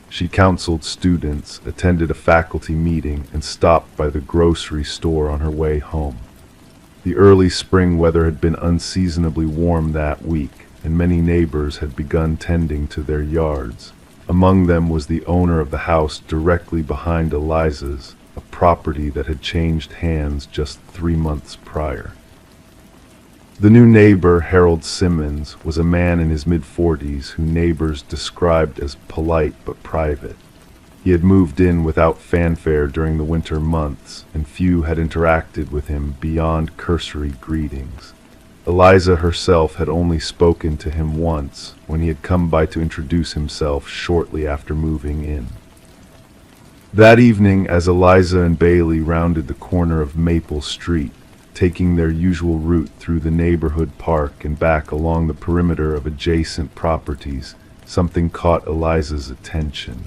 She counseled students, attended a faculty meeting, and stopped by the grocery store on her way home. The early spring weather had been unseasonably warm that week, and many neighbors had begun tending to their yards. Among them was the owner of the house directly behind Eliza's, a property that had changed hands just 3 months prior. The new neighbor, Harold Simmons, was a man in his mid-40s who neighbors described as polite but private. He had moved in without fanfare during the winter months, and few had interacted with him beyond cursory greetings. Eliza herself had only spoken to him once, when he had come by to introduce himself shortly after moving in. That evening, as Eliza and Bailey rounded the corner of Maple Street, taking their usual route through the neighborhood park and back along the perimeter of adjacent properties, something caught Eliza's attention.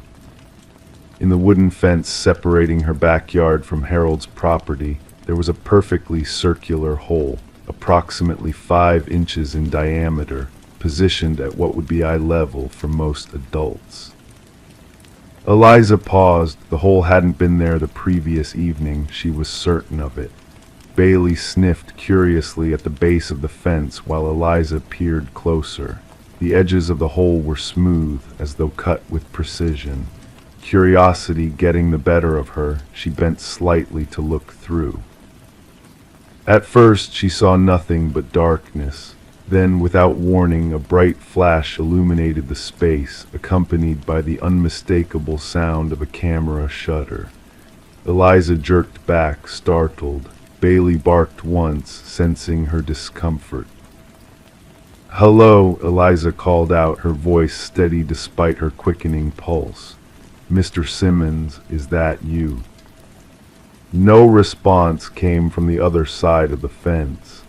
In the wooden fence separating her backyard from Harold's property, there was a perfectly circular hole, approximately 5 inches in diameter, positioned at what would be eye level for most adults. Eliza paused. The hole hadn't been there the previous evening, she was certain of it. Bailey sniffed curiously at the base of the fence while Eliza peered closer. The edges of the hole were smooth, as though cut with precision. Curiosity getting the better of her, she bent slightly to look through. At first she saw nothing but darkness. Then, without warning, a bright flash illuminated the space, accompanied by the unmistakable sound of a camera shutter. Eliza jerked back, startled. Bailey barked once, sensing her discomfort. "Hello," Eliza called out, her voice steady despite her quickening pulse. "Mr. Simmons, is that you?" No response came from the other side of the fence.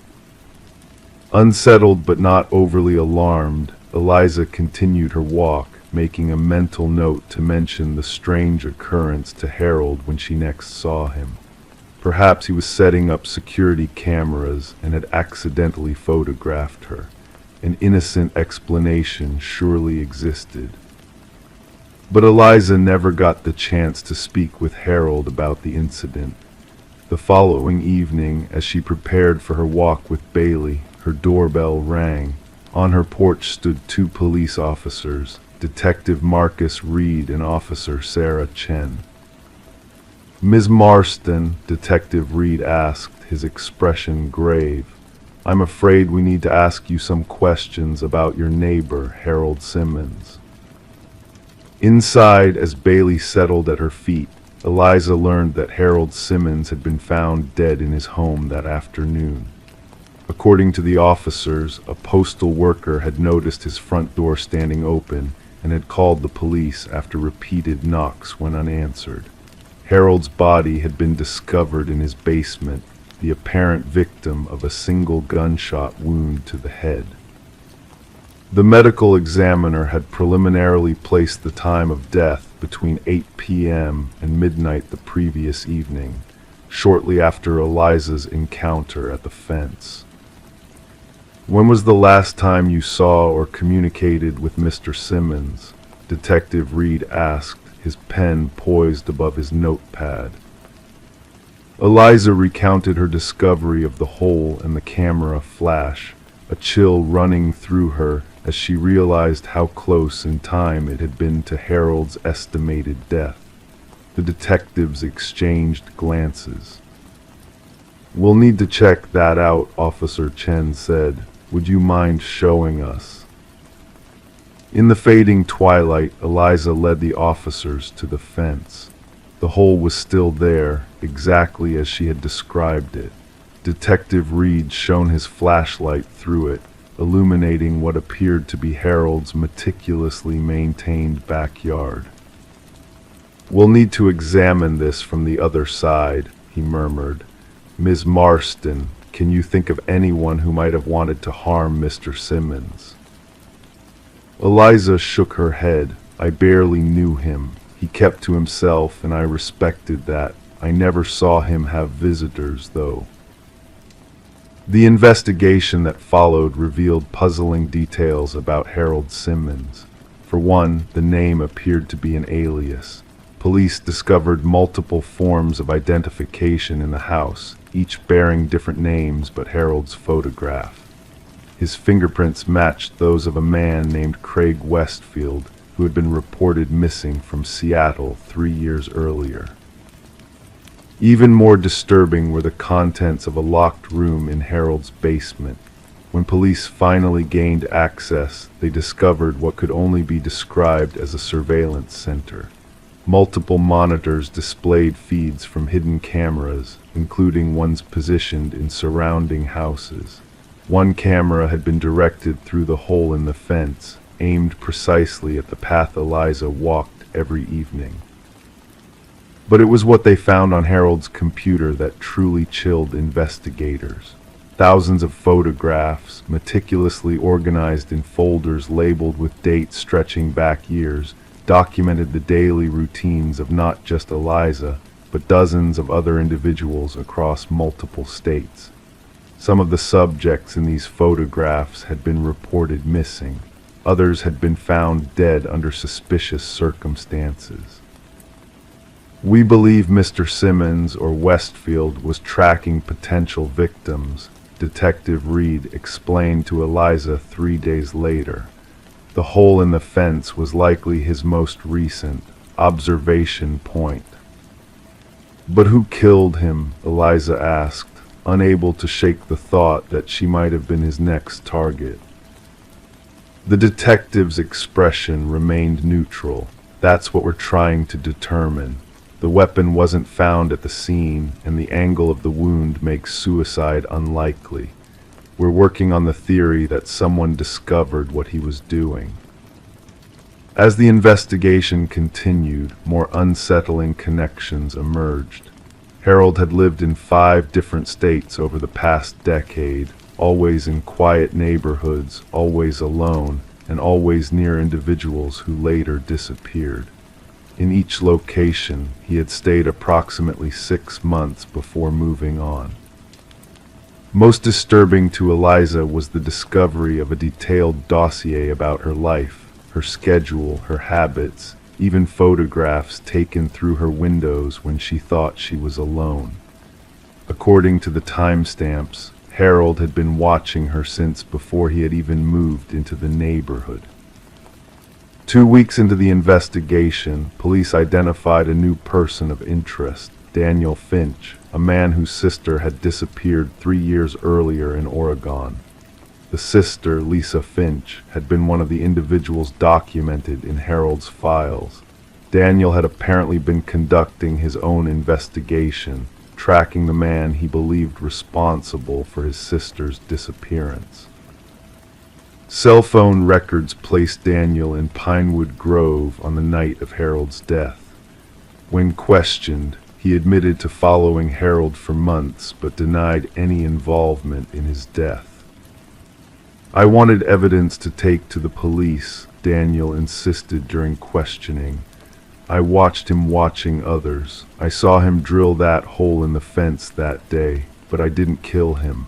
Unsettled but not overly alarmed, Eliza continued her walk, making a mental note to mention the strange occurrence to Harold when she next saw him. Perhaps he was setting up security cameras and had accidentally photographed her. An innocent explanation surely existed. But Eliza never got the chance to speak with Harold about the incident. The following evening, as she prepared for her walk with Bailey, her doorbell rang. On her porch stood two police officers, Detective Marcus Reed and Officer Sarah Chen. "Ms. Marston," Detective Reed asked, his expression grave, "I'm afraid we need to ask you some questions about your neighbor, Harold Simmons." Inside, as Bailey settled at her feet, Eliza learned that Harold Simmons had been found dead in his home that afternoon. According to the officers, a postal worker had noticed his front door standing open and had called the police after repeated knocks went unanswered. Harold's body had been discovered in his basement, the apparent victim of a single gunshot wound to the head. The medical examiner had preliminarily placed the time of death between 8 p.m. and midnight the previous evening, shortly after Eliza's encounter at the fence. "When was the last time you saw or communicated with Mr. Simmons?" Detective Reed asked, his pen poised above his notepad. Eliza recounted her discovery of the hole and the camera flash, a chill running through her as she realized how close in time it had been to Harold's estimated death. The detectives exchanged glances. "We'll need to check that out," Officer Chen said. "Would you mind showing us?" In the fading twilight, Eliza led the officers to the fence. The hole was still there, exactly as she had described it. Detective Reed shone his flashlight through it, illuminating what appeared to be Harold's meticulously maintained backyard. "We'll need to examine this from the other side," he murmured. "Ms. Marston, can you think of anyone who might have wanted to harm Mr. Simmons?" Eliza shook her head. "I barely knew him. He kept to himself, and I respected that. I never saw him have visitors, though." The investigation that followed revealed puzzling details about Harold Simmons. For one, the name appeared to be an alias. Police discovered multiple forms of identification in the house, each bearing different names but Harold's photograph. His fingerprints matched those of a man named Craig Westfield, who had been reported missing from Seattle 3 years earlier. Even more disturbing were the contents of a locked room in Harold's basement. When police finally gained access, they discovered what could only be described as a surveillance center. Multiple monitors displayed feeds from hidden cameras, including ones positioned in surrounding houses. One camera had been directed through the hole in the fence, aimed precisely at the path Eliza walked every evening. But it was what they found on Harold's computer that truly chilled investigators. Thousands of photographs, meticulously organized in folders labeled with dates stretching back years, documented the daily routines of not just Eliza, but dozens of other individuals across multiple states. Some of the subjects in these photographs had been reported missing. Others had been found dead under suspicious circumstances. "We believe Mr. Simmons or Westfield was tracking potential victims," Detective Reed explained to Eliza 3 days later. The hole in the fence was likely his most recent observation point. "But who killed him?" Eliza asked, unable to shake the thought that she might have been his next target. The detective's expression remained neutral. "That's what we're trying to determine. The weapon wasn't found at the scene, and the angle of the wound makes suicide unlikely. We're working on the theory that someone discovered what he was doing." As the investigation continued, more unsettling connections emerged. Harold had lived in 5 different states over the past decade, always in quiet neighborhoods, always alone, and always near individuals who later disappeared. In each location, he had stayed approximately 6 months before moving on. Most disturbing to Eliza was the discovery of a detailed dossier about her life, her schedule, her habits, even photographs taken through her windows when she thought she was alone. According to the timestamps, Harold had been watching her since before he had even moved into the neighborhood. 2 weeks into the investigation, police identified a new person of interest, Daniel Finch, a man whose sister had disappeared 3 years earlier in Oregon. The sister, Lisa Finch, had been one of the individuals documented in Harold's files. Daniel had apparently been conducting his own investigation, tracking the man he believed responsible for his sister's disappearance. Cell phone records placed Daniel in Pinewood Grove on the night of Harold's death. When questioned, he admitted to following Harold for months but denied any involvement in his death. "I wanted evidence to take to the police," Daniel insisted during questioning. "I watched him watching others. I saw him drill that hole in the fence that day, but I didn't kill him."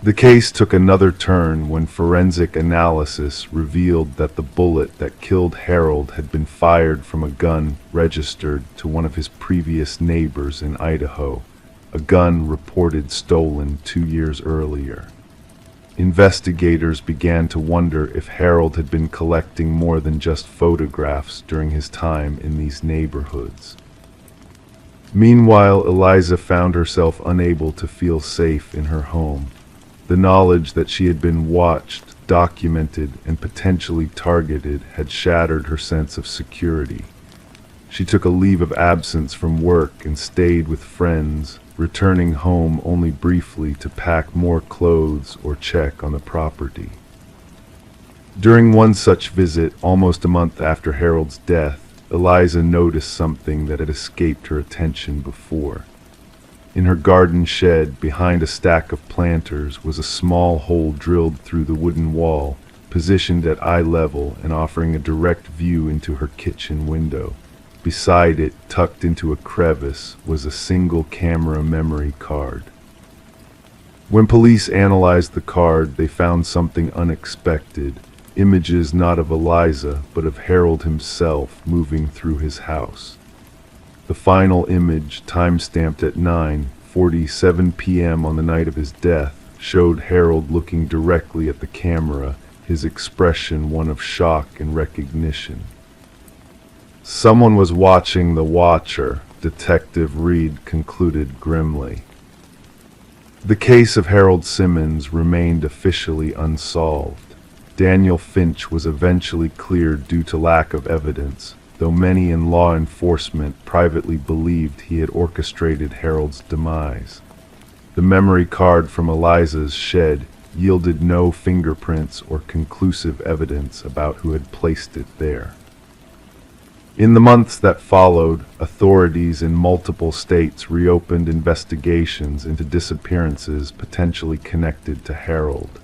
The case took another turn when forensic analysis revealed that the bullet that killed Harold had been fired from a gun registered to one of his previous neighbors in Idaho, a gun reported stolen 2 years earlier. Investigators began to wonder if Harold had been collecting more than just photographs during his time in these neighborhoods. Meanwhile, Eliza found herself unable to feel safe in her home. The knowledge that she had been watched, documented, and potentially targeted had shattered her sense of security. She took a leave of absence from work and stayed with friends, returning home only briefly to pack more clothes or check on the property. During one such visit, almost a month after Harold's death, Eliza noticed something that had escaped her attention before. In her garden shed, behind a stack of planters, was a small hole drilled through the wooden wall, positioned at eye level and offering a direct view into her kitchen window. Beside it, tucked into a crevice, was a single camera memory card. When police analyzed the card, they found something unexpected. Images not of Eliza, but of Harold himself moving through his house. The final image, time-stamped at 9:47 p.m. on the night of his death, showed Harold looking directly at the camera, his expression one of shock and recognition. "Someone was watching the watcher," Detective Reed concluded grimly. The case of Harold Simmons remained officially unsolved. Daniel Finch was eventually cleared due to lack of evidence, though many in law enforcement privately believed he had orchestrated Harold's demise. The memory card from Eliza's shed yielded no fingerprints or conclusive evidence about who had placed it there. In the months that followed, authorities in multiple states reopened investigations into disappearances potentially connected to Harold.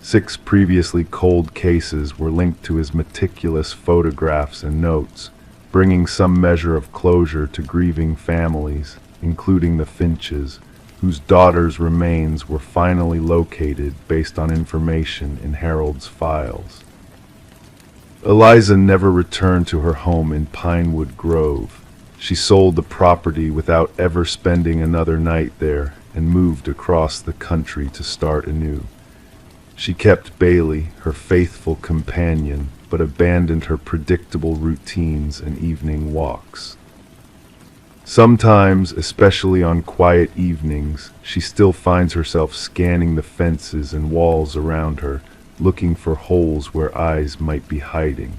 6 previously cold cases were linked to his meticulous photographs and notes, bringing some measure of closure to grieving families, including the Finches, whose daughter's remains were finally located based on information in Harold's files. Eliza never returned to her home in Pinewood Grove. She sold the property without ever spending another night there and moved across the country to start anew. She kept Bailey, her faithful companion, but abandoned her predictable routines and evening walks. Sometimes, especially on quiet evenings, she still finds herself scanning the fences and walls around her, looking for holes where eyes might be hiding.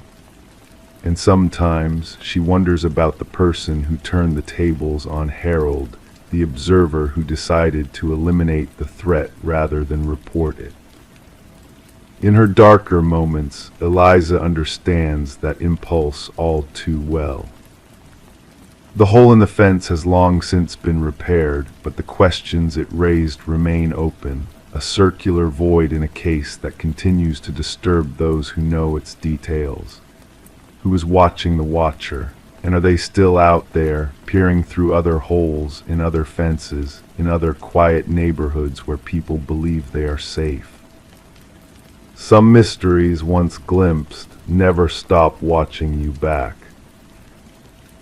And sometimes she wonders about the person who turned the tables on Harold, the observer who decided to eliminate the threat rather than report it. In her darker moments, Eliza understands that impulse all too well. The hole in the fence has long since been repaired, but the questions it raised remain open, a circular void in a case that continues to disturb those who know its details. Who is watching the watcher, and are they still out there, peering through other holes, in other fences, in other quiet neighborhoods where people believe they are safe? Some mysteries, once glimpsed, never stop watching you back.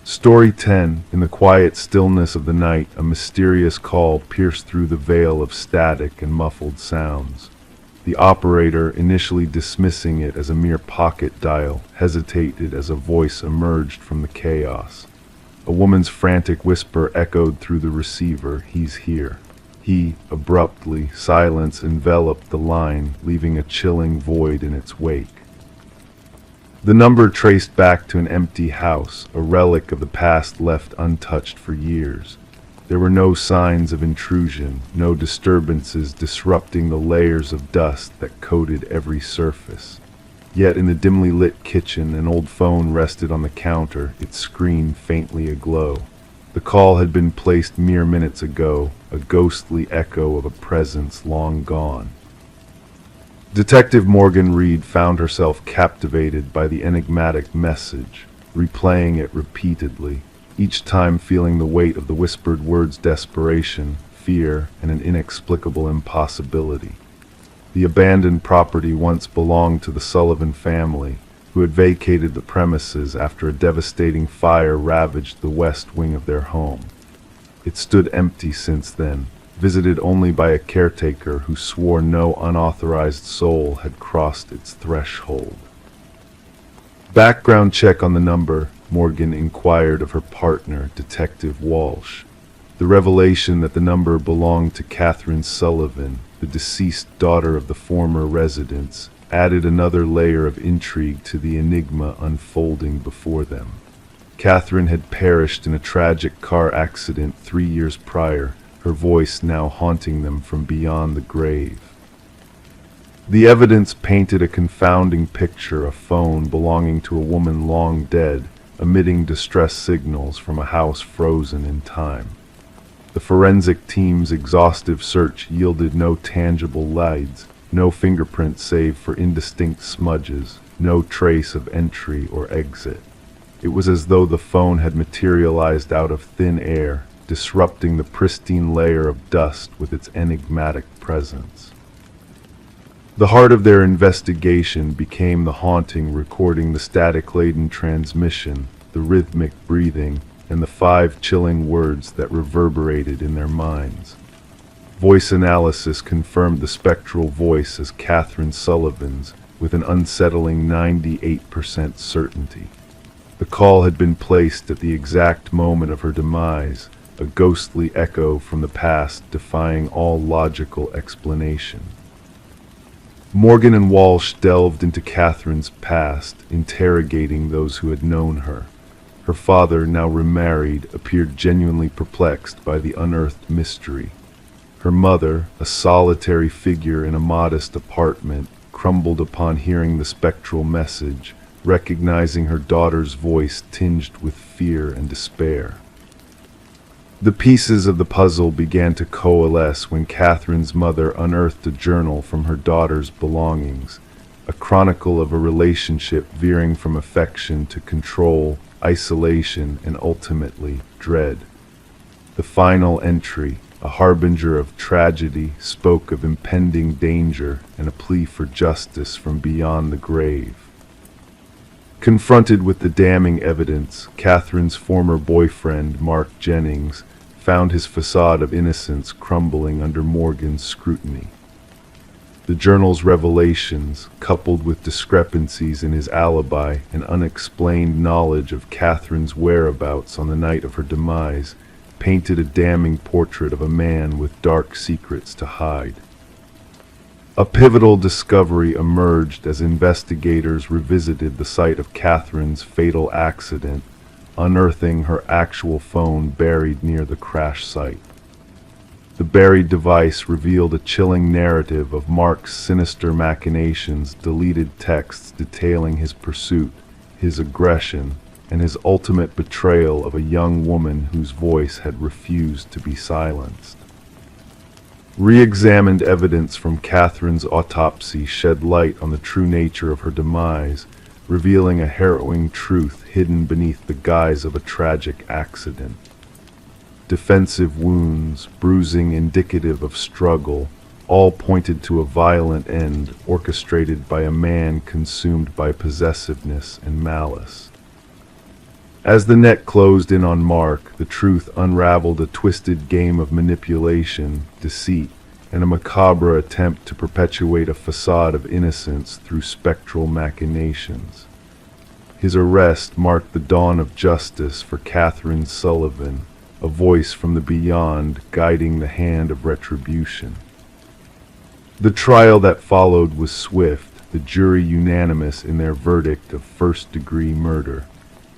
Story 10. In the quiet stillness of the night, a mysterious call pierced through the veil of static and muffled sounds. The operator, initially dismissing it as a mere pocket dial, hesitated as a voice emerged from the chaos. A woman's frantic whisper echoed through the receiver, "He's here." Abruptly, silence enveloped the line, leaving a chilling void in its wake. The number traced back to an empty house, a relic of the past left untouched for years. There were no signs of intrusion, no disturbances disrupting the layers of dust that coated every surface. Yet in the dimly lit kitchen, an old phone rested on the counter, its screen faintly aglow. The call had been placed mere minutes ago, a ghostly echo of a presence long gone. Detective Morgan Reed found herself captivated by the enigmatic message, replaying it repeatedly, each time feeling the weight of the whispered words: desperation, fear, and an inexplicable impossibility. The abandoned property once belonged to the Sullivan family, who had vacated the premises after a devastating fire ravaged the west wing of their home. It stood empty since then, visited only by a caretaker who swore no unauthorized soul had crossed its threshold. Background check on the number, Morgan inquired of her partner, Detective Walsh. The revelation that the number belonged to Catherine Sullivan, the deceased daughter of the former residents, added another layer of intrigue to the enigma unfolding before them. Catherine had perished in a tragic car accident 3 years prior, her voice now haunting them from beyond the grave. The evidence painted a confounding picture: a phone belonging to a woman long dead, emitting distress signals from a house frozen in time. The forensic team's exhaustive search yielded no tangible leads, no fingerprints save for indistinct smudges, no trace of entry or exit. It was as though the phone had materialized out of thin air, disrupting the pristine layer of dust with its enigmatic presence. The heart of their investigation became the haunting, recording the static-laden transmission, the rhythmic breathing, and the 5 chilling words that reverberated in their minds. Voice analysis confirmed the spectral voice as Catherine Sullivan's with an unsettling 98% certainty. The call had been placed at the exact moment of her demise, a ghostly echo from the past defying all logical explanation. Morgan and Walsh delved into Catherine's past, interrogating those who had known her. Her father, now remarried, appeared genuinely perplexed by the unearthed mystery. Her mother, a solitary figure in a modest apartment, crumbled upon hearing the spectral message, recognizing her daughter's voice tinged with fear and despair. The pieces of the puzzle began to coalesce when Catherine's mother unearthed a journal from her daughter's belongings, a chronicle of a relationship veering from affection to control, isolation, and ultimately dread. The final entry, a harbinger of tragedy, spoke of impending danger and a plea for justice from beyond the grave. Confronted with the damning evidence, Catherine's former boyfriend, Mark Jennings, found his facade of innocence crumbling under Morgan's scrutiny. The journal's revelations, coupled with discrepancies in his alibi and unexplained knowledge of Catherine's whereabouts on the night of her demise, painted a damning portrait of a man with dark secrets to hide. A pivotal discovery emerged as investigators revisited the site of Catherine's fatal accident, unearthing her actual phone buried near the crash site. The buried device revealed a chilling narrative of Mark's sinister machinations, deleted texts detailing his pursuit, his aggression, and his ultimate betrayal of a young woman whose voice had refused to be silenced. Re-examined evidence from Catherine's autopsy shed light on the true nature of her demise, revealing a harrowing truth hidden beneath the guise of a tragic accident. Defensive wounds, bruising indicative of struggle, all pointed to a violent end orchestrated by a man consumed by possessiveness and malice. As the net closed in on Mark, the truth unraveled a twisted game of manipulation, deceit, and a macabre attempt to perpetuate a facade of innocence through spectral machinations. His arrest marked the dawn of justice for Catherine Sullivan, a voice from the beyond guiding the hand of retribution. The trial that followed was swift, the jury unanimous in their verdict of first-degree murder.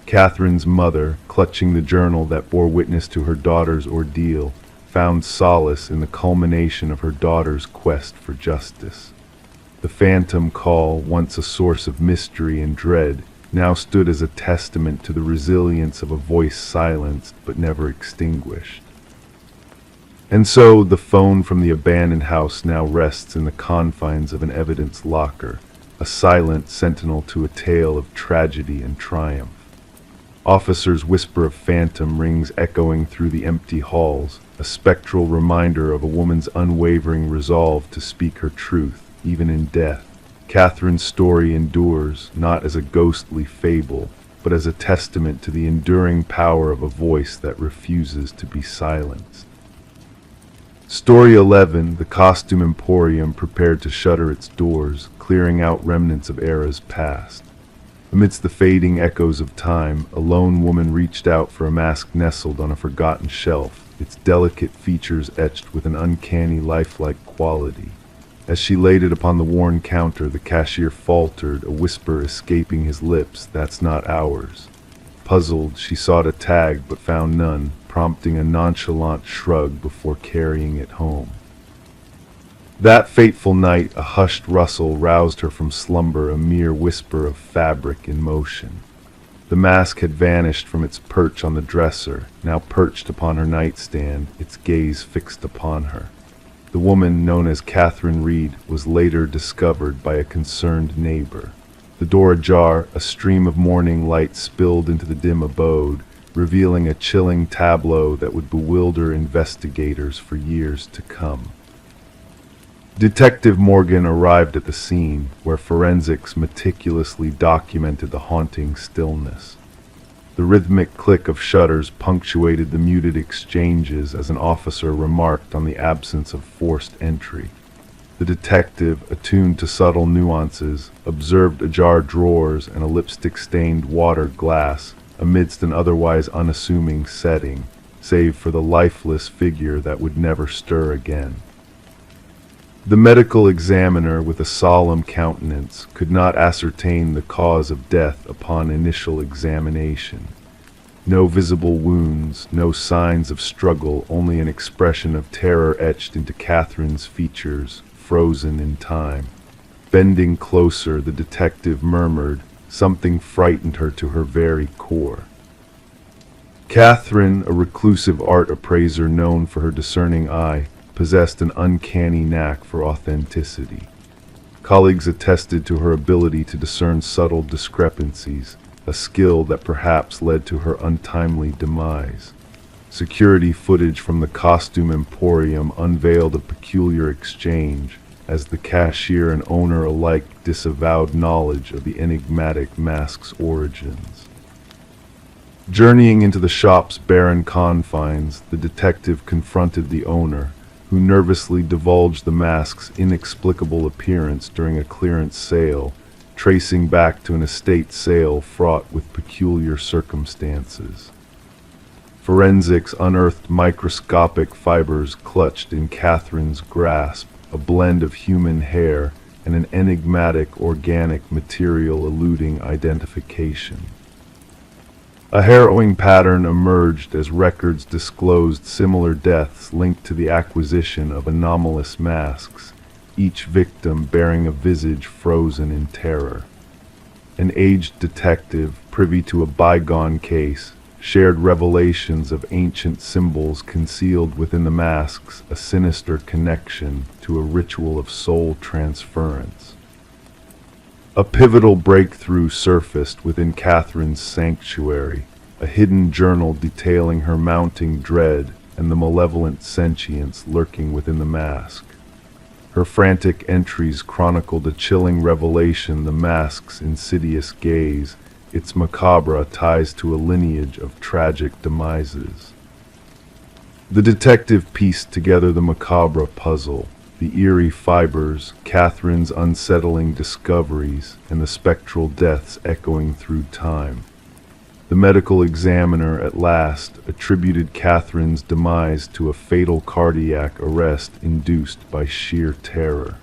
Catherine's mother, clutching the journal that bore witness to her daughter's ordeal, found solace in the culmination of her daughter's quest for justice. The phantom call, once a source of mystery and dread, now stood as a testament to the resilience of a voice silenced but never extinguished. And so the phone from the abandoned house now rests in the confines of an evidence locker, a silent sentinel to a tale of tragedy and triumph. Officers' whisper of phantom rings echoing through the empty halls, a spectral reminder of a woman's unwavering resolve to speak her truth, even in death. Catherine's story endures, not as a ghostly fable, but as a testament to the enduring power of a voice that refuses to be silenced. Story 11, the costume emporium prepared to shutter its doors, clearing out remnants of eras past. Amidst the fading echoes of time, a lone woman reached out for a mask nestled on a forgotten shelf, its delicate features etched with an uncanny lifelike quality. As she laid it upon the worn counter, the cashier faltered, a whisper escaping his lips, "That's not ours." Puzzled, she sought a tag but found none, prompting a nonchalant shrug before carrying it home. That fateful night, a hushed rustle roused her from slumber, a mere whisper of fabric in motion. The mask had vanished from its perch on the dresser, now perched upon her nightstand, its gaze fixed upon her. The woman, known as Catherine Reed, was later discovered by a concerned neighbor. The door ajar, a stream of morning light spilled into the dim abode, revealing a chilling tableau that would bewilder investigators for years to come. Detective Morgan arrived at the scene, where forensics meticulously documented the haunting stillness. The rhythmic click of shutters punctuated the muted exchanges as an officer remarked on the absence of forced entry. The detective, attuned to subtle nuances, observed ajar drawers and a lipstick-stained water glass amidst an otherwise unassuming setting, save for the lifeless figure that would never stir again. The medical examiner, with a solemn countenance, could not ascertain the cause of death upon initial examination. No visible wounds, no signs of struggle, only an expression of terror etched into Catherine's features, frozen in time. Bending closer, the detective murmured, something frightened her to her very core. Catherine, a reclusive art appraiser known for her discerning eye, possessed an uncanny knack for authenticity. Colleagues attested to her ability to discern subtle discrepancies, a skill that perhaps led to her untimely demise. Security footage from the costume emporium unveiled a peculiar exchange, as the cashier and owner alike disavowed knowledge of the enigmatic mask's origins. Journeying into the shop's barren confines, the detective confronted the owner, who nervously divulged the mask's inexplicable appearance during a clearance sale, tracing back to an estate sale fraught with peculiar circumstances. Forensics unearthed microscopic fibers clutched in Catherine's grasp, a blend of human hair and an enigmatic organic material eluding identification. A harrowing pattern emerged as records disclosed similar deaths linked to the acquisition of anomalous masks, each victim bearing a visage frozen in terror. An aged detective, privy to a bygone case, shared revelations of ancient symbols concealed within the masks, a sinister connection to a ritual of soul transference. A pivotal breakthrough surfaced within Catherine's sanctuary, a hidden journal detailing her mounting dread and the malevolent sentience lurking within the mask. Her frantic entries chronicled a chilling revelation: the mask's insidious gaze, its macabre ties to a lineage of tragic demises. The detective pieced together the macabre puzzle, the eerie fibers, Catherine's unsettling discoveries, and the spectral deaths echoing through time. The medical examiner at last attributed Catherine's demise to a fatal cardiac arrest induced by sheer terror.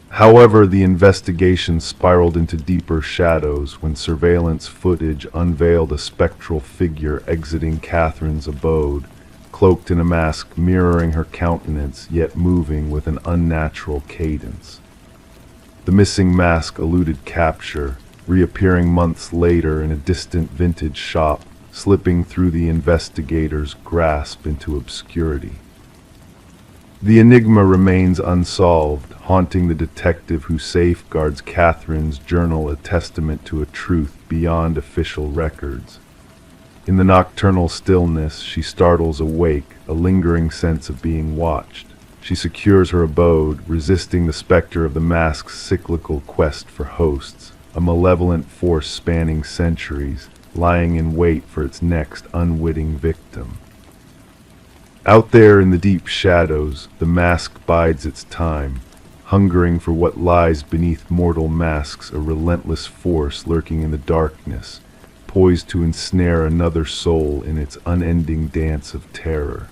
However, the investigation spiraled into deeper shadows when surveillance footage unveiled a spectral figure exiting Catherine's abode, cloaked in a mask mirroring her countenance yet moving with an unnatural cadence. The missing mask eluded capture, reappearing months later in a distant vintage shop, slipping through the investigator's grasp into obscurity. The enigma remains unsolved, haunting the detective who safeguards Catherine's journal, a testament to a truth beyond official records. In the nocturnal stillness, she startles awake, a lingering sense of being watched. She secures her abode, resisting the specter of the mask's cyclical quest for hosts, a malevolent force spanning centuries, lying in wait for its next unwitting victim. Out there in the deep shadows, the mask bides its time, hungering for what lies beneath mortal masks, a relentless force lurking in the darkness, poised to ensnare another soul in its unending dance of terror.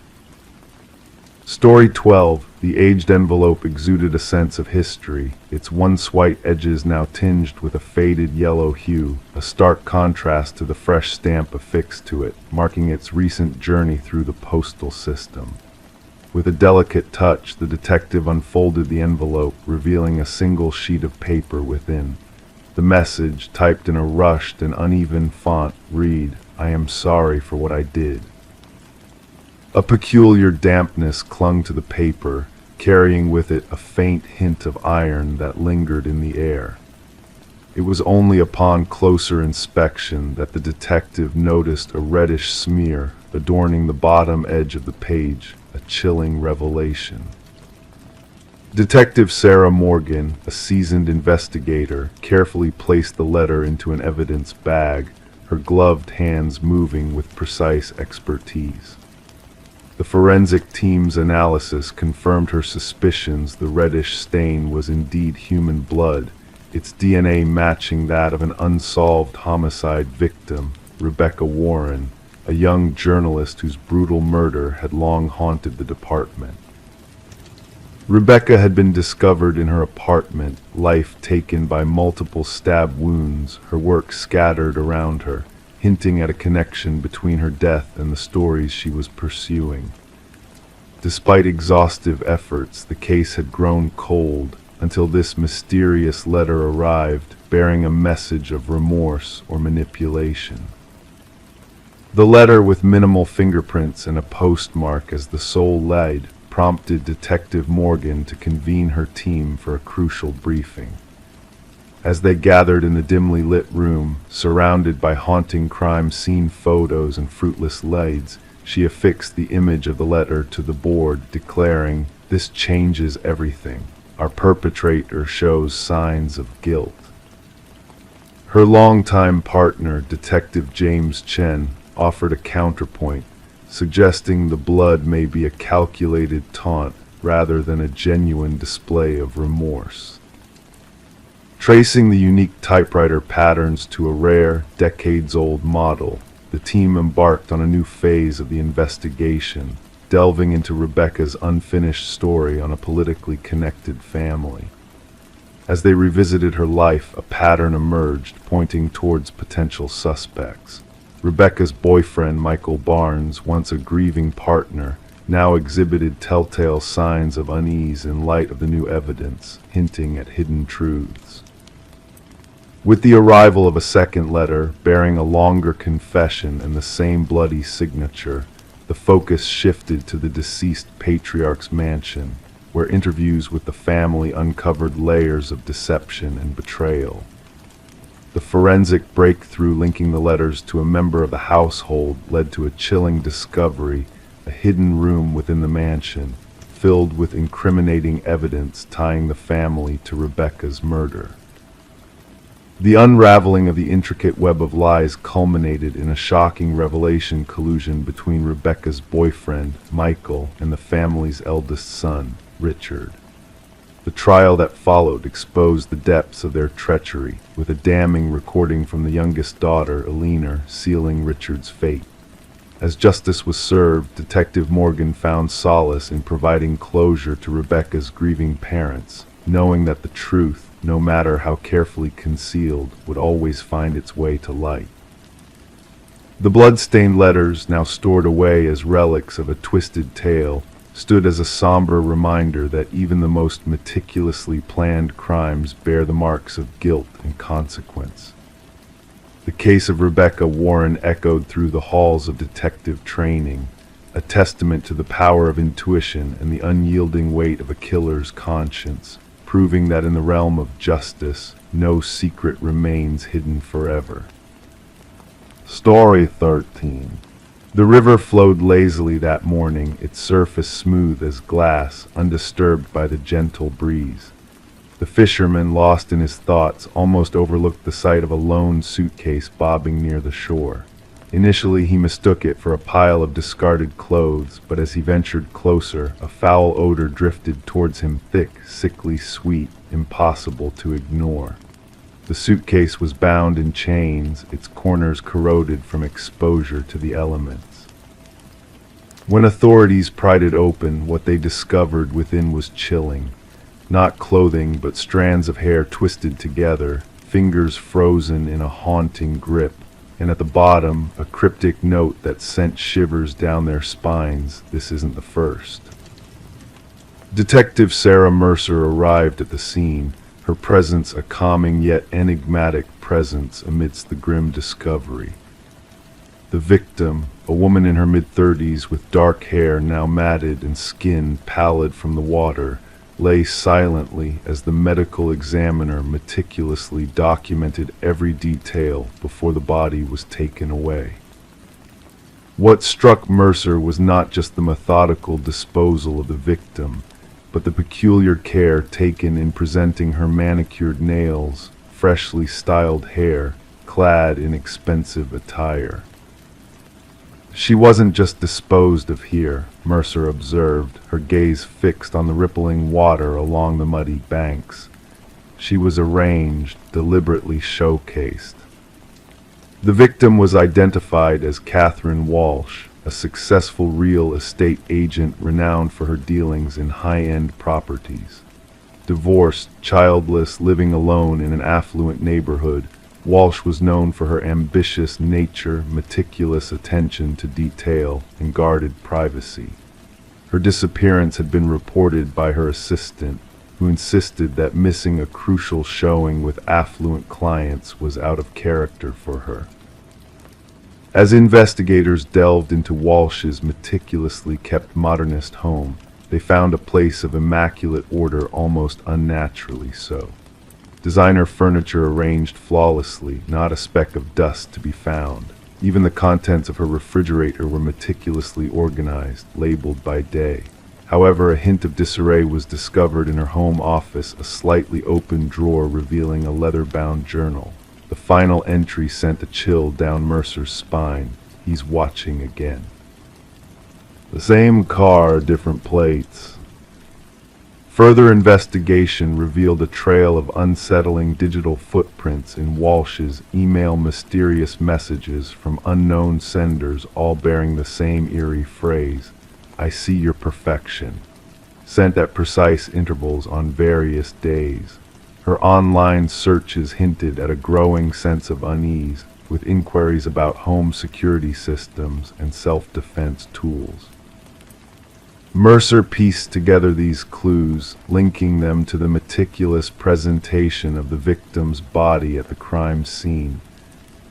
Story 12. The aged envelope exuded a sense of history, its once white edges now tinged with a faded yellow hue, a stark contrast to the fresh stamp affixed to it, marking its recent journey through the postal system. With a delicate touch, the detective unfolded the envelope, revealing a single sheet of paper within. The message, typed in a rushed and uneven font, read, "I am sorry for what I did." A peculiar dampness clung to the paper, carrying with it a faint hint of iron that lingered in the air. It was only upon closer inspection that the detective noticed a reddish smear adorning the bottom edge of the page, a chilling revelation. Detective Sarah Morgan, a seasoned investigator, carefully placed the letter into an evidence bag, her gloved hands moving with precise expertise. The forensic team's analysis confirmed her suspicions. The reddish stain was indeed human blood, its DNA matching that of an unsolved homicide victim, Rebecca Warren, a young journalist whose brutal murder had long haunted the department. Rebecca had been discovered in her apartment, life taken by multiple stab wounds, her work scattered around her, hinting at a connection between her death and the stories she was pursuing. Despite exhaustive efforts, the case had grown cold until this mysterious letter arrived, bearing a message of remorse or manipulation. The letter, with minimal fingerprints and a postmark as the sole lead, prompted Detective Morgan to convene her team for a crucial briefing. As they gathered in the dimly lit room, surrounded by haunting crime scene photos and fruitless leads, she affixed the image of the letter to the board, declaring, "This changes everything. Our perpetrator shows signs of guilt." Her longtime partner, Detective James Chen, offered a counterpoint, suggesting the blood may be a calculated taunt rather than a genuine display of remorse. Tracing the unique typewriter patterns to a rare, decades-old model, the team embarked on a new phase of the investigation, delving into Rebecca's unfinished story on a politically connected family. As they revisited her life, a pattern emerged, pointing towards potential suspects. Rebecca's boyfriend, Michael Barnes, once a grieving partner, now exhibited telltale signs of unease in light of the new evidence, hinting at hidden truths. With the arrival of a second letter, bearing a longer confession and the same bloody signature, the focus shifted to the deceased patriarch's mansion, where interviews with the family uncovered layers of deception and betrayal. The forensic breakthrough linking the letters to a member of the household led to a chilling discovery: a hidden room within the mansion, filled with incriminating evidence tying the family to Rebecca's murder. The unraveling of the intricate web of lies culminated in a shocking revelation: collusion between Rebecca's boyfriend, Michael, and the family's eldest son, Richard. The trial that followed exposed the depths of their treachery, with a damning recording from the youngest daughter, Eleanor, sealing Richard's fate. As justice was served, Detective Morgan found solace in providing closure to Rebecca's grieving parents, knowing that the truth, no matter how carefully concealed, would always find its way to light. The blood-stained letters, now stored away as relics of a twisted tale, stood as a somber reminder that even the most meticulously planned crimes bear the marks of guilt and consequence. The case of Rebecca Warren echoed through the halls of detective training, a testament to the power of intuition and the unyielding weight of a killer's conscience, proving that in the realm of justice, no secret remains hidden forever. Story 13. The river flowed lazily that morning, its surface smooth as glass, undisturbed by the gentle breeze. The fisherman, lost in his thoughts, almost overlooked the sight of a lone suitcase bobbing near the shore. Initially, he mistook it for a pile of discarded clothes, but as he ventured closer, a foul odor drifted towards him, thick, sickly sweet, impossible to ignore. The suitcase was bound in chains, its corners corroded from exposure to the elements. When authorities pried it open, what they discovered within was chilling. Not clothing, but strands of hair twisted together, fingers frozen in a haunting grip, and at the bottom, a cryptic note that sent shivers down their spines: "This isn't the first." Detective Sarah Mercer arrived at the scene, her presence a calming yet enigmatic presence amidst the grim discovery. The victim, a woman in her mid-30s with dark hair now matted and skin pallid from the water, lay silently as the medical examiner meticulously documented every detail before the body was taken away. What struck Mercer was not just the methodical disposal of the victim, but the peculiar care taken in presenting her manicured nails, freshly styled hair, clad in expensive attire. She wasn't just disposed of here, Mercer observed, her gaze fixed on the rippling water along the muddy banks. She was arranged, deliberately showcased. The victim was identified as Catherine Walsh, a successful real estate agent renowned for her dealings in high-end properties. Divorced, childless, living alone in an affluent neighborhood, Walsh was known for her ambitious nature, meticulous attention to detail, and guarded privacy. Her disappearance had been reported by her assistant, who insisted that missing a crucial showing with affluent clients was out of character for her. As investigators delved into Walsh's meticulously kept modernist home, they found a place of immaculate order, almost unnaturally so. Designer furniture arranged flawlessly, not a speck of dust to be found. Even the contents of her refrigerator were meticulously organized, labeled by day. However, a hint of disarray was discovered in her home office, a slightly open drawer revealing a leather-bound journal. The final entry sent a chill down Mercer's spine. "He's watching again." The same car, different plates. Further investigation revealed a trail of unsettling digital footprints in Walsh's email, mysterious messages from unknown senders, all bearing the same eerie phrase, "I see your perfection," sent at precise intervals on various days. Her online searches hinted at a growing sense of unease, with inquiries about home security systems and self-defense tools. Mercer pieced together these clues, linking them to the meticulous presentation of the victim's body at the crime scene.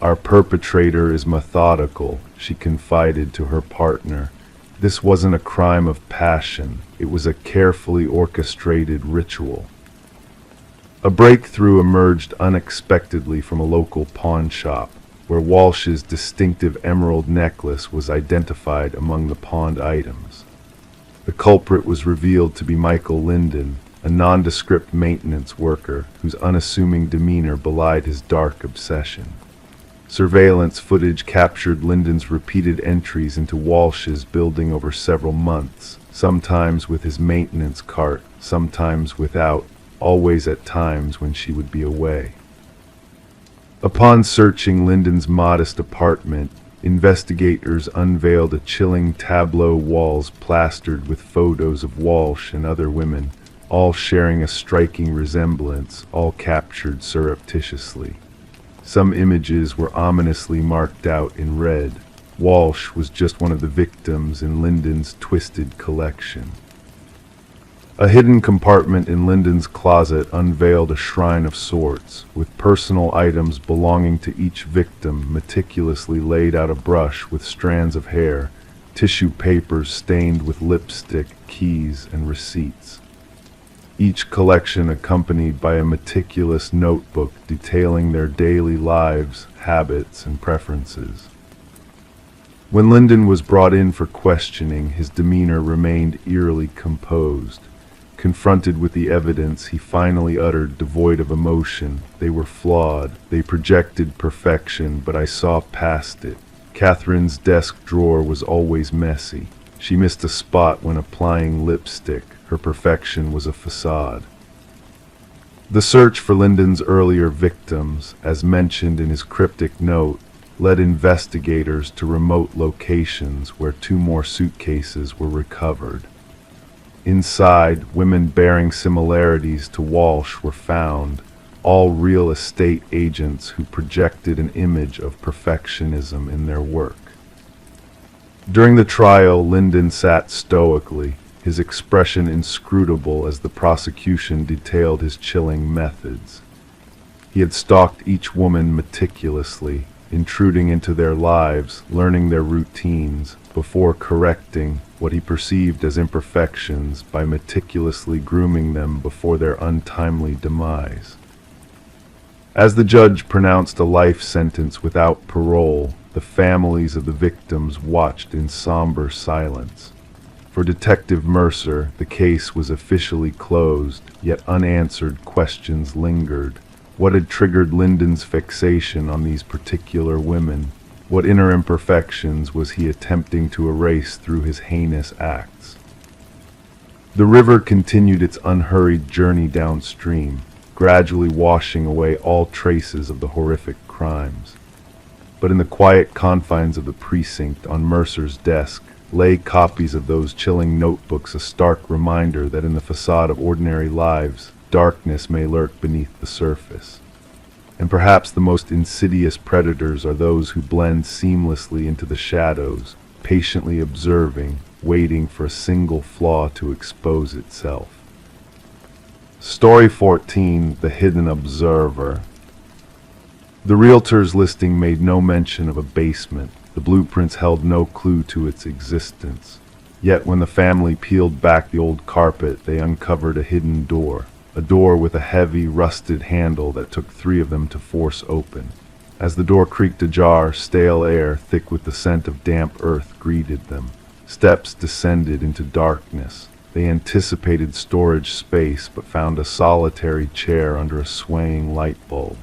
"Our perpetrator is methodical," she confided to her partner. "This wasn't a crime of passion, it was a carefully orchestrated ritual." A breakthrough emerged unexpectedly from a local pawn shop, where Walsh's distinctive emerald necklace was identified among the pawned items. The culprit was revealed to be Michael Linden, a nondescript maintenance worker whose unassuming demeanor belied his dark obsession. Surveillance footage captured Linden's repeated entries into Walsh's building over several months, sometimes with his maintenance cart, sometimes without, always at times when she would be away. Upon searching Linden's modest apartment, investigators unveiled a chilling tableau, walls plastered with photos of Walsh and other women, all sharing a striking resemblance, all captured surreptitiously. Some images were ominously marked out in red. Walsh was just one of the victims in Linden's twisted collection. A hidden compartment in Linden's closet unveiled a shrine of sorts, with personal items belonging to each victim meticulously laid out, a brush with strands of hair, tissue papers stained with lipstick, keys, and receipts. Each collection accompanied by a meticulous notebook detailing their daily lives, habits, and preferences. When Linden was brought in for questioning, his demeanor remained eerily composed. Confronted with the evidence, he finally uttered, devoid of emotion, "They were flawed. They projected perfection, but I saw past it. Catherine's desk drawer was always messy. She missed a spot when applying lipstick. Her perfection was a facade." The search for Linden's earlier victims, as mentioned in his cryptic note, led investigators to remote locations where 2 more suitcases were recovered. Inside, women bearing similarities to Walsh were found, all real estate agents who projected an image of perfectionism in their work. During the trial, Linden sat stoically, his expression inscrutable as the prosecution detailed his chilling methods. He had stalked each woman meticulously, intruding into their lives, learning their routines, before correcting what he perceived as imperfections by meticulously grooming them before their untimely demise. As the judge pronounced a life sentence without parole, the families of the victims watched in somber silence. For Detective Mercer, the case was officially closed, yet unanswered questions lingered. What had triggered Linden's fixation on these particular women? What inner imperfections was he attempting to erase through his heinous acts? The river continued its unhurried journey downstream, gradually washing away all traces of the horrific crimes. But in the quiet confines of the precinct, on Mercer's desk, lay copies of those chilling notebooks, a stark reminder that in the facade of ordinary lives, darkness may lurk beneath the surface. And perhaps the most insidious predators are those who blend seamlessly into the shadows, patiently observing, waiting for a single flaw to expose itself. Story 14, The Hidden Observer. The realtor's listing made no mention of a basement. The blueprints held no clue to its existence. Yet when the family peeled back the old carpet, they uncovered a hidden door. A door with a heavy, rusted handle that took 3 of them to force open. As the door creaked ajar, stale air, thick with the scent of damp earth, greeted them. Steps descended into darkness. They anticipated storage space, but found a solitary chair under a swaying light bulb.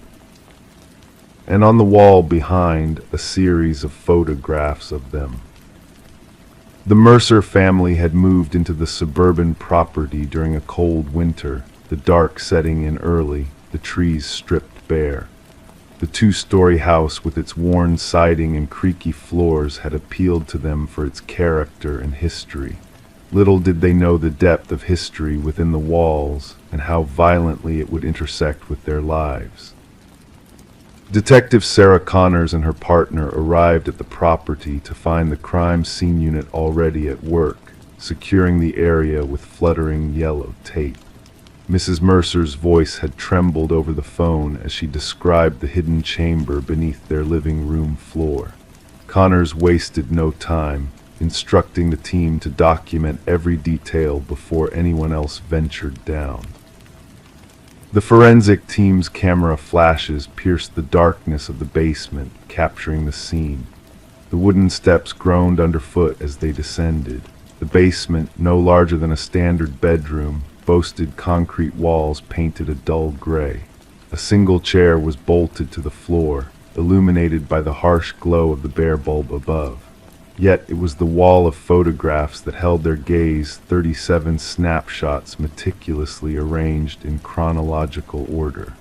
And on the wall behind, a series of photographs of them. The Mercer family had moved into the suburban property during a cold winter, the dark setting in early, the trees stripped bare. The two-story house with its worn siding and creaky floors had appealed to them for its character and history. Little did they know the depth of history within the walls and how violently it would intersect with their lives. Detective Sarah Connors and her partner arrived at the property to find the crime scene unit already at work, securing the area with fluttering yellow tape. Mrs. Mercer's voice had trembled over the phone as she described the hidden chamber beneath their living room floor. Connors wasted no time, instructing the team to document every detail before anyone else ventured down. The forensic team's camera flashes pierced the darkness of the basement, capturing the scene. The wooden steps groaned underfoot as they descended. The basement, no larger than a standard bedroom, boasted concrete walls painted a dull gray. A single chair was bolted to the floor, illuminated by the harsh glow of the bare bulb above. Yet it was the wall of photographs that held their gaze, 37 snapshots meticulously arranged in chronological order.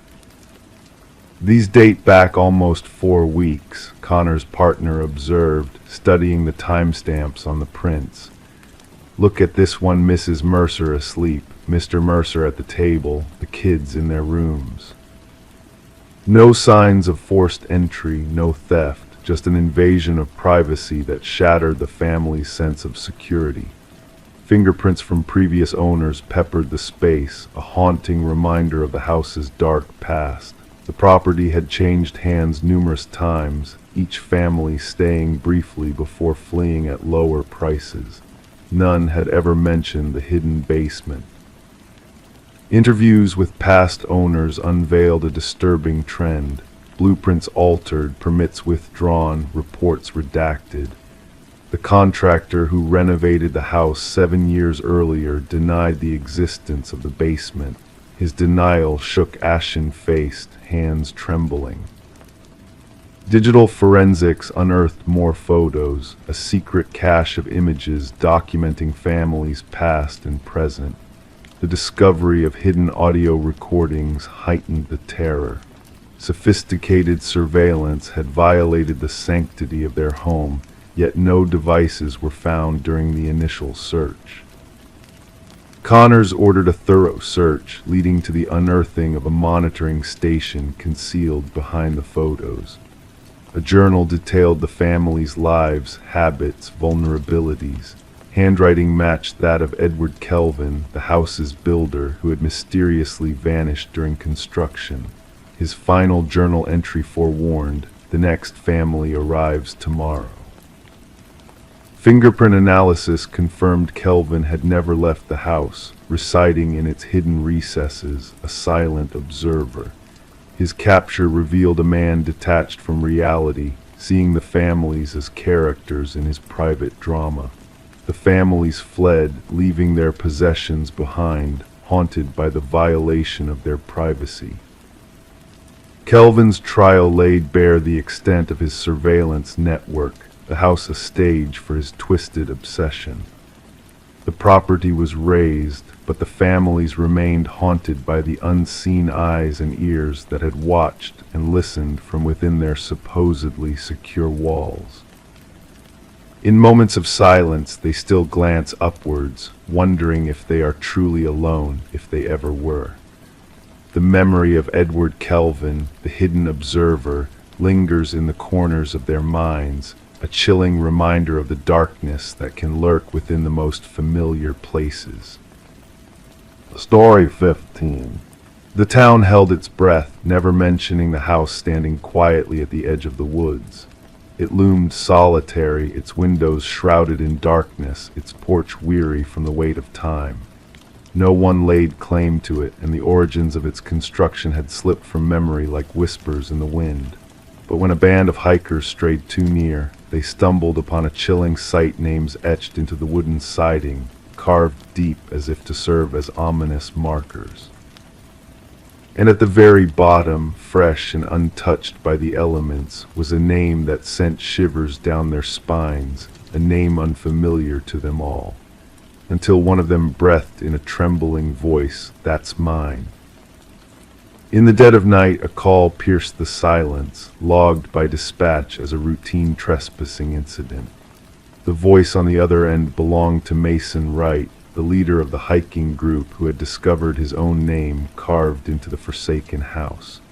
These date back almost 4 weeks, Connor's partner observed, studying the timestamps on the prints. Look at this one, Mrs. Mercer asleep, Mr. Mercer at the table, the kids in their rooms. No signs of forced entry, no theft, just an invasion of privacy that shattered the family's sense of security. Fingerprints from previous owners peppered the space, a haunting reminder of the house's dark past. The property had changed hands numerous times, each family staying briefly before fleeing at lower prices. None had ever mentioned the hidden basement. Interviews with past owners unveiled a disturbing trend. Blueprints altered, permits withdrawn, reports redacted. The contractor who renovated the house 7 years earlier denied the existence of the basement. His denial shook ashen-faced, hands trembling. Digital forensics unearthed more photos, a secret cache of images documenting families past and present. The discovery of hidden audio recordings heightened the terror. Sophisticated surveillance had violated the sanctity of their home, yet no devices were found during the initial search. Connors ordered a thorough search, leading to the unearthing of a monitoring station concealed behind the photos. A journal detailed the family's lives, habits, vulnerabilities. Handwriting matched that of Edward Kelvin, the house's builder, who had mysteriously vanished during construction. His final journal entry forewarned, "The next family arrives tomorrow." Fingerprint analysis confirmed Kelvin had never left the house, residing in its hidden recesses, a silent observer. His capture revealed a man detached from reality, seeing the families as characters in his private drama. The families fled, leaving their possessions behind, haunted by the violation of their privacy. Kelvin's trial laid bare the extent of his surveillance network, the house a stage for his twisted obsession. The property was razed, but the families remained haunted by the unseen eyes and ears that had watched and listened from within their supposedly secure walls. In moments of silence, they still glance upwards, wondering if they are truly alone, if they ever were. The memory of Edward Kelvin, the hidden observer, lingers in the corners of their minds, a chilling reminder of the darkness that can lurk within the most familiar places. Story 15. The town held its breath, never mentioning the house standing quietly at the edge of the woods. It loomed solitary, its windows shrouded in darkness, its porch weary from the weight of time. No one laid claim to it, and the origins of its construction had slipped from memory like whispers in the wind. But when a band of hikers strayed too near, they stumbled upon a chilling sight, names etched into the wooden siding, carved deep as if to serve as ominous markers. And at the very bottom, fresh and untouched by the elements, was a name that sent shivers down their spines, a name unfamiliar to them all, until one of them breathed in a trembling voice, "That's mine." In the dead of night, a call pierced the silence, logged by dispatch as a routine trespassing incident. The voice on the other end belonged to Mason Wright, the leader of the hiking group who had discovered his own name carved into the forsaken house.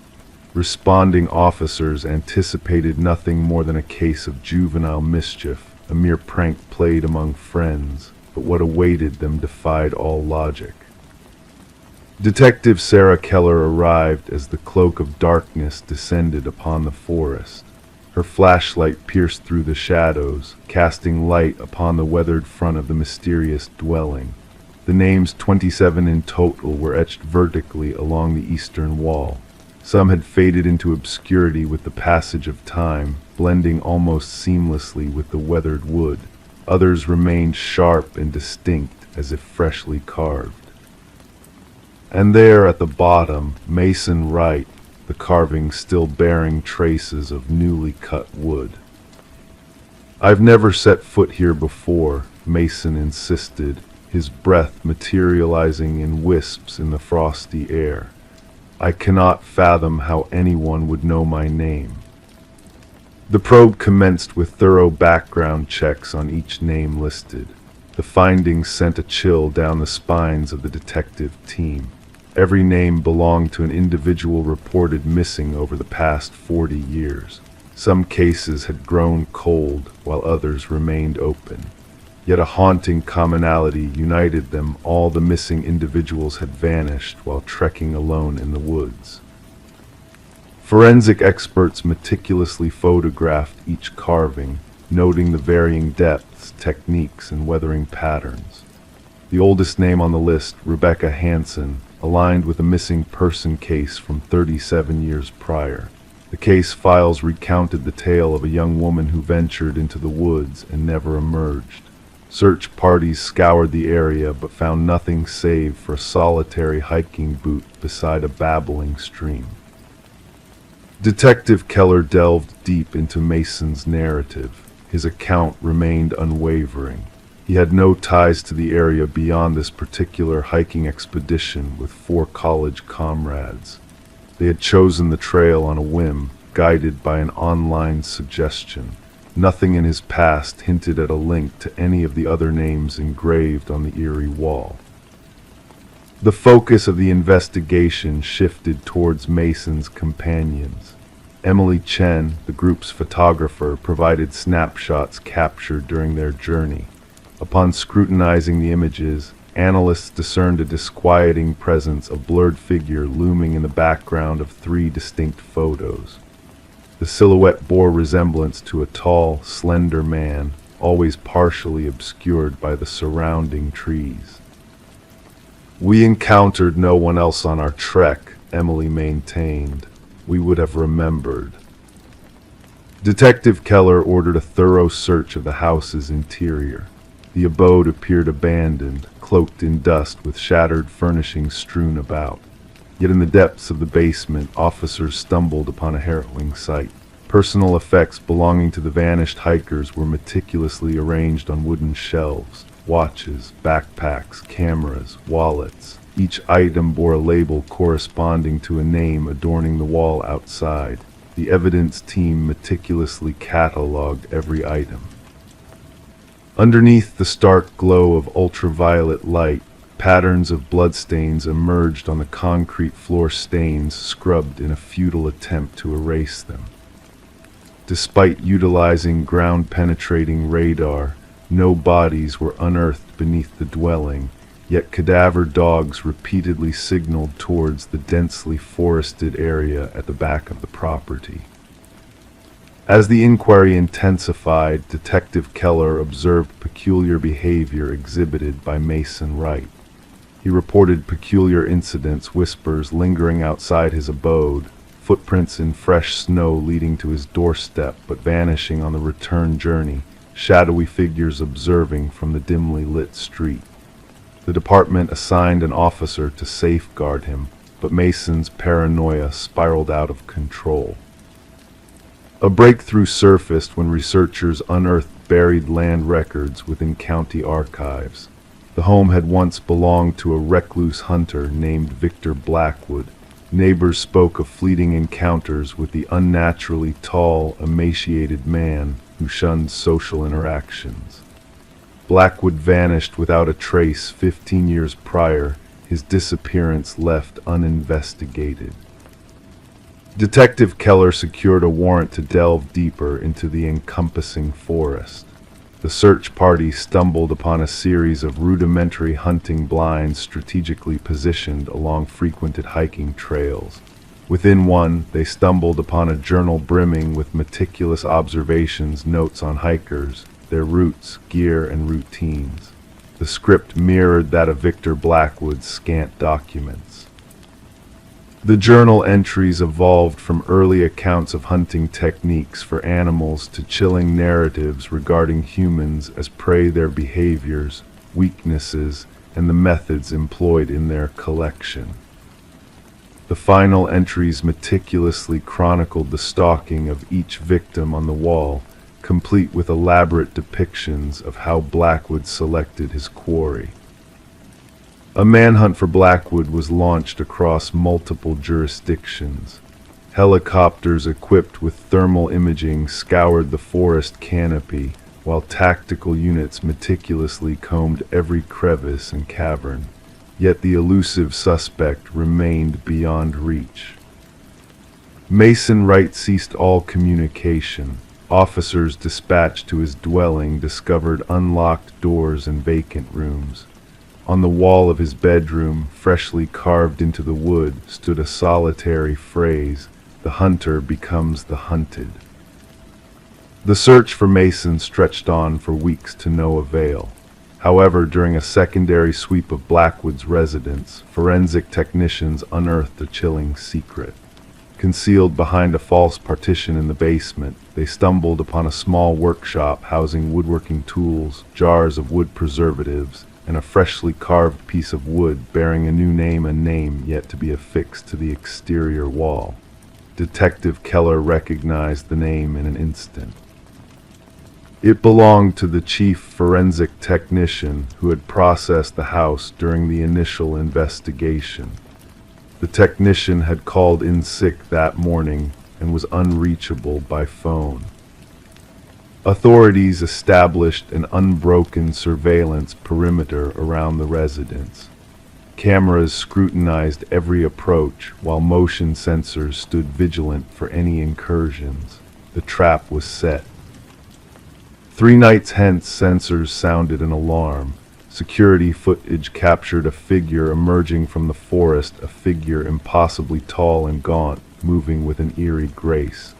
Responding officers anticipated nothing more than a case of juvenile mischief, a mere prank played among friends, but what awaited them defied all logic. Detective Sarah Keller arrived as the cloak of darkness descended upon the forest. Her flashlight pierced through the shadows, casting light upon the weathered front of the mysterious dwelling. The names 27 in total were etched vertically along the eastern wall. Some had faded into obscurity with the passage of time, blending almost seamlessly with the weathered wood. Others remained sharp and distinct, as if freshly carved. And there at the bottom, Mason Wright, the carving still bearing traces of newly cut wood. "I've never set foot here before," Mason insisted, his breath materializing in wisps in the frosty air. "I cannot fathom how anyone would know my name." The probe commenced with thorough background checks on each name listed. The findings sent a chill down the spines of the detective team. Every name belonged to an individual reported missing over the past 40 years. Some cases had grown cold, while others remained open. Yet a haunting commonality united them: all the missing individuals had vanished while trekking alone in the woods. Forensic experts meticulously photographed each carving, noting the varying depths, techniques, and weathering patterns. The oldest name on the list, Rebecca Hansen, aligned with a missing person case from 37 years prior. The case files recounted the tale of a young woman who ventured into the woods and never emerged. Search parties scoured the area but found nothing save for a solitary hiking boot beside a babbling stream. Detective Keller delved deep into Mason's narrative. His account remained unwavering. He had no ties to the area beyond this particular hiking expedition with 4 college comrades. They had chosen the trail on a whim, guided by an online suggestion. Nothing in his past hinted at a link to any of the other names engraved on the eerie wall. The focus of the investigation shifted towards Mason's companions. Emily Chen, the group's photographer, provided snapshots captured during their journey. Upon scrutinizing the images, analysts discerned a disquieting presence of blurred figure looming in the background of 3 distinct photos. The silhouette bore resemblance to a tall, slender man, always partially obscured by the surrounding trees. "We encountered no one else on our trek," Emily maintained. "We would have remembered." Detective Keller ordered a thorough search of the house's interior. The abode appeared abandoned, cloaked in dust with shattered furnishings strewn about. Yet in the depths of the basement, officers stumbled upon a harrowing sight. Personal effects belonging to the vanished hikers were meticulously arranged on wooden shelves. Watches, backpacks, cameras, wallets. Each item bore a label corresponding to a name adorning the wall outside. The evidence team meticulously cataloged every item. Underneath the stark glow of ultraviolet light, patterns of bloodstains emerged on the concrete floor, stains scrubbed in a futile attempt to erase them. Despite utilizing ground-penetrating radar, no bodies were unearthed beneath the dwelling, yet cadaver dogs repeatedly signaled towards the densely forested area at the back of the property. As the inquiry intensified, Detective Keller observed peculiar behavior exhibited by Mason Wright. He reported peculiar incidents, whispers lingering outside his abode, footprints in fresh snow leading to his doorstep but vanishing on the return journey, shadowy figures observing from the dimly lit street. The department assigned an officer to safeguard him, but Mason's paranoia spiraled out of control. A breakthrough surfaced when researchers unearthed buried land records within county archives. The home had once belonged to a recluse hunter named Victor Blackwood. Neighbors spoke of fleeting encounters with the unnaturally tall, emaciated man who shunned social interactions. Blackwood vanished without a trace 15 years prior, his disappearance left uninvestigated. Detective Keller secured a warrant to delve deeper into the encompassing forest. The search party stumbled upon a series of rudimentary hunting blinds strategically positioned along frequented hiking trails. Within one, they stumbled upon a journal brimming with meticulous observations, notes on hikers, their routes, gear, and routines. The script mirrored that of Victor Blackwood's scant documents. The journal entries evolved from early accounts of hunting techniques for animals to chilling narratives regarding humans as prey, their behaviors, weaknesses, and the methods employed in their collection. The final entries meticulously chronicled the stalking of each victim on the wall, complete with elaborate depictions of how Blackwood selected his quarry. A manhunt for Blackwood was launched across multiple jurisdictions. Helicopters equipped with thermal imaging scoured the forest canopy, while tactical units meticulously combed every crevice and cavern. Yet the elusive suspect remained beyond reach. Mason Wright ceased all communication. Officers dispatched to his dwelling discovered unlocked doors and vacant rooms. On the wall of his bedroom, freshly carved into the wood, stood a solitary phrase, "The hunter becomes the hunted." The search for Mason stretched on for weeks to no avail. However, during a secondary sweep of Blackwood's residence, forensic technicians unearthed a chilling secret. Concealed behind a false partition in the basement, they stumbled upon a small workshop housing woodworking tools, jars of wood preservatives, and a freshly carved piece of wood bearing a new name, a name yet to be affixed to the exterior wall. Detective Keller recognized the name in an instant. It belonged to the chief forensic technician who had processed the house during the initial investigation. The technician had called in sick that morning and was unreachable by phone. Authorities established an unbroken surveillance perimeter around the residence. Cameras scrutinized every approach, while motion sensors stood vigilant for any incursions. The trap was set. 3 nights hence, sensors sounded an alarm. Security footage captured a figure emerging from the forest, a figure impossibly tall and gaunt, moving with an eerie grace.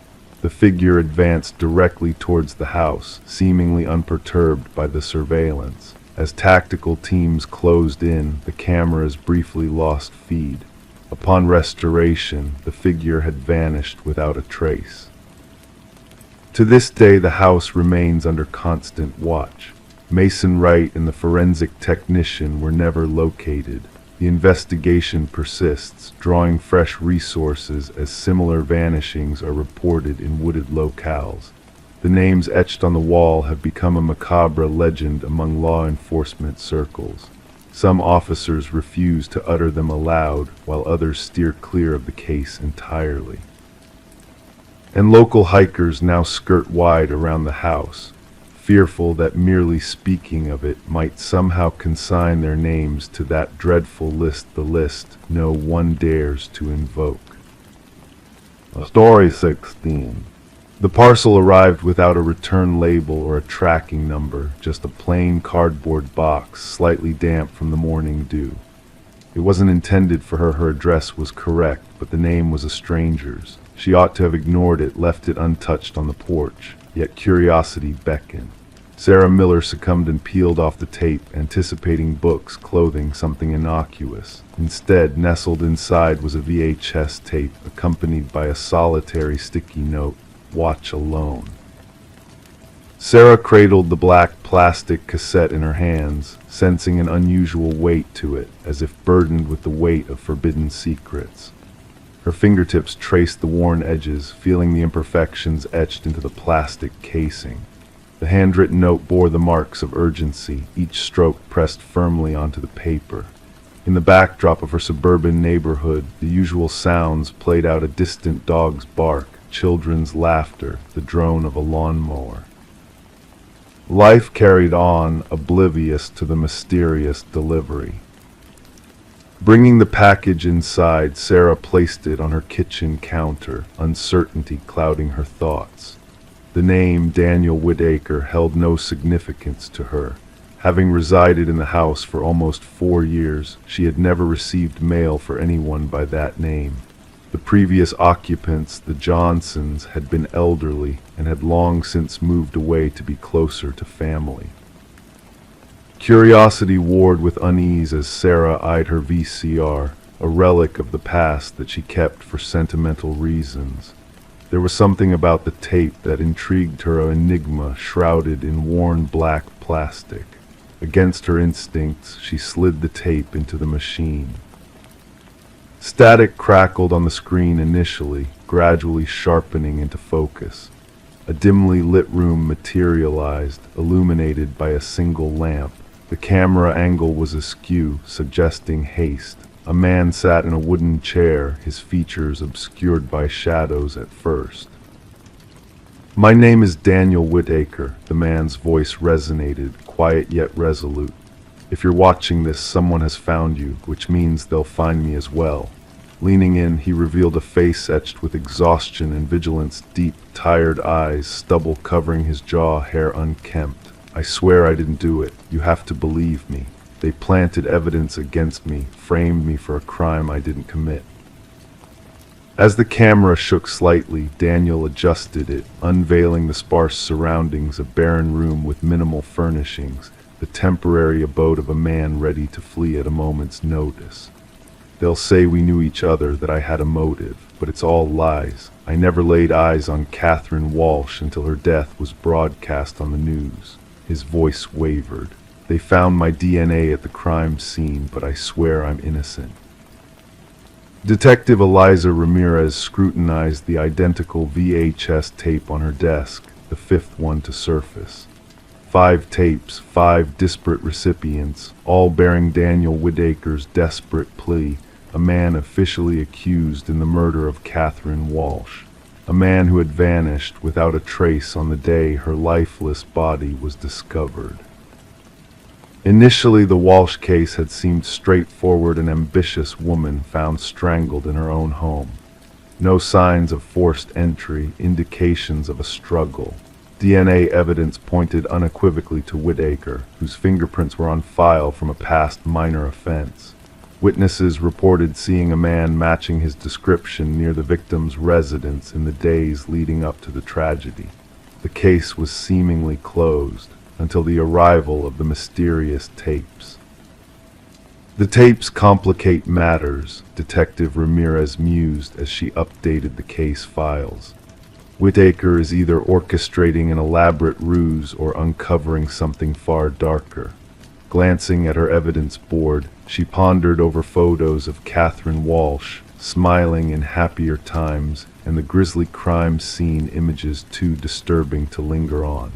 The figure advanced directly towards the house, seemingly unperturbed by the surveillance. As tactical teams closed in, the cameras briefly lost feed. Upon restoration, the figure had vanished without a trace. To this day, the house remains under constant watch. Mason Wright and the forensic technician were never located. The investigation persists, drawing fresh resources as similar vanishings are reported in wooded locales. The names etched on the wall have become a macabre legend among law enforcement circles. Some officers refuse to utter them aloud, while others steer clear of the case entirely. And local hikers now skirt wide around the house, fearful that merely speaking of it might somehow consign their names to that dreadful list, the list no one dares to invoke. Story 16. The parcel arrived without a return label or a tracking number, just a plain cardboard box, slightly damp from the morning dew. It wasn't intended for her. Her address was correct, but the name was a stranger's. She ought to have ignored it, left it untouched on the porch, yet curiosity beckoned. Sarah Miller succumbed and peeled off the tape, anticipating books, clothing, something innocuous. Instead, nestled inside was a VHS tape, accompanied by a solitary sticky note, "Watch alone." Sarah cradled the black plastic cassette in her hands, sensing an unusual weight to it, as if burdened with the weight of forbidden secrets. Her fingertips traced the worn edges, feeling the imperfections etched into the plastic casing. The handwritten note bore the marks of urgency, each stroke pressed firmly onto the paper. In the backdrop of her suburban neighborhood, the usual sounds played out: a distant dog's bark, children's laughter, the drone of a lawnmower. Life carried on, oblivious to the mysterious delivery. Bringing the package inside, Sarah placed it on her kitchen counter, uncertainty clouding her thoughts. The name Daniel Whitaker held no significance to her. Having resided in the house for almost 4 years, she had never received mail for anyone by that name. The previous occupants, the Johnsons, had been elderly and had long since moved away to be closer to family. Curiosity warred with unease as Sarah eyed her VCR, a relic of the past that she kept for sentimental reasons. There was something about the tape that intrigued her, an enigma shrouded in worn black plastic. Against her instincts, she slid the tape into the machine. Static crackled on the screen initially, gradually sharpening into focus. A dimly lit room materialized, illuminated by a single lamp. The camera angle was askew, suggesting haste. A man sat in a wooden chair, his features obscured by shadows at first. "My name is Daniel Whitaker," the man's voice resonated, quiet yet resolute. "If you're watching this, someone has found you, which means they'll find me as well." Leaning in, he revealed a face etched with exhaustion and vigilance, deep, tired eyes, stubble covering his jaw, hair unkempt. "I swear I didn't do it. You have to believe me. They planted evidence against me, framed me for a crime I didn't commit." As the camera shook slightly, Daniel adjusted it, unveiling the sparse surroundings: a barren room with minimal furnishings, the temporary abode of a man ready to flee at a moment's notice. "They'll say we knew each other, that I had a motive, but it's all lies. I never laid eyes on Catherine Walsh until her death was broadcast on the news." His voice wavered. "They found my DNA at the crime scene, but I swear I'm innocent." Detective Eliza Ramirez scrutinized the identical VHS tape on her desk, the fifth one to surface. 5 tapes, 5 disparate recipients, all bearing Daniel Whitaker's desperate plea, a man officially accused in the murder of Catherine Walsh, a man who had vanished without a trace on the day her lifeless body was discovered. Initially, the Walsh case had seemed straightforward: an ambitious woman found strangled in her own home. No signs of forced entry, indications of a struggle. DNA evidence pointed unequivocally to Whitaker, whose fingerprints were on file from a past minor offense. Witnesses reported seeing a man matching his description near the victim's residence in the days leading up to the tragedy. The case was seemingly closed until the arrival of the mysterious tapes. "The tapes complicate matters," Detective Ramirez mused as she updated the case files. "Whitaker is either orchestrating an elaborate ruse or uncovering something far darker." Glancing at her evidence board, she pondered over photos of Catherine Walsh, smiling in happier times, and the grisly crime scene images too disturbing to linger on.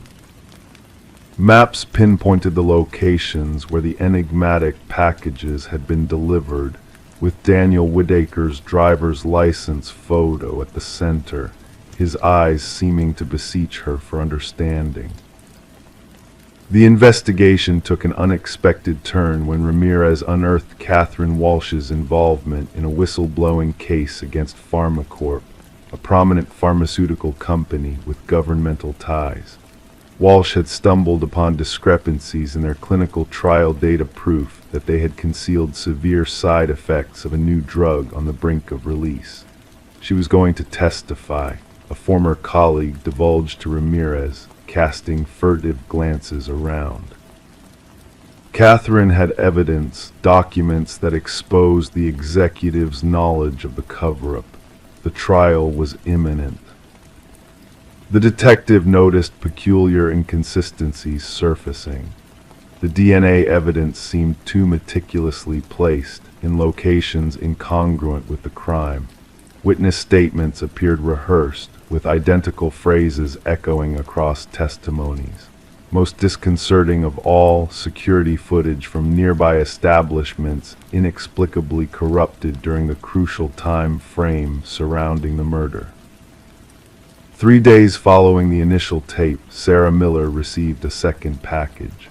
Maps pinpointed the locations where the enigmatic packages had been delivered, with Daniel Whitaker's driver's license photo at the center, his eyes seeming to beseech her for understanding. The investigation took an unexpected turn when Ramirez unearthed Catherine Walsh's involvement in a whistleblowing case against PharmaCorp, a prominent pharmaceutical company with governmental ties. Walsh had stumbled upon discrepancies in their clinical trial data, proof that they had concealed severe side effects of a new drug on the brink of release. She was going to testify, a former colleague divulged to Ramirez, casting furtive glances around. Catherine had evidence, documents that exposed the executive's knowledge of the cover-up. The trial was imminent. The detective noticed peculiar inconsistencies surfacing. The DNA evidence seemed too meticulously placed, in locations incongruent with the crime. Witness statements appeared rehearsed, with identical phrases echoing across testimonies. Most disconcerting of all, security footage from nearby establishments inexplicably corrupted during the crucial time frame surrounding the murder. 3 days following the initial tape, Sarah Miller received a second package.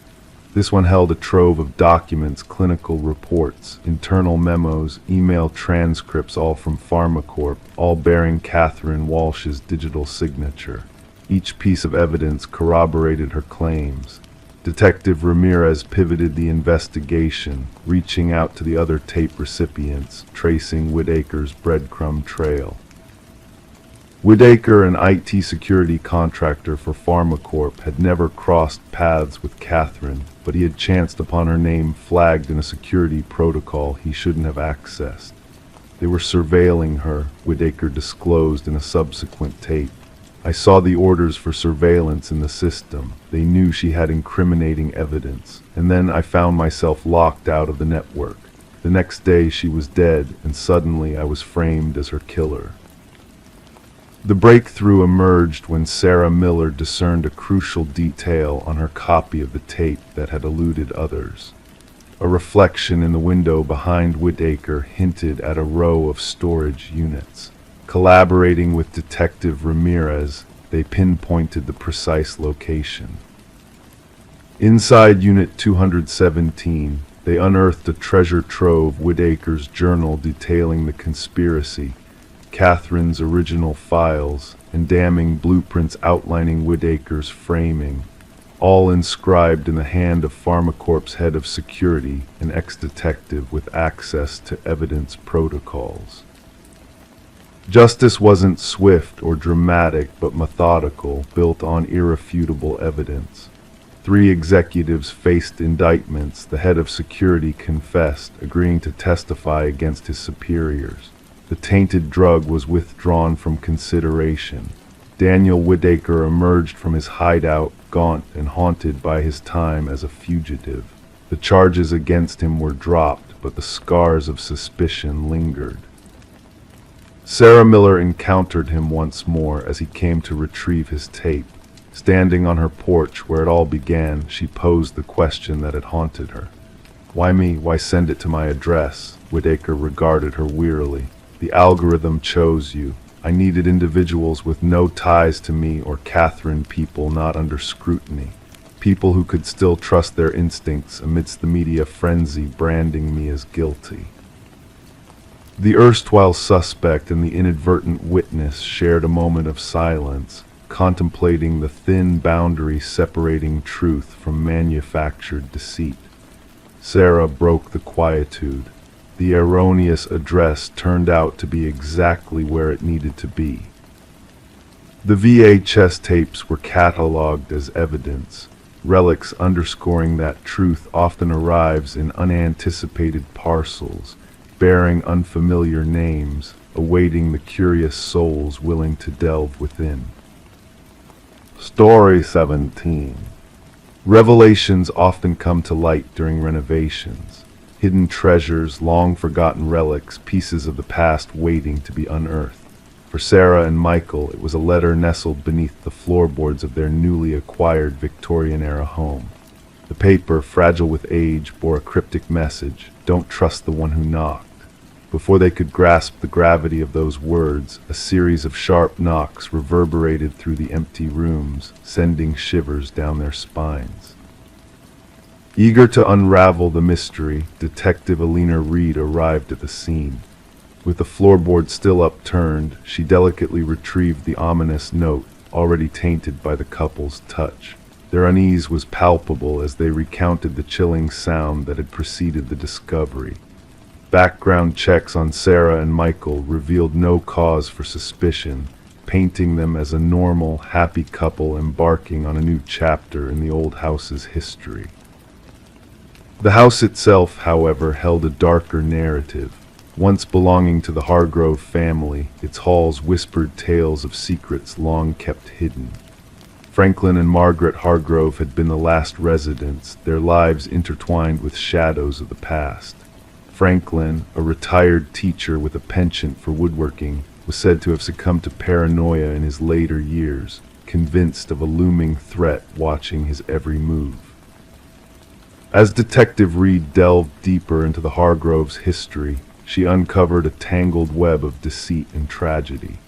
This one held a trove of documents, clinical reports, internal memos, email transcripts, all from PharmaCorp, all bearing Catherine Walsh's digital signature. Each piece of evidence corroborated her claims. Detective Ramirez pivoted the investigation, reaching out to the other tape recipients, tracing Whitaker's breadcrumb trail. Whitaker, an IT security contractor for PharmaCorp, had never crossed paths with Catherine, but he had chanced upon her name flagged in a security protocol he shouldn't have accessed. They were surveilling her, Whitaker disclosed in a subsequent tape. I saw the orders for surveillance in the system. They knew she had incriminating evidence, and then I found myself locked out of the network. The next day she was dead, and suddenly I was framed as her killer. The breakthrough emerged when Sarah Miller discerned a crucial detail on her copy of the tape that had eluded others. A reflection in the window behind Whitaker hinted at a row of storage units. Collaborating with Detective Ramirez, they pinpointed the precise location. Inside Unit 217, they unearthed a treasure trove, Whitaker's journal detailing the conspiracy, Catherine's original files, and damning blueprints outlining Whitaker's framing, all inscribed in the hand of PharmaCorp's head of security, an ex-detective with access to evidence protocols. Justice wasn't swift or dramatic, but methodical, built on irrefutable evidence. 3 executives faced indictments. The head of security confessed, agreeing to testify against his superiors. The tainted drug was withdrawn from consideration. Daniel Whitaker emerged from his hideout, gaunt and haunted by his time as a fugitive. The charges against him were dropped, but the scars of suspicion lingered. Sarah Miller encountered him once more as he came to retrieve his tape. Standing on her porch where it all began, she posed the question that had haunted her. "Why me? Why send it to my address?" Whitaker regarded her wearily. "The algorithm chose you. I needed individuals with no ties to me or Catherine, people not under scrutiny. People who could still trust their instincts amidst the media frenzy branding me as guilty." The erstwhile suspect and the inadvertent witness shared a moment of silence, contemplating the thin boundary separating truth from manufactured deceit. Sarah broke the quietude. The erroneous address turned out to be exactly where it needed to be. The VHS tapes were catalogued as evidence, relics underscoring that truth often arrives in unanticipated parcels, bearing unfamiliar names, awaiting the curious souls willing to delve within. Story 17. Revelations often come to light during renovations. Hidden treasures, long-forgotten relics, pieces of the past waiting to be unearthed. For Sarah and Michael, it was a letter nestled beneath the floorboards of their newly acquired Victorian-era home. The paper, fragile with age, bore a cryptic message: "Don't trust the one who knocked." Before they could grasp the gravity of those words, a series of sharp knocks reverberated through the empty rooms, sending shivers down their spines. Eager to unravel the mystery, Detective Alina Reed arrived at the scene. With the floorboard still upturned, she delicately retrieved the ominous note, already tainted by the couple's touch. Their unease was palpable as they recounted the chilling sound that had preceded the discovery. Background checks on Sarah and Michael revealed no cause for suspicion, painting them as a normal, happy couple embarking on a new chapter in the old house's history. The house itself, however, held a darker narrative. Once belonging to the Hargrove family, its halls whispered tales of secrets long kept hidden. Franklin and Margaret Hargrove had been the last residents, their lives intertwined with shadows of the past. Franklin, a retired teacher with a penchant for woodworking, was said to have succumbed to paranoia in his later years, convinced of a looming threat watching his every move. As Detective Reed delved deeper into the Hargroves' history, she uncovered a tangled web of deceit and tragedy.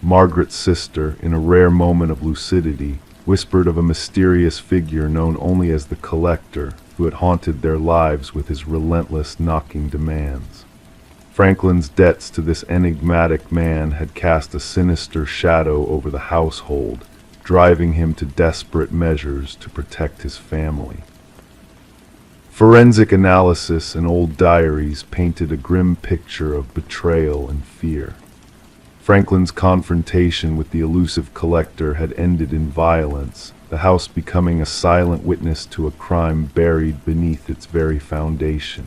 Margaret's sister, in a rare moment of lucidity, whispered of a mysterious figure known only as the Collector, who had haunted their lives with his relentless knocking demands. Franklin's debts to this enigmatic man had cast a sinister shadow over the household, driving him to desperate measures to protect his family. Forensic analysis and old diaries painted a grim picture of betrayal and fear. Franklin's confrontation with the elusive Collector had ended in violence, the house becoming a silent witness to a crime buried beneath its very foundation.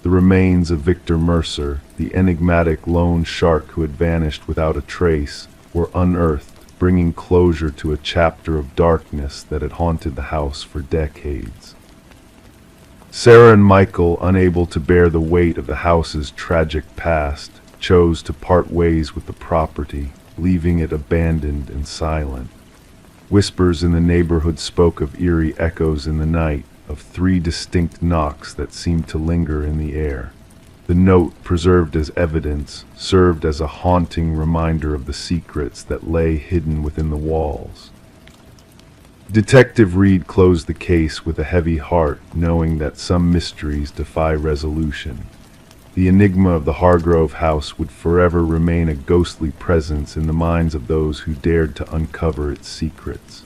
The remains of Victor Mercer, the enigmatic lone shark who had vanished without a trace, were unearthed, bringing closure to a chapter of darkness that had haunted the house for decades. Sarah and Michael, unable to bear the weight of the house's tragic past, chose to part ways with the property, leaving it abandoned and silent. Whispers in the neighborhood spoke of eerie echoes in the night, of 3 distinct knocks that seemed to linger in the air. The note, preserved as evidence, served as a haunting reminder of the secrets that lay hidden within the walls. Detective Reed closed the case with a heavy heart, knowing that some mysteries defy resolution. The enigma of the Hargrove house would forever remain a ghostly presence in the minds of those who dared to uncover its secrets.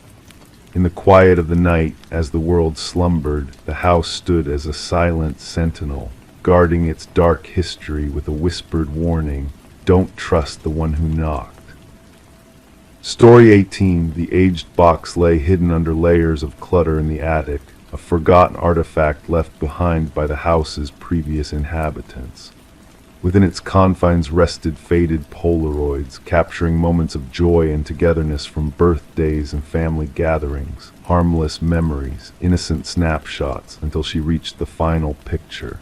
In the quiet of the night, as the world slumbered, the house stood as a silent sentinel, guarding its dark history with a whispered warning, "Don't trust the one who knocked." Story 18, the aged box lay hidden under layers of clutter in the attic, a forgotten artifact left behind by the house's previous inhabitants. Within its confines rested faded Polaroids, capturing moments of joy and togetherness from birthdays and family gatherings, harmless memories, innocent snapshots, until she reached the final picture.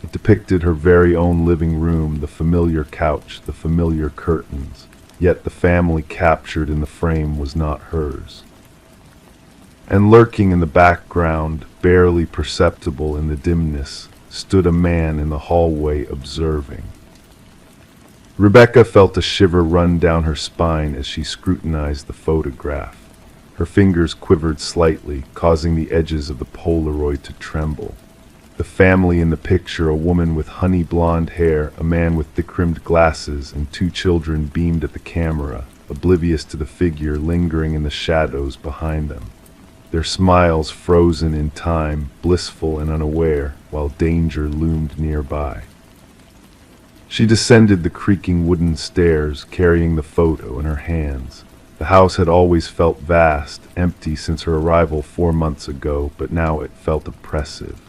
It depicted her very own living room, the familiar couch, the familiar curtains, yet the family captured in the frame was not hers. And lurking in the background, barely perceptible in the dimness, stood a man in the hallway observing. Rebecca felt a shiver run down her spine as she scrutinized the photograph. Her fingers quivered slightly, causing the edges of the Polaroid to tremble. The family in the picture, a woman with honey blonde hair, a man with thick-rimmed glasses, and 2 children beamed at the camera, oblivious to the figure lingering in the shadows behind them. Their smiles frozen in time, blissful and unaware, while danger loomed nearby. She descended the creaking wooden stairs, carrying the photo in her hands. The house had always felt vast, empty since her arrival 4 months ago, but now it felt oppressive.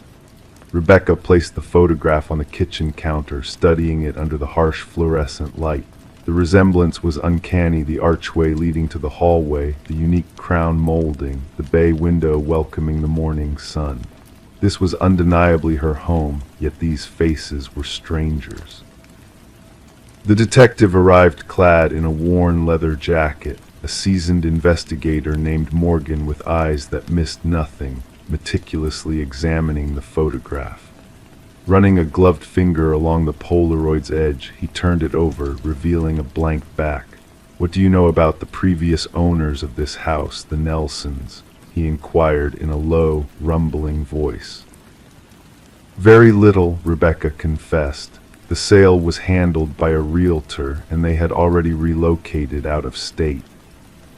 Rebecca placed the photograph on the kitchen counter, studying it under the harsh fluorescent light. The resemblance was uncanny, the archway leading to the hallway, the unique crown molding, the bay window welcoming the morning sun. This was undeniably her home, yet these faces were strangers. The detective arrived clad in a worn leather jacket, a seasoned investigator named Morgan with eyes that missed nothing, meticulously examining the photograph. Running a gloved finger along the Polaroid's edge, he turned it over, revealing a blank back. "What do you know about the previous owners of this house, the Nelsons?" he inquired in a low, rumbling voice. "Very little," Rebecca confessed. "The sale was handled by a realtor, and they had already relocated out of state."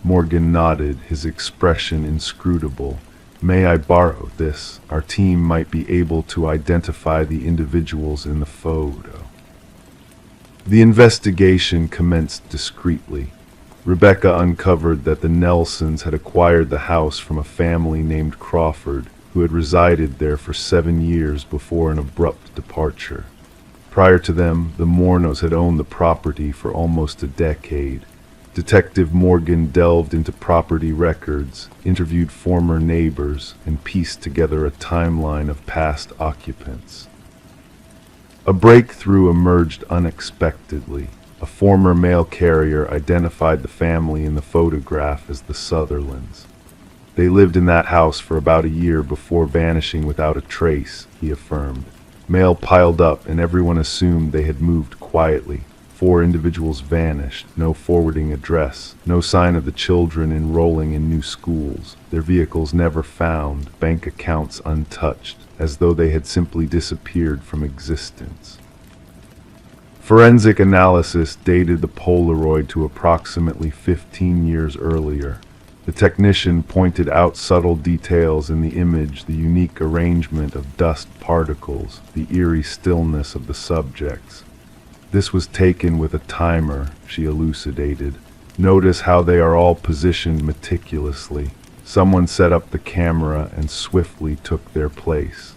Morgan nodded, his expression inscrutable. "May I borrow this? Our team might be able to identify the individuals in the photo." The investigation commenced discreetly. Rebecca uncovered that the Nelsons had acquired the house from a family named Crawford, who had resided there for 7 years before an abrupt departure. Prior to them, the Mornos had owned the property for almost a decade. Detective Morgan delved into property records, interviewed former neighbors, and pieced together a timeline of past occupants. A breakthrough emerged unexpectedly. A former mail carrier identified the family in the photograph as the Sutherlands. They lived in that house for about a year before vanishing without a trace, he affirmed. Mail piled up and everyone assumed they had moved quietly. 4 individuals vanished, no forwarding address, no sign of the children enrolling in new schools, their vehicles never found, bank accounts untouched, as though they had simply disappeared from existence. Forensic analysis dated the Polaroid to approximately 15 years earlier. The technician pointed out subtle details in the image, the unique arrangement of dust particles, the eerie stillness of the subjects. This was taken with a timer, she elucidated. Notice how they are all positioned meticulously. Someone set up the camera and swiftly took their place.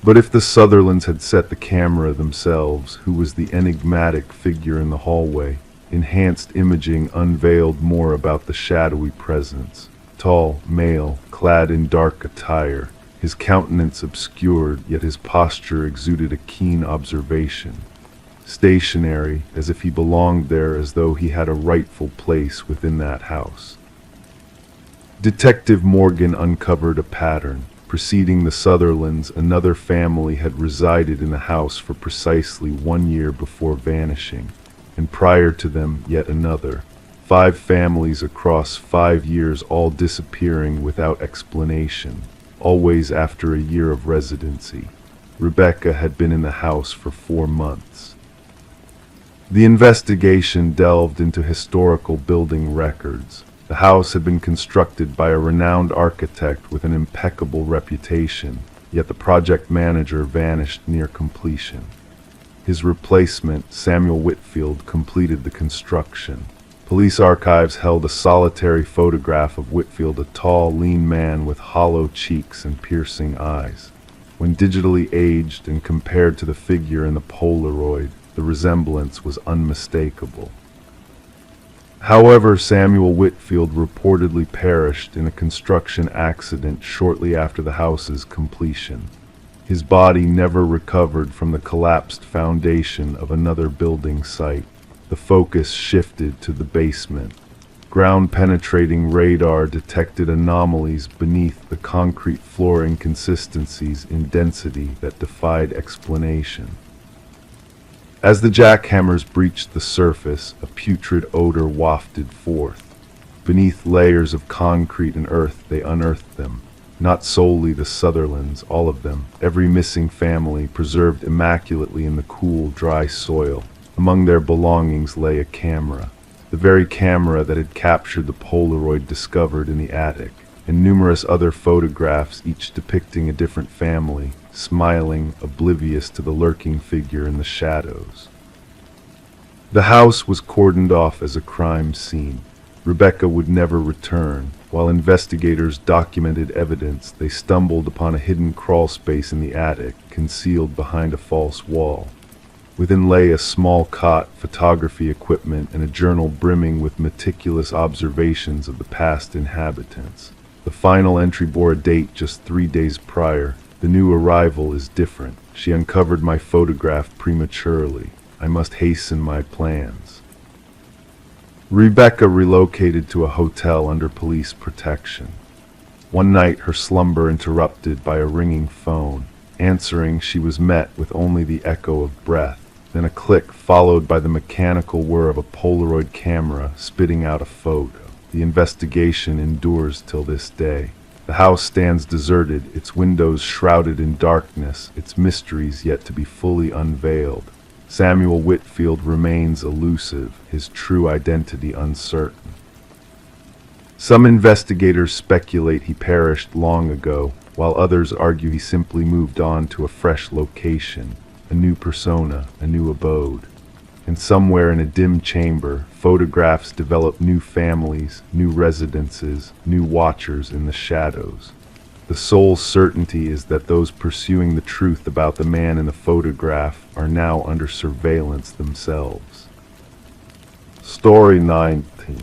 But if the Sutherlands had set the camera themselves, who was the enigmatic figure in the hallway? Enhanced imaging unveiled more about the shadowy presence. Tall, male, clad in dark attire, his countenance obscured, yet his posture exuded a keen observation. Stationary, as if he belonged there, as though he had a rightful place within that house. Detective Morgan uncovered a pattern. Preceding the Sutherlands, another family had resided in the house for precisely 1 year before vanishing, and prior to them yet another. 5 families across 5 years, all disappearing without explanation, always after a year of residency. Rebecca had been in the house for 4 months. The investigation delved into historical building records. The house had been constructed by a renowned architect with an impeccable reputation, yet the project manager vanished near completion. His replacement, Samuel Whitfield, completed the construction. Police archives held a solitary photograph of Whitfield, a tall, lean man with hollow cheeks and piercing eyes. When digitally aged and compared to the figure in the Polaroid, the resemblance was unmistakable. However, Samuel Whitfield reportedly perished in a construction accident shortly after the house's completion. His body never recovered from the collapsed foundation of another building site. The focus shifted to the basement. Ground-penetrating radar detected anomalies beneath the concrete floor, inconsistencies in density that defied explanation. As the jackhammers breached the surface, a putrid odor wafted forth. Beneath layers of concrete and earth, they unearthed them. Not solely the Sutherlands, all of them, every missing family, preserved immaculately in the cool, dry soil. Among their belongings lay a camera, the very camera that had captured the Polaroid discovered in the attic, and numerous other photographs, each depicting a different family, smiling, oblivious to the lurking figure in the shadows. The house was cordoned off as a crime scene. Rebecca would never return. While investigators documented evidence, they stumbled upon a hidden crawl space in the attic, concealed behind a false wall. Within lay a small cot, photography equipment, and a journal brimming with meticulous observations of the past inhabitants. The final entry bore a date just 3 days prior. The new arrival is different. She uncovered my photograph prematurely. I must hasten my plans. Rebecca relocated to a hotel under police protection. One night, her slumber interrupted by a ringing phone. Answering, she was met with only the echo of breath, then a click followed by the mechanical whir of a Polaroid camera spitting out a photo. The investigation endures till this day. The house stands deserted, its windows shrouded in darkness, its mysteries yet to be fully unveiled. Samuel Whitfield remains elusive, his true identity uncertain. Some investigators speculate he perished long ago, while others argue he simply moved on to a fresh location, a new persona, a new abode. And somewhere in a dim chamber, photographs develop new families, new residences, new watchers in the shadows. The sole certainty is that those pursuing the truth about the man in the photograph are now under surveillance themselves. Story 19.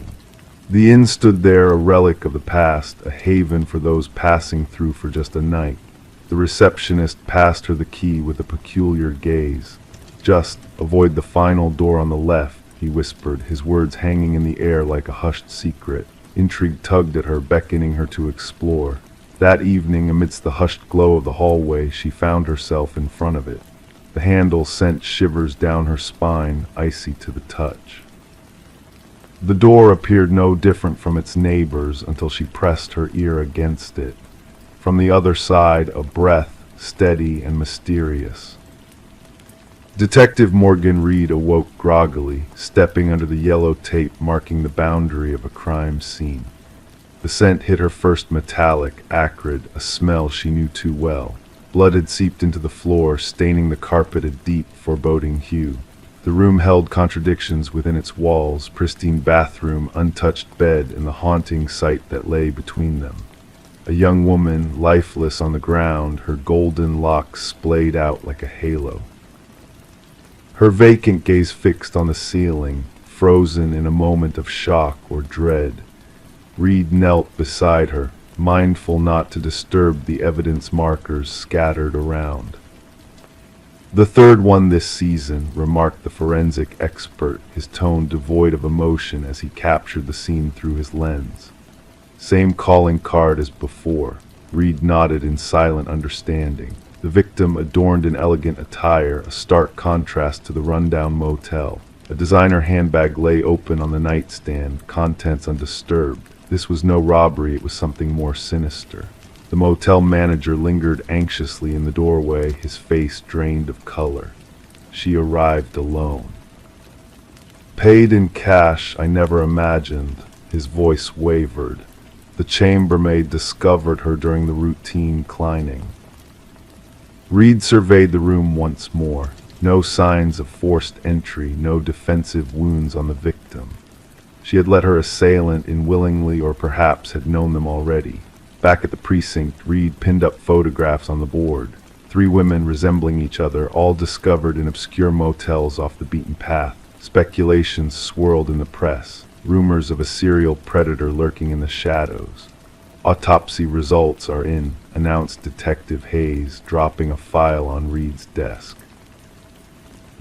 The inn stood there, a relic of the past, a haven for those passing through for just a night. The receptionist passed her the key with a peculiar gaze. Just avoid the final door on the left, he whispered, his words hanging in the air like a hushed secret. Intrigue tugged at her, beckoning her to explore. That evening, amidst the hushed glow of the hallway, she found herself in front of it. The handle sent shivers down her spine, icy to the touch. The door appeared no different from its neighbors until she pressed her ear against it. From the other side, a breath, steady and mysterious. Detective Morgan Reed awoke groggily, stepping under the yellow tape marking the boundary of a crime scene. The scent hit her first metallic, acrid, a smell she knew too well. Blood had seeped into the floor, staining the carpet a deep, foreboding hue. The room held contradictions within its walls, pristine bathroom, untouched bed, and the haunting sight that lay between them. A young woman, lifeless on the ground, her golden locks splayed out like a halo. Her vacant gaze fixed on the ceiling, frozen in a moment of shock or dread. Reed knelt beside her, mindful not to disturb the evidence markers scattered around. "The third one this season," remarked the forensic expert, his tone devoid of emotion as he captured the scene through his lens. "Same calling card as before." Reed nodded in silent understanding. The victim adorned in elegant attire, a stark contrast to the rundown motel. A designer handbag lay open on the nightstand, contents undisturbed. This was no robbery, it was something more sinister. The motel manager lingered anxiously in the doorway, his face drained of color. She arrived alone. "Paid in cash, I never imagined." His voice wavered. The chambermaid discovered her during the routine cleaning. Reed surveyed the room once more. No signs of forced entry, no defensive wounds on the victim. She had let her assailant in willingly, or perhaps had known them already. Back at the precinct, Reed pinned up photographs on the board. 3 women resembling each other, all discovered in obscure motels off the beaten path. Speculations swirled in the press, rumors of a serial predator lurking in the shadows. "Autopsy results are in," announced Detective Hayes, dropping a file on Reed's desk.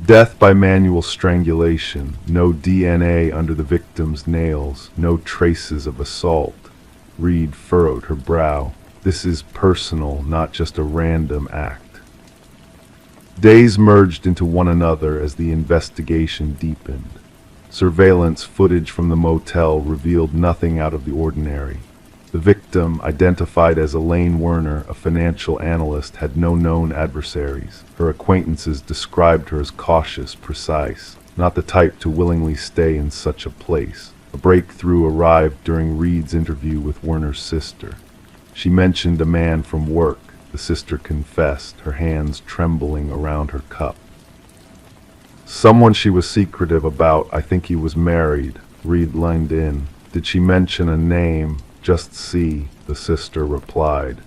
"Death by manual strangulation, no DNA under the victim's nails, no traces of assault." Reed furrowed her brow. "This is personal, not just a random act." Days merged into one another as the investigation deepened. Surveillance footage from the motel revealed nothing out of the ordinary. The victim, identified as Elaine Werner, a financial analyst, had no known adversaries. Her acquaintances described her as cautious, precise, not the type to willingly stay in such a place. A breakthrough arrived during Reed's interview with Werner's sister. She mentioned a man from work, the sister confessed, her hands trembling around her cup. "Someone she was secretive about. I think he was married." Reed leaned in. "Did she mention a name?" "Just C," the sister replied.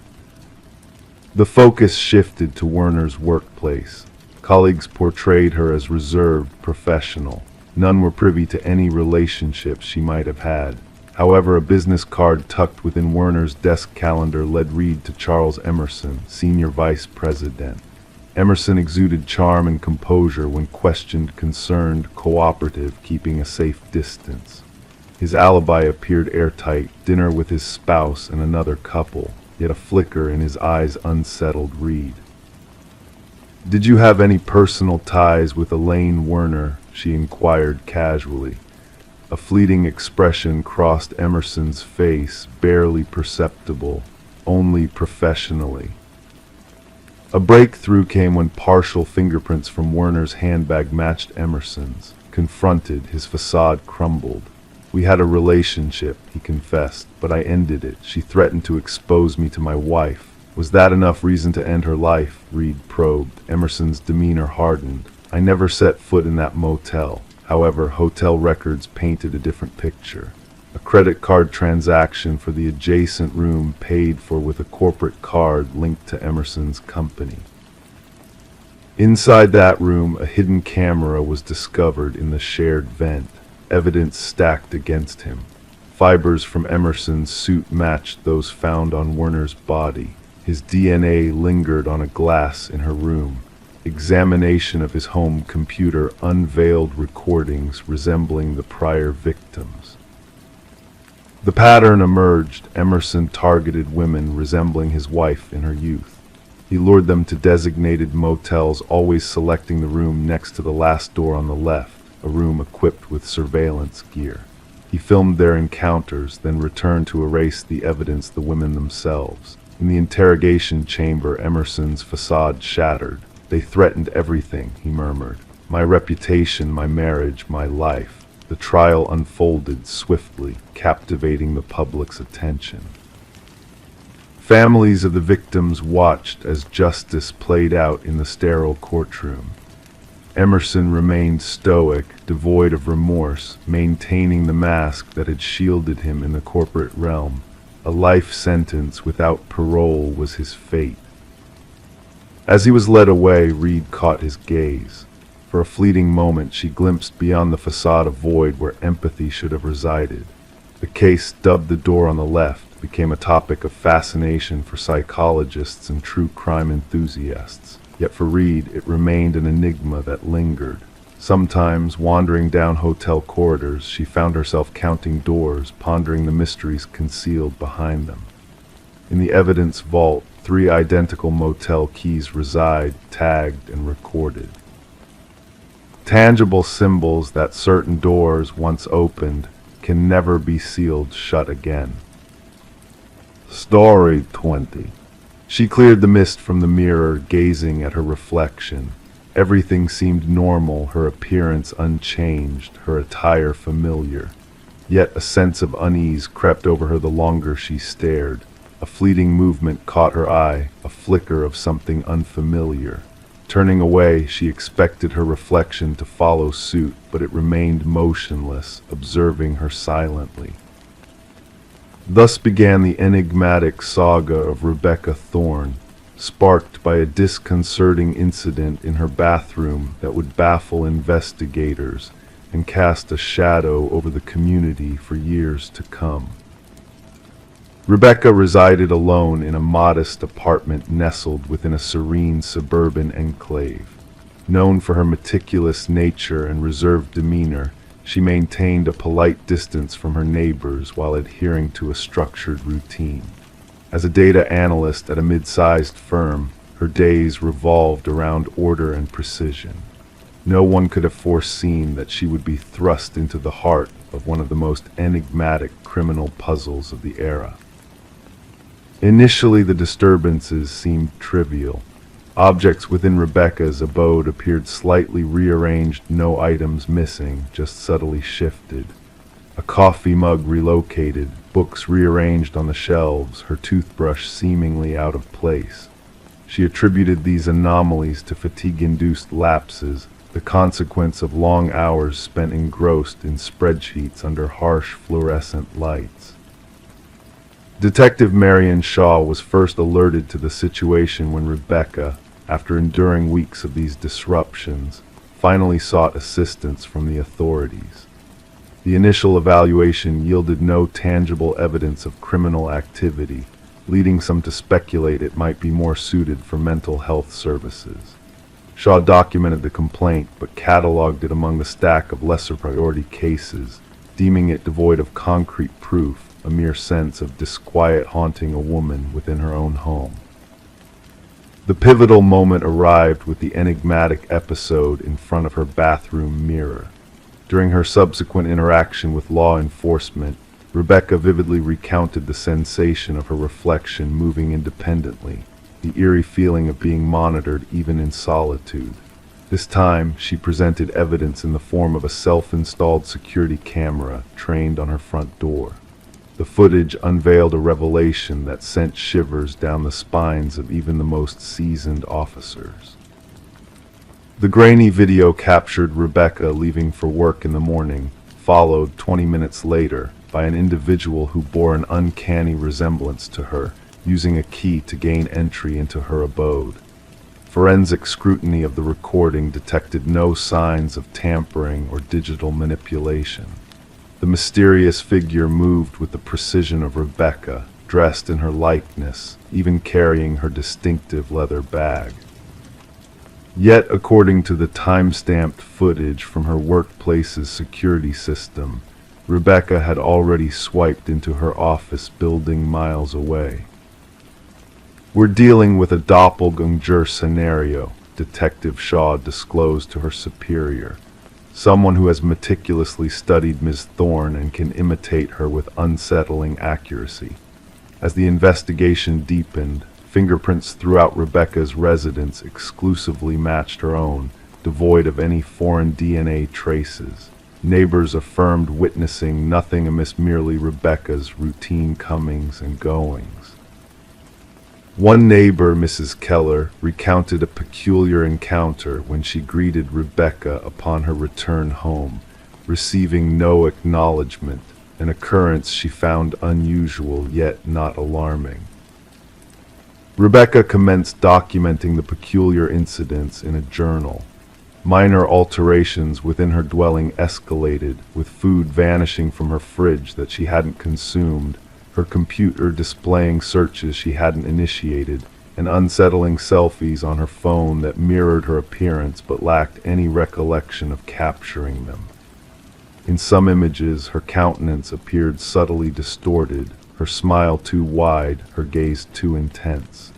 The focus shifted to Werner's workplace. Colleagues portrayed her as reserved, professional. None were privy to any relationships she might have had. However, a business card tucked within Werner's desk calendar led Reed to Charles Emerson, senior vice president. Emerson exuded charm and composure when questioned, concerned, cooperative, keeping a safe distance. His alibi appeared airtight, dinner with his spouse and another couple, yet a flicker in his eyes unsettled Reed. "Did you have any personal ties with Elaine Werner?" she inquired casually. A fleeting expression crossed Emerson's face, barely perceptible, only professionally. A breakthrough came when partial fingerprints from Werner's handbag matched Emerson's. Confronted, his facade crumbled. "We had a relationship," he confessed, "but I ended it. She threatened to expose me to my wife." "Was that enough reason to end her life?" Reed probed. Emerson's demeanor hardened. "I never set foot in that motel." However, hotel records painted a different picture. A credit card transaction for the adjacent room paid for with a corporate card linked to Emerson's company. Inside that room, a hidden camera was discovered in the shared vent, evidence stacked against him. Fibers from Emerson's suit matched those found on Werner's body. His DNA lingered on a glass in her room. examination of his home computer unveiled recordings resembling the prior victims. The pattern emerged. Emerson targeted women resembling his wife in her youth. He lured them to designated motels, always selecting the room next to the last door on the left, a room equipped with surveillance gear. He filmed their encounters, then returned to erase the evidence, the women themselves. In the interrogation chamber, Emerson's facade shattered. "They threatened everything," he murmured. "My reputation, my marriage, my life." The trial unfolded swiftly, captivating the public's attention. Families of the victims watched as justice played out in the sterile courtroom. Emerson remained stoic, devoid of remorse, maintaining the mask that had shielded him in the corporate realm. A life sentence without parole was his fate. As he was led away, Reed caught his gaze. For a fleeting moment, she glimpsed beyond the facade a void where empathy should have resided. The case, dubbed The Door on the Left, became a topic of fascination for psychologists and true crime enthusiasts. Yet for Reed, it remained an enigma that lingered. Sometimes, wandering down hotel corridors, she found herself counting doors, pondering the mysteries concealed behind them. In the evidence vault, 3 identical motel keys reside, tagged and recorded. Tangible symbols that certain doors, once opened, can never be sealed shut again. Story 20. She cleared the mist from the mirror, gazing at her reflection. Everything seemed normal, her appearance unchanged, her attire familiar. Yet a sense of unease crept over her the longer she stared. A fleeting movement caught her eye, a flicker of something unfamiliar. Turning away, she expected her reflection to follow suit, but it remained motionless, observing her silently. Thus began the enigmatic saga of Rebecca Thorne, sparked by a disconcerting incident in her bathroom that would baffle investigators and cast a shadow over the community for years to come. Rebecca resided alone in a modest apartment nestled within a serene suburban enclave. Known for her meticulous nature and reserved demeanor, she maintained a polite distance from her neighbors while adhering to a structured routine. As a data analyst at a mid-sized firm, her days revolved around order and precision. No one could have foreseen that she would be thrust into the heart of one of the most enigmatic criminal puzzles of the era. Initially, the disturbances seemed trivial. Objects within Rebecca's abode appeared slightly rearranged, no items missing, just subtly shifted. A coffee mug relocated, books rearranged on the shelves, her toothbrush seemingly out of place. She attributed these anomalies to fatigue-induced lapses, the consequence of long hours spent engrossed in spreadsheets under harsh fluorescent lights. Detective Marion Shaw was first alerted to the situation when Rebecca, after enduring weeks of these disruptions, finally sought assistance from the authorities. The initial evaluation yielded no tangible evidence of criminal activity, leading some to speculate it might be more suited for mental health services. Shaw documented the complaint, but cataloged it among the stack of lesser priority cases, deeming it devoid of concrete proof, a mere sense of disquiet haunting a woman within her own home. The pivotal moment arrived with the enigmatic episode in front of her bathroom mirror. During her subsequent interaction with law enforcement, Rebecca vividly recounted the sensation of her reflection moving independently, the eerie feeling of being monitored even in solitude. This time, she presented evidence in the form of a self-installed security camera trained on her front door. The footage unveiled a revelation that sent shivers down the spines of even the most seasoned officers. The grainy video captured Rebecca leaving for work in the morning, followed 20 minutes later by an individual who bore an uncanny resemblance to her, using a key to gain entry into her abode. Forensic scrutiny of the recording detected no signs of tampering or digital manipulation. The mysterious figure moved with the precision of Rebecca, dressed in her likeness, even carrying her distinctive leather bag. Yet, according to the time-stamped footage from her workplace's security system, Rebecca had already swiped into her office building miles away. "We're dealing with a doppelganger scenario," Detective Shaw disclosed to her superior, someone who has meticulously studied Ms. Thorne and can imitate her with unsettling accuracy. As the investigation deepened, fingerprints throughout Rebecca's residence exclusively matched her own, devoid of any foreign DNA traces. Neighbors affirmed witnessing nothing amiss, merely Rebecca's routine comings and goings. One neighbor, Mrs. Keller, recounted a peculiar encounter when she greeted Rebecca upon her return home, receiving no acknowledgement, an occurrence she found unusual yet not alarming. Rebecca commenced documenting the peculiar incidents in a journal. Minor alterations within her dwelling escalated, with food vanishing from her fridge that she hadn't consumed, her computer displaying searches she hadn't initiated, and unsettling selfies on her phone that mirrored her appearance but lacked any recollection of capturing them. In some images, her countenance appeared subtly distorted, her smile too wide, her gaze too intense.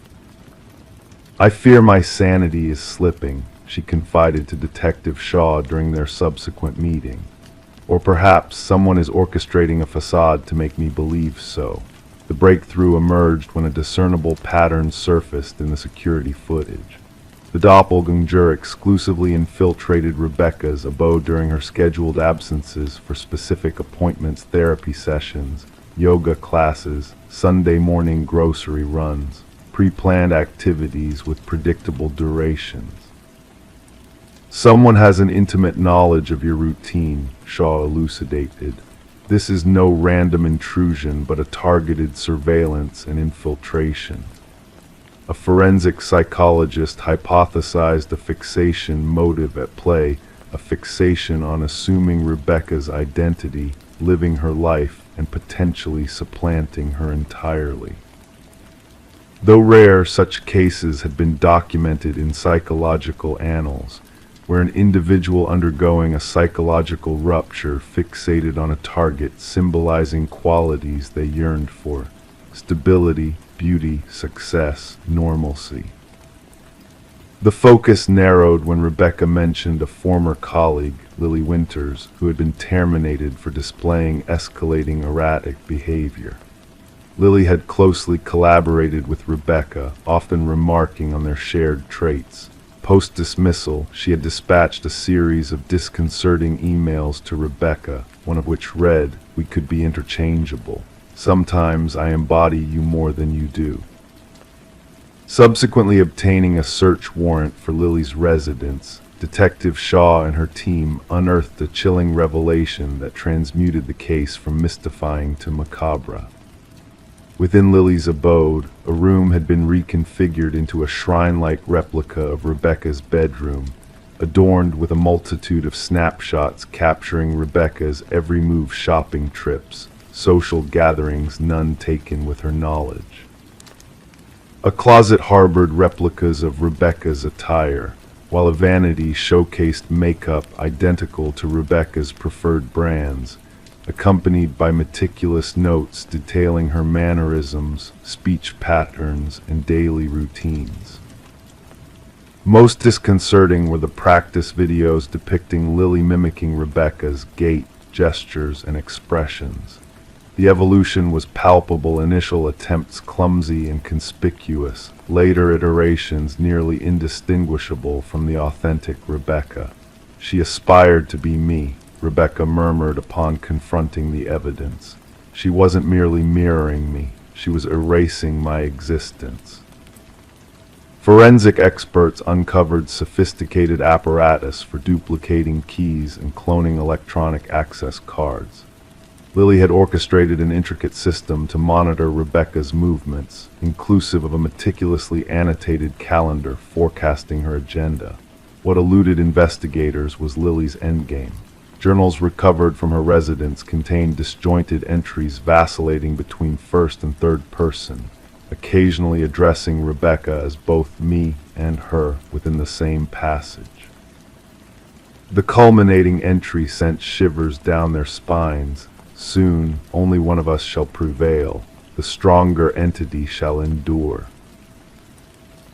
"I fear my sanity is slipping," she confided to Detective Shaw during their subsequent meeting. "Or perhaps someone is orchestrating a facade to make me believe so." The breakthrough emerged when a discernible pattern surfaced in the security footage. The doppelganger exclusively infiltrated Rebecca's abode during her scheduled absences for specific appointments, therapy sessions, yoga classes, Sunday morning grocery runs, pre-planned activities with predictable durations. "Someone has an intimate knowledge of your routine," Shaw elucidated. "This is no random intrusion, but a targeted surveillance and infiltration." A forensic psychologist hypothesized a fixation motive at play, a fixation on assuming Rebecca's identity, living her life, and potentially supplanting her entirely. Though rare, such cases had been documented in psychological annals, where an individual undergoing a psychological rupture fixated on a target symbolizing qualities they yearned for: stability, beauty, success, normalcy. The focus narrowed when Rebecca mentioned a former colleague, Lily Winters, who had been terminated for displaying escalating erratic behavior. Lily had closely collaborated with Rebecca, often remarking on their shared traits. Post-dismissal, she had dispatched a series of disconcerting emails to Rebecca, one of which read, "We could be interchangeable. Sometimes I embody you more than you do." Subsequently obtaining a search warrant for Lily's residence, Detective Shaw and her team unearthed a chilling revelation that transmuted the case from mystifying to macabre. Within Lily's abode, a room had been reconfigured into a shrine-like replica of Rebecca's bedroom, adorned with a multitude of snapshots capturing Rebecca's every move: shopping trips, social gatherings, none taken with her knowledge. A closet harbored replicas of Rebecca's attire, while a vanity showcased makeup identical to Rebecca's preferred brands, accompanied by meticulous notes detailing her mannerisms, speech patterns, and daily routines. Most disconcerting were the practice videos depicting Lily mimicking Rebecca's gait, gestures, and expressions. The evolution was palpable: initial attempts clumsy and conspicuous, later iterations nearly indistinguishable from the authentic Rebecca. "She aspired to be me," Rebecca murmured upon confronting the evidence. "She wasn't merely mirroring me, she was erasing my existence." Forensic experts uncovered sophisticated apparatus for duplicating keys and cloning electronic access cards. Lily had orchestrated an intricate system to monitor Rebecca's movements, inclusive of a meticulously annotated calendar forecasting her agenda. What eluded investigators was Lily's endgame. Journals recovered from her residence contained disjointed entries vacillating between first and third person, occasionally addressing Rebecca as both me and her within the same passage. The culminating entry sent shivers down their spines. Soon, only one of us shall prevail. The stronger entity shall endure.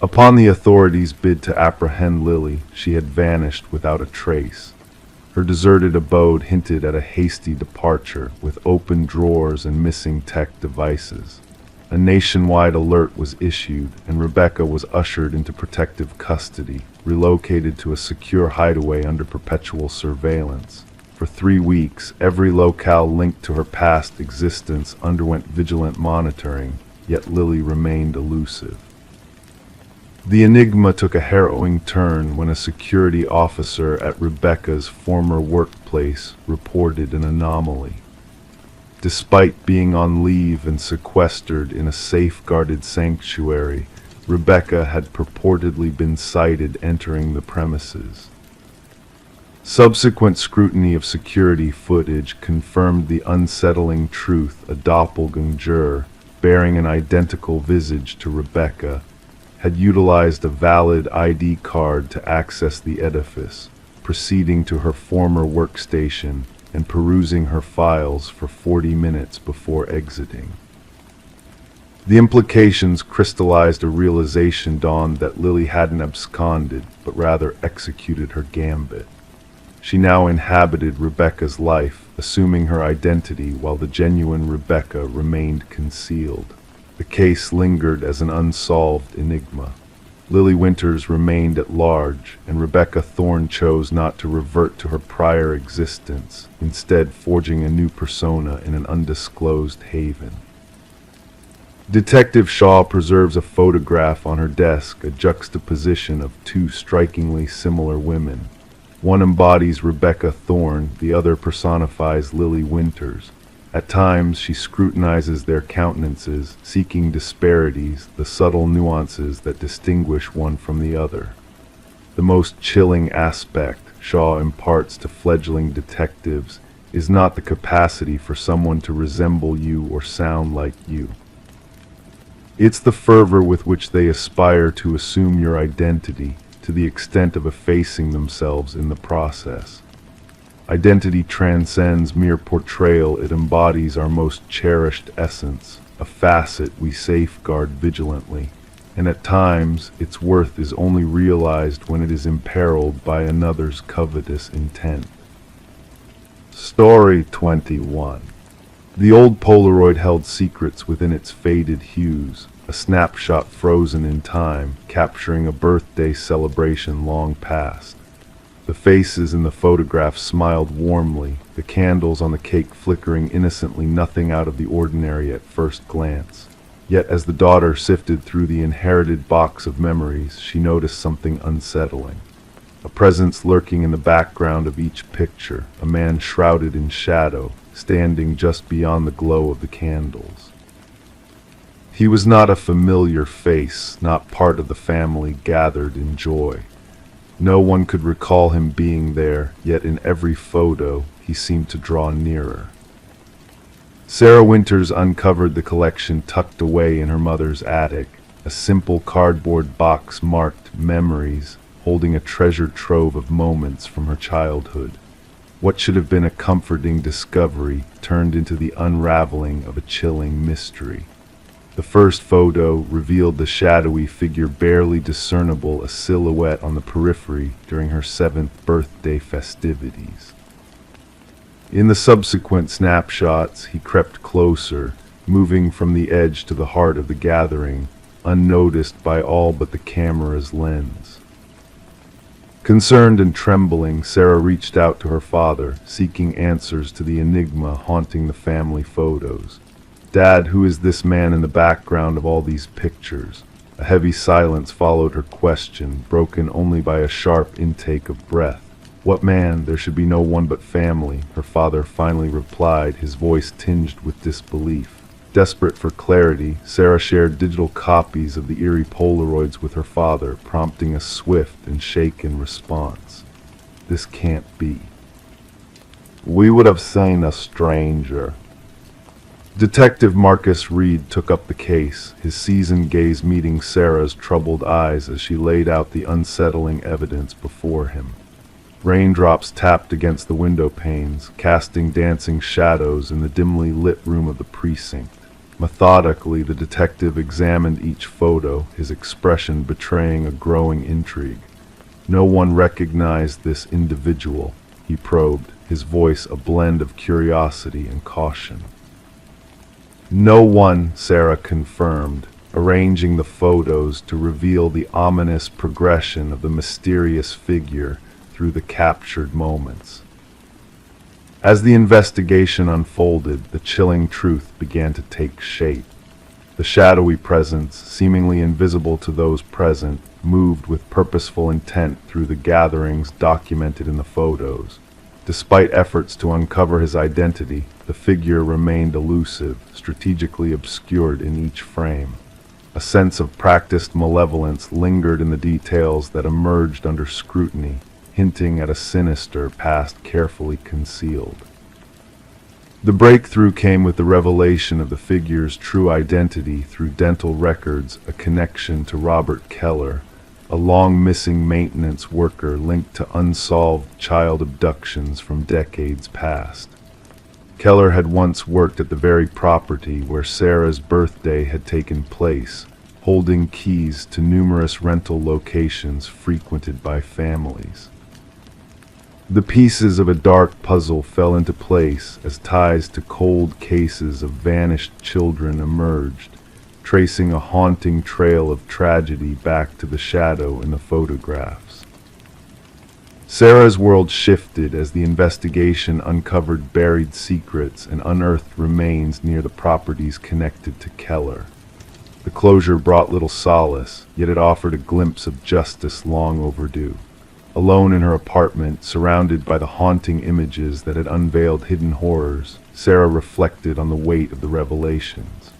Upon the authorities' bid to apprehend Lily, she had vanished without a trace. Her deserted abode hinted at a hasty departure, with open drawers and missing tech devices. A nationwide alert was issued, and Rebecca was ushered into protective custody, relocated to a secure hideaway under perpetual surveillance. For 3 weeks, every locale linked to her past existence underwent vigilant monitoring, yet Lily remained elusive. The enigma took a harrowing turn when a security officer at Rebecca's former workplace reported an anomaly. Despite being on leave and sequestered in a safeguarded sanctuary, Rebecca had purportedly been sighted entering the premises. Subsequent scrutiny of security footage confirmed the unsettling truth: a doppelganger, bearing an identical visage to Rebecca, had utilized a valid ID card to access the edifice, proceeding to her former workstation and perusing her files for 40 minutes before exiting. The implications crystallized a realization dawned that Lily hadn't absconded, but rather executed her gambit. She now inhabited Rebecca's life, assuming her identity while the genuine Rebecca remained concealed. The case lingered as an unsolved enigma. Lily Winters remained at large, and Rebecca Thorne chose not to revert to her prior existence, instead forging a new persona in an undisclosed haven. Detective Shaw preserves a photograph on her desk, a juxtaposition of two strikingly similar women. One embodies Rebecca Thorne, the other personifies Lily Winters. At times, she scrutinizes their countenances, seeking disparities, the subtle nuances that distinguish one from the other. The most chilling aspect Shaw imparts to fledgling detectives is not the capacity for someone to resemble you or sound like you. It's the fervor with which they aspire to assume your identity, to the extent of effacing themselves in the process. Identity transcends mere portrayal. It embodies our most cherished essence, a facet we safeguard vigilantly, and at times its worth is only realized when it is imperiled by another's covetous intent. Story 21. The old Polaroid held secrets within its faded hues, a snapshot frozen in time, capturing a birthday celebration long past. The faces in the photograph smiled warmly, the candles on the cake flickering innocently, nothing out of the ordinary at first glance. Yet as the daughter sifted through the inherited box of memories, she noticed something unsettling. A presence lurking in the background of each picture, a man shrouded in shadow, standing just beyond the glow of the candles. He was not a familiar face, not part of the family gathered in joy. No one could recall him being there, yet in every photo he seemed to draw nearer. Sarah Winters uncovered the collection tucked away in her mother's attic, a simple cardboard box marked "Memories," holding a treasured trove of moments from her childhood. What should have been a comforting discovery turned into the unraveling of a chilling mystery. The first photo revealed the shadowy figure, barely discernible, a silhouette on the periphery during her 7th birthday festivities. In the subsequent snapshots, he crept closer, moving from the edge to the heart of the gathering, unnoticed by all but the camera's lens. Concerned and trembling, Sarah reached out to her father, seeking answers to the enigma haunting the family photos. "Dad, who is this man in the background of all these pictures?" A heavy silence followed her question, broken only by a sharp intake of breath. "What man? There should be no one but family," her father finally replied, his voice tinged with disbelief. Desperate for clarity, Sarah shared digital copies of the eerie Polaroids with her father, prompting a swift and shaken response. "This can't be. We would have seen a stranger." Detective Marcus Reed took up the case, his seasoned gaze meeting Sarah's troubled eyes as she laid out the unsettling evidence before him. Raindrops tapped against the window panes, casting dancing shadows in the dimly lit room of the precinct. Methodically, the detective examined each photo, his expression betraying a growing intrigue. No one recognized this individual, he probed, his voice a blend of curiosity and caution. No one, Sarah confirmed, arranging the photos to reveal the ominous progression of the mysterious figure through the captured moments. As the investigation unfolded, the chilling truth began to take shape. The shadowy presence, seemingly invisible to those present, moved with purposeful intent through the gatherings documented in the photos. Despite efforts to uncover his identity, the figure remained elusive, strategically obscured in each frame. A sense of practiced malevolence lingered in the details that emerged under scrutiny, hinting at a sinister past carefully concealed. The breakthrough came with the revelation of the figure's true identity through dental records, a connection to Robert Keller, a long-missing maintenance worker linked to unsolved child abductions from decades past. Keller had once worked at the very property where Sarah's birthday had taken place, holding keys to numerous rental locations frequented by families. The pieces of a dark puzzle fell into place as ties to cold cases of vanished children emerged, tracing a haunting trail of tragedy back to the shadow in the photographs. Sarah's world shifted as the investigation uncovered buried secrets and unearthed remains near the properties connected to Keller. The closure brought little solace, yet it offered a glimpse of justice long overdue. Alone in her apartment, surrounded by the haunting images that had unveiled hidden horrors, Sarah reflected on the weight of the revelations.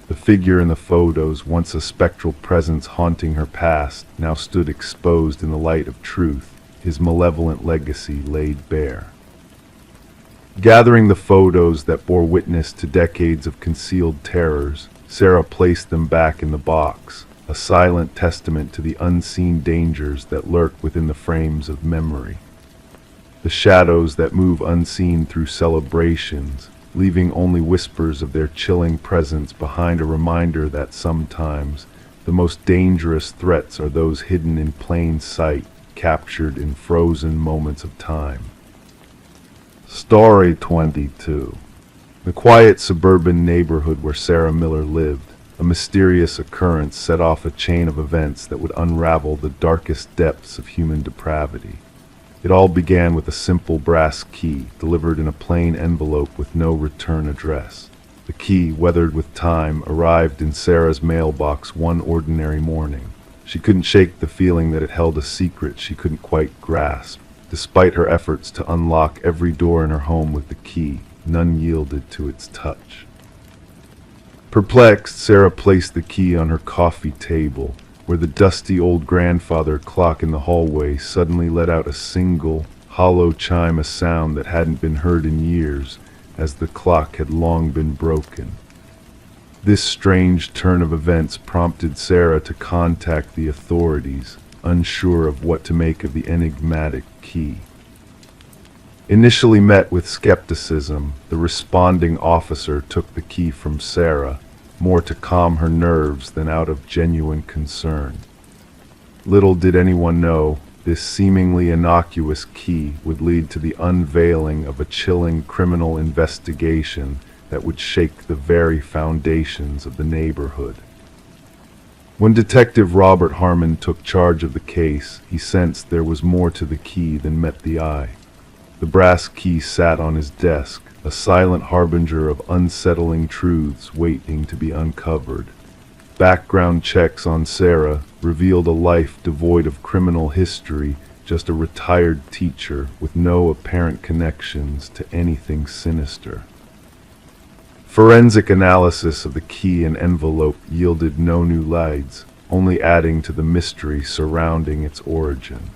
The figure in the photos, once a spectral presence haunting her past, now stood exposed in the light of truth, his malevolent legacy laid bare. Gathering the photos that bore witness to decades of concealed terrors, Sarah placed them back in the box, a silent testament to the unseen dangers that lurk within the frames of memory. The shadows that move unseen through celebrations, leaving only whispers of their chilling presence behind a reminder that sometimes the most dangerous threats are those hidden in plain sight, captured in frozen moments of time. Story 22. The quiet suburban neighborhood where Sarah Miller lived, a mysterious occurrence set off a chain of events that would unravel the darkest depths of human depravity. It all began with a simple brass key delivered in a plain envelope with no return address. The key, weathered with time, arrived in Sarah's mailbox one ordinary morning. She couldn't shake the feeling that it held a secret she couldn't quite grasp. Despite her efforts to unlock every door in her home with the key, none yielded to its touch. Perplexed, Sarah placed the key on her coffee table, where the dusty old grandfather clock in the hallway suddenly let out a single, hollow chime, a sound that hadn't been heard in years, as the clock had long been broken. This strange turn of events prompted Sarah to contact the authorities, unsure of what to make of the enigmatic key. Initially met with skepticism, the responding officer took the key from Sarah, more to calm her nerves than out of genuine concern. Little did anyone know, this seemingly innocuous key would lead to the unveiling of a chilling criminal investigation that would shake the very foundations of the neighborhood. When Detective Robert Harmon took charge of the case, he sensed there was more to the key than met the eye. The brass key sat on his desk, a silent harbinger of unsettling truths waiting to be uncovered. Background checks on Sarah revealed a life devoid of criminal history, just a retired teacher with no apparent connections to anything sinister. Forensic analysis of the key and envelope yielded no new leads, only adding to the mystery surrounding its origin.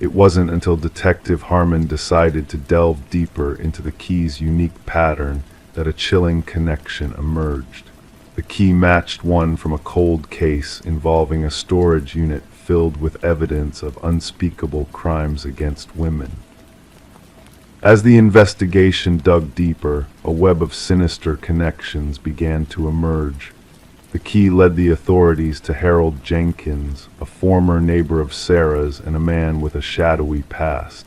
It wasn't until Detective Harmon decided to delve deeper into the key's unique pattern that a chilling connection emerged. The key matched one from a cold case involving a storage unit filled with evidence of unspeakable crimes against women. As the investigation dug deeper, a web of sinister connections began to emerge. The key led the authorities to Harold Jenkins, a former neighbor of Sarah's and a man with a shadowy past.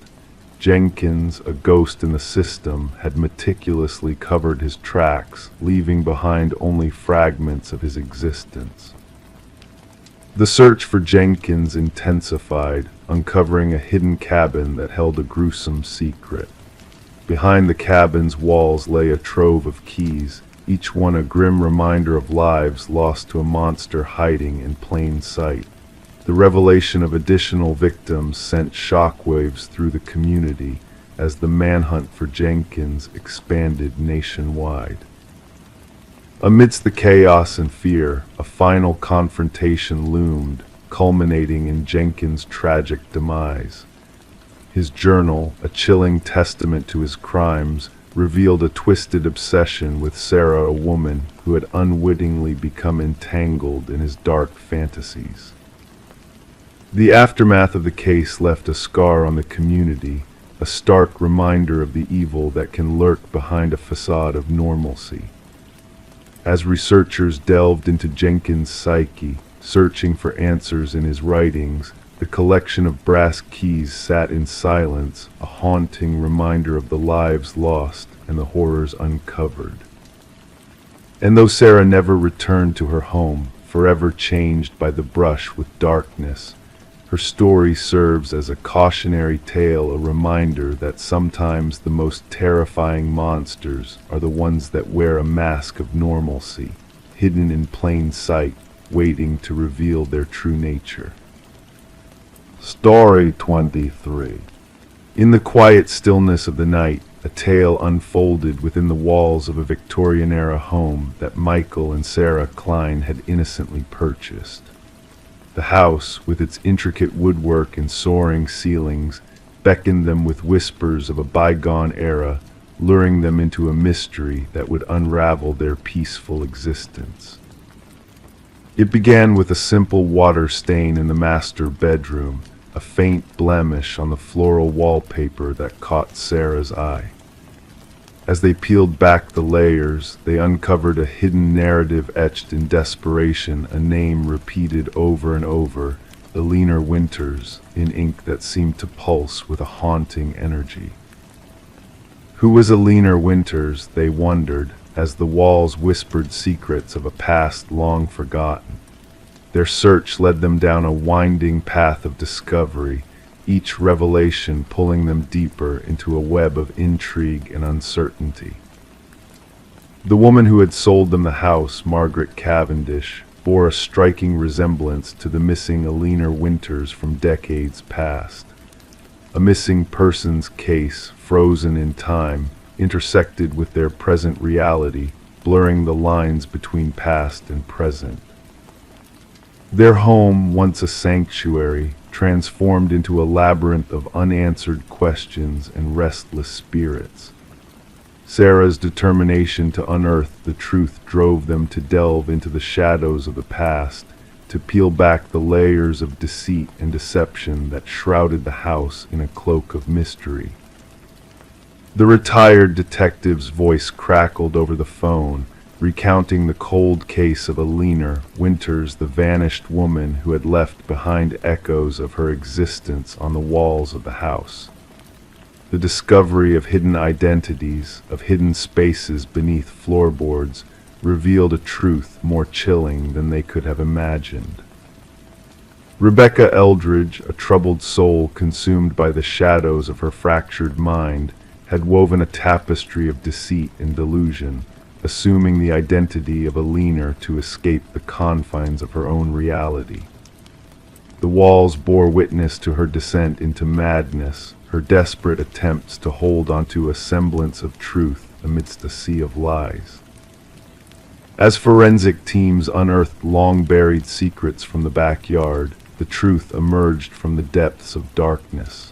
Jenkins, a ghost in the system, had meticulously covered his tracks, leaving behind only fragments of his existence. The search for Jenkins intensified, uncovering a hidden cabin that held a gruesome secret. Behind the cabin's walls lay a trove of keys, each one a grim reminder of lives lost to a monster hiding in plain sight. The revelation of additional victims sent shockwaves through the community as the manhunt for Jenkins expanded nationwide. Amidst the chaos and fear, a final confrontation loomed, culminating in Jenkins' tragic demise. His journal, a chilling testament to his crimes, revealed a twisted obsession with Sarah, a woman who had unwittingly become entangled in his dark fantasies. The aftermath of the case left a scar on the community, a stark reminder of the evil that can lurk behind a facade of normalcy. As researchers delved into Jenkins' psyche, searching for answers in his writings, the collection of brass keys sat in silence, a haunting reminder of the lives lost and the horrors uncovered. And though Sarah never returned to her home, forever changed by the brush with darkness, her story serves as a cautionary tale, a reminder that sometimes the most terrifying monsters are the ones that wear a mask of normalcy, hidden in plain sight, waiting to reveal their true nature. Story 23. In the quiet stillness of the night, a tale unfolded within the walls of a Victorian-era home that Michael and Sarah Klein had innocently purchased. The house, with its intricate woodwork and soaring ceilings, beckoned them with whispers of a bygone era, luring them into a mystery that would unravel their peaceful existence. It began with a simple water stain in the master bedroom, a faint blemish on the floral wallpaper that caught Sarah's eye. As they peeled back the layers, they uncovered a hidden narrative etched in desperation, a name repeated over and over, Eleanor Winters, in ink that seemed to pulse with a haunting energy. Who was Eleanor Winters, they wondered, as the walls whispered secrets of a past long forgotten. Their search led them down a winding path of discovery, each revelation pulling them deeper into a web of intrigue and uncertainty. The woman who had sold them the house, Margaret Cavendish, bore a striking resemblance to the missing Eleanor Winters from decades past. A missing persons case, frozen in time, intersected with their present reality, blurring the lines between past and present. Their home, once a sanctuary, transformed into a labyrinth of unanswered questions and restless spirits. Sarah's determination to unearth the truth drove them to delve into the shadows of the past, to peel back the layers of deceit and deception that shrouded the house in a cloak of mystery. The retired detective's voice crackled over the phone, recounting the cold case of Eleanor Winters, the vanished woman who had left behind echoes of her existence on the walls of the house. The discovery of hidden identities, of hidden spaces beneath floorboards, revealed a truth more chilling than they could have imagined. Rebecca Eldridge, a troubled soul consumed by the shadows of her fractured mind, had woven a tapestry of deceit and delusion, assuming the identity of Eleanor to escape the confines of her own reality. The walls bore witness to her descent into madness, her desperate attempts to hold onto a semblance of truth amidst a sea of lies. As forensic teams unearthed long-buried secrets from the backyard, the truth emerged from the depths of darkness.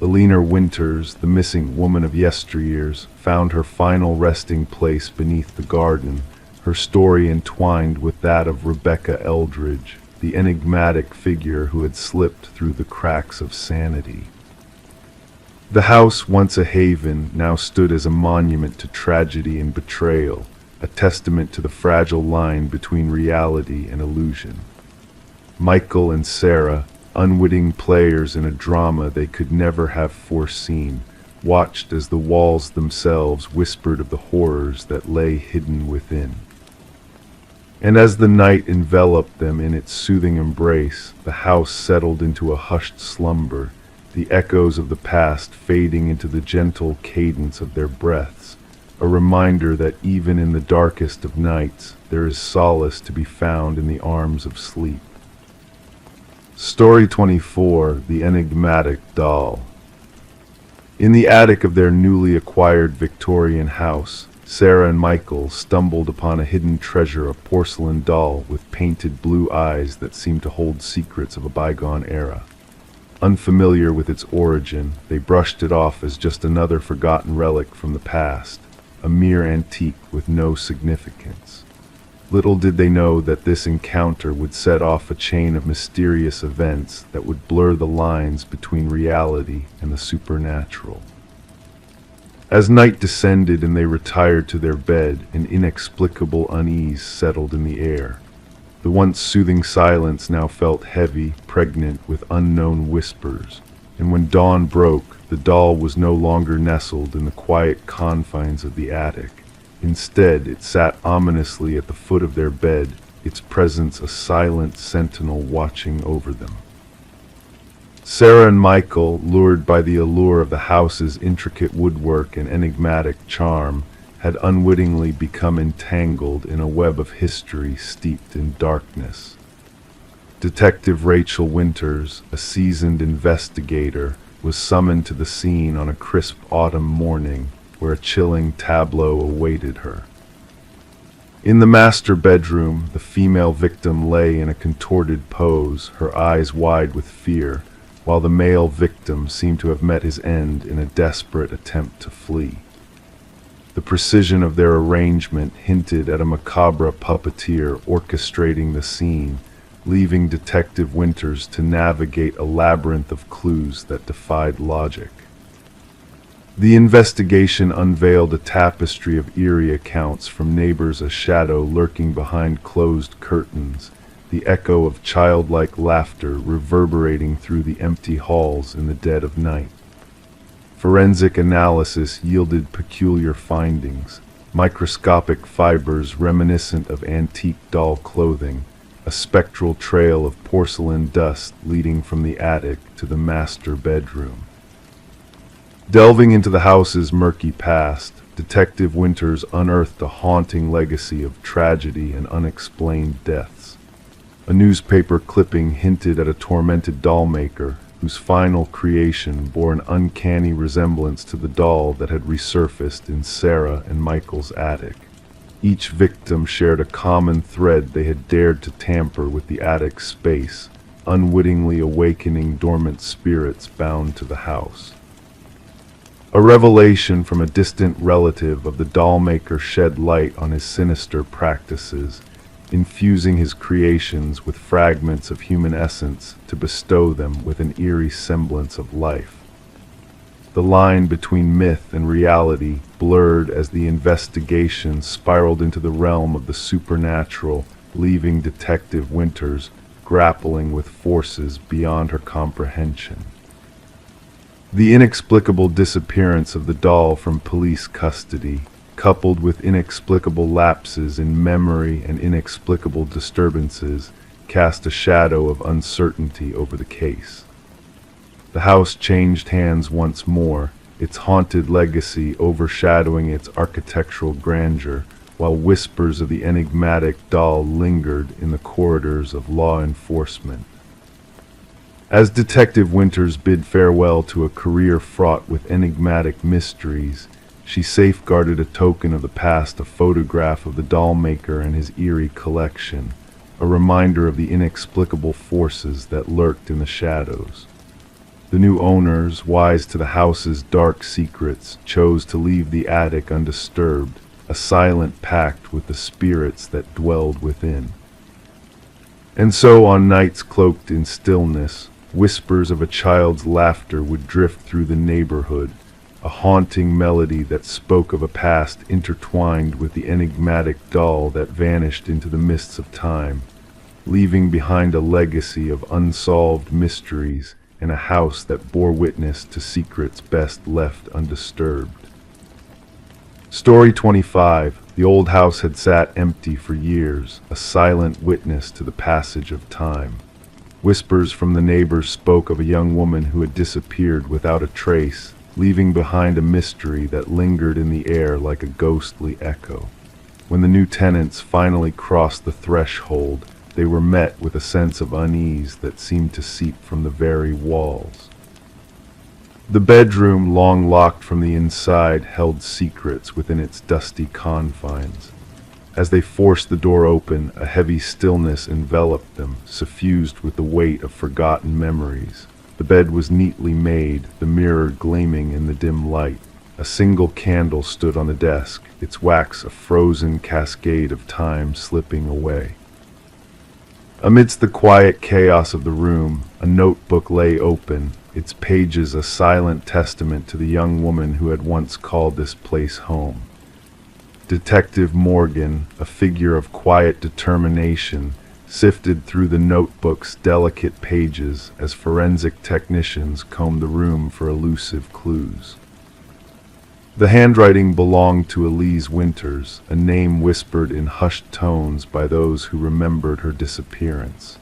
Eleanor Winters, the missing woman of yesteryears, found her final resting place beneath the garden, her story entwined with that of Rebecca Eldridge, the enigmatic figure who had slipped through the cracks of sanity. The house, once a haven, now stood as a monument to tragedy and betrayal, a testament to the fragile line between reality and illusion. Michael and Sarah, unwitting players in a drama they could never have foreseen, watched as the walls themselves whispered of the horrors that lay hidden within. And as the night enveloped them in its soothing embrace, the house settled into a hushed slumber, the echoes of the past fading into the gentle cadence of their breaths, a reminder that even in the darkest of nights, there is solace to be found in the arms of sleep. Story 24, The Enigmatic Doll. In the attic of their newly acquired Victorian house, Sarah and Michael stumbled upon a hidden treasure, a porcelain doll with painted blue eyes that seemed to hold secrets of a bygone era. Unfamiliar with its origin, they brushed it off as just another forgotten relic from the past, a mere antique with no significance. Little did they know that this encounter would set off a chain of mysterious events that would blur the lines between reality and the supernatural. As night descended and they retired to their bed, an inexplicable unease settled in the air. The once soothing silence now felt heavy, pregnant with unknown whispers, and when dawn broke, the doll was no longer nestled in the quiet confines of the attic. Instead, it sat ominously at the foot of their bed, its presence a silent sentinel watching over them. Sarah and Michael, lured by the allure of the house's intricate woodwork and enigmatic charm, had unwittingly become entangled in a web of history steeped in darkness. Detective Rachel Winters, a seasoned investigator, was summoned to the scene on a crisp autumn morning where a chilling tableau awaited her. In the master bedroom, the female victim lay in a contorted pose, her eyes wide with fear, while the male victim seemed to have met his end in a desperate attempt to flee. The precision of their arrangement hinted at a macabre puppeteer orchestrating the scene, leaving Detective Winters to navigate a labyrinth of clues that defied logic. The investigation unveiled a tapestry of eerie accounts from neighbors, a shadow lurking behind closed curtains, the echo of childlike laughter reverberating through the empty halls in the dead of night. Forensic analysis yielded peculiar findings, microscopic fibers reminiscent of antique doll clothing, a spectral trail of porcelain dust leading from the attic to the master bedroom. Delving into the house's murky past, Detective Winters unearthed a haunting legacy of tragedy and unexplained deaths. A newspaper clipping hinted at a tormented doll maker whose final creation bore an uncanny resemblance to the doll that had resurfaced in Sarah and Michael's attic. Each victim shared a common thread: they had dared to tamper with the attic's space, unwittingly awakening dormant spirits bound to the house. A revelation from a distant relative of the doll maker shed light on his sinister practices, infusing his creations with fragments of human essence to bestow them with an eerie semblance of life. The line between myth and reality blurred as the investigation spiraled into the realm of the supernatural, leaving Detective Winters grappling with forces beyond her comprehension. The inexplicable disappearance of the doll from police custody, coupled with inexplicable lapses in memory and inexplicable disturbances, cast a shadow of uncertainty over the case. The house changed hands once more, its haunted legacy overshadowing its architectural grandeur, while whispers of the enigmatic doll lingered in the corridors of law enforcement. As Detective Winters bid farewell to a career fraught with enigmatic mysteries, she safeguarded a token of the past, a photograph of the doll maker and his eerie collection, a reminder of the inexplicable forces that lurked in the shadows. The new owners, wise to the house's dark secrets, chose to leave the attic undisturbed, a silent pact with the spirits that dwelled within. And so on nights cloaked in stillness, whispers of a child's laughter would drift through the neighborhood, a haunting melody that spoke of a past intertwined with the enigmatic doll that vanished into the mists of time, leaving behind a legacy of unsolved mysteries in a house that bore witness to secrets best left undisturbed. Story 25. The old house had sat empty for years, a silent witness to the passage of time. Whispers from the neighbors spoke of a young woman who had disappeared without a trace, leaving behind a mystery that lingered in the air like a ghostly echo. When the new tenants finally crossed the threshold, they were met with a sense of unease that seemed to seep from the very walls. The bedroom, long locked from the inside, held secrets within its dusty confines. As they forced the door open, a heavy stillness enveloped them, suffused with the weight of forgotten memories. The bed was neatly made, the mirror gleaming in the dim light. A single candle stood on the desk, its wax a frozen cascade of time slipping away. Amidst the quiet chaos of the room, a notebook lay open, its pages a silent testament to the young woman who had once called this place home. Detective Morgan, a figure of quiet determination, sifted through the notebook's delicate pages as forensic technicians combed the room for elusive clues. The handwriting belonged to Elise Winters, a name whispered in hushed tones by those who remembered her disappearance.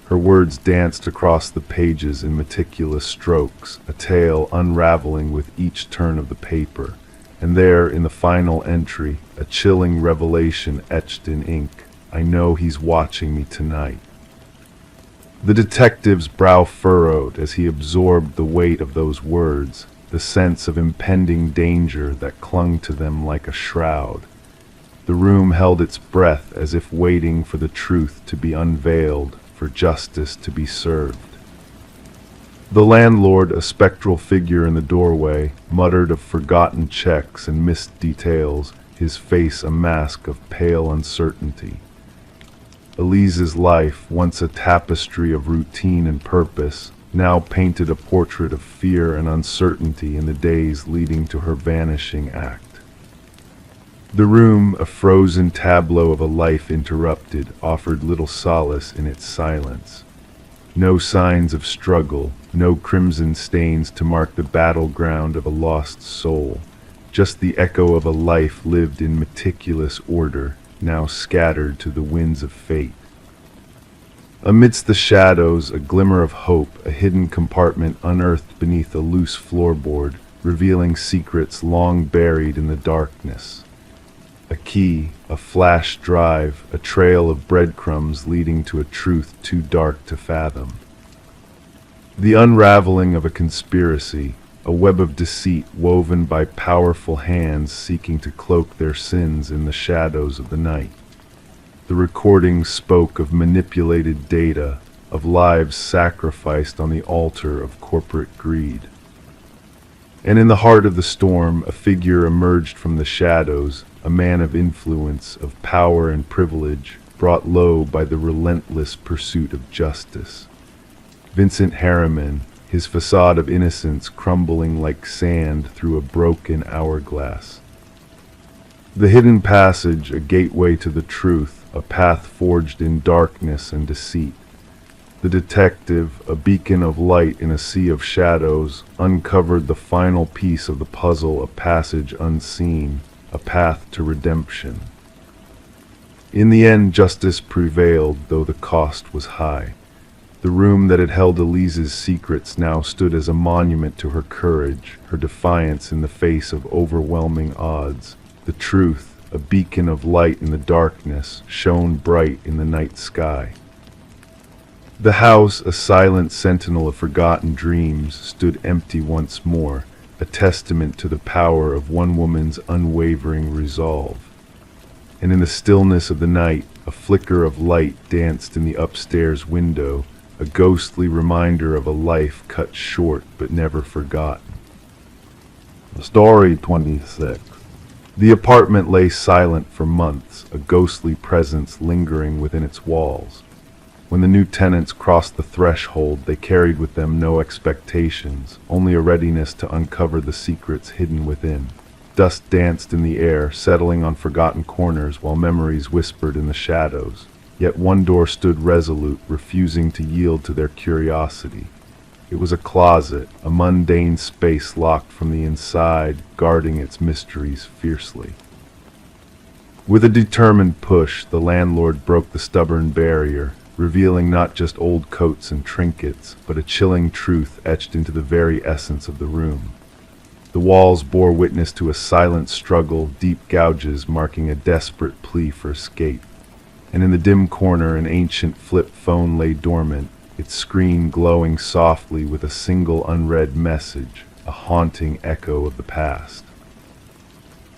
Her words danced across the pages in meticulous strokes, a tale unraveling with each turn of the paper, and there, in the final entry, a chilling revelation etched in ink. I know he's watching me tonight. The detective's brow furrowed as he absorbed the weight of those words, the sense of impending danger that clung to them like a shroud. The room held its breath as if waiting for the truth to be unveiled, for justice to be served. The landlord, a spectral figure in the doorway, muttered of forgotten checks and missed details, his face a mask of pale uncertainty. Elise's life, once a tapestry of routine and purpose, now painted a portrait of fear and uncertainty in the days leading to her vanishing act. The room, a frozen tableau of a life interrupted, offered little solace in its silence. No signs of struggle, no crimson stains to mark the battleground of a lost soul, just the echo of a life lived in meticulous order, now scattered to the winds of fate. Amidst the shadows, a glimmer of hope, a hidden compartment unearthed beneath a loose floorboard, revealing secrets long buried in the darkness. A key, a flash drive, a trail of breadcrumbs leading to a truth too dark to fathom. The unraveling of a conspiracy, a web of deceit woven by powerful hands seeking to cloak their sins in the shadows of the night. The recording spoke of manipulated data, of lives sacrificed on the altar of corporate greed. And in the heart of the storm, a figure emerged from the shadows, a man of influence, of power and privilege, brought low by the relentless pursuit of justice. Vincent Harriman, his facade of innocence crumbling like sand through a broken hourglass. The hidden passage, a gateway to the truth, a path forged in darkness and deceit. The detective, a beacon of light in a sea of shadows, uncovered the final piece of the puzzle, a passage unseen, a path to redemption. In the end, justice prevailed, though the cost was high. The room that had held Elise's secrets now stood as a monument to her courage, her defiance in the face of overwhelming odds. The truth, a beacon of light in the darkness, shone bright in the night sky. The house, a silent sentinel of forgotten dreams, stood empty once more, a testament to the power of one woman's unwavering resolve. And in the stillness of the night, a flicker of light danced in the upstairs window, a ghostly reminder of a life cut short but never forgotten. Story 26. The apartment lay silent for months, a ghostly presence lingering within its walls. When the new tenants crossed the threshold, they carried with them no expectations, only a readiness to uncover the secrets hidden within. Dust danced in the air, settling on forgotten corners while memories whispered in the shadows. Yet one door stood resolute, refusing to yield to their curiosity. It was a closet, a mundane space locked from the inside, guarding its mysteries fiercely. With a determined push, the landlord broke the stubborn barrier, revealing not just old coats and trinkets, but a chilling truth etched into the very essence of the room. The walls bore witness to a silent struggle, deep gouges marking a desperate plea for escape. And in the dim corner, an ancient flip phone lay dormant, its screen glowing softly with a single unread message, a haunting echo of the past.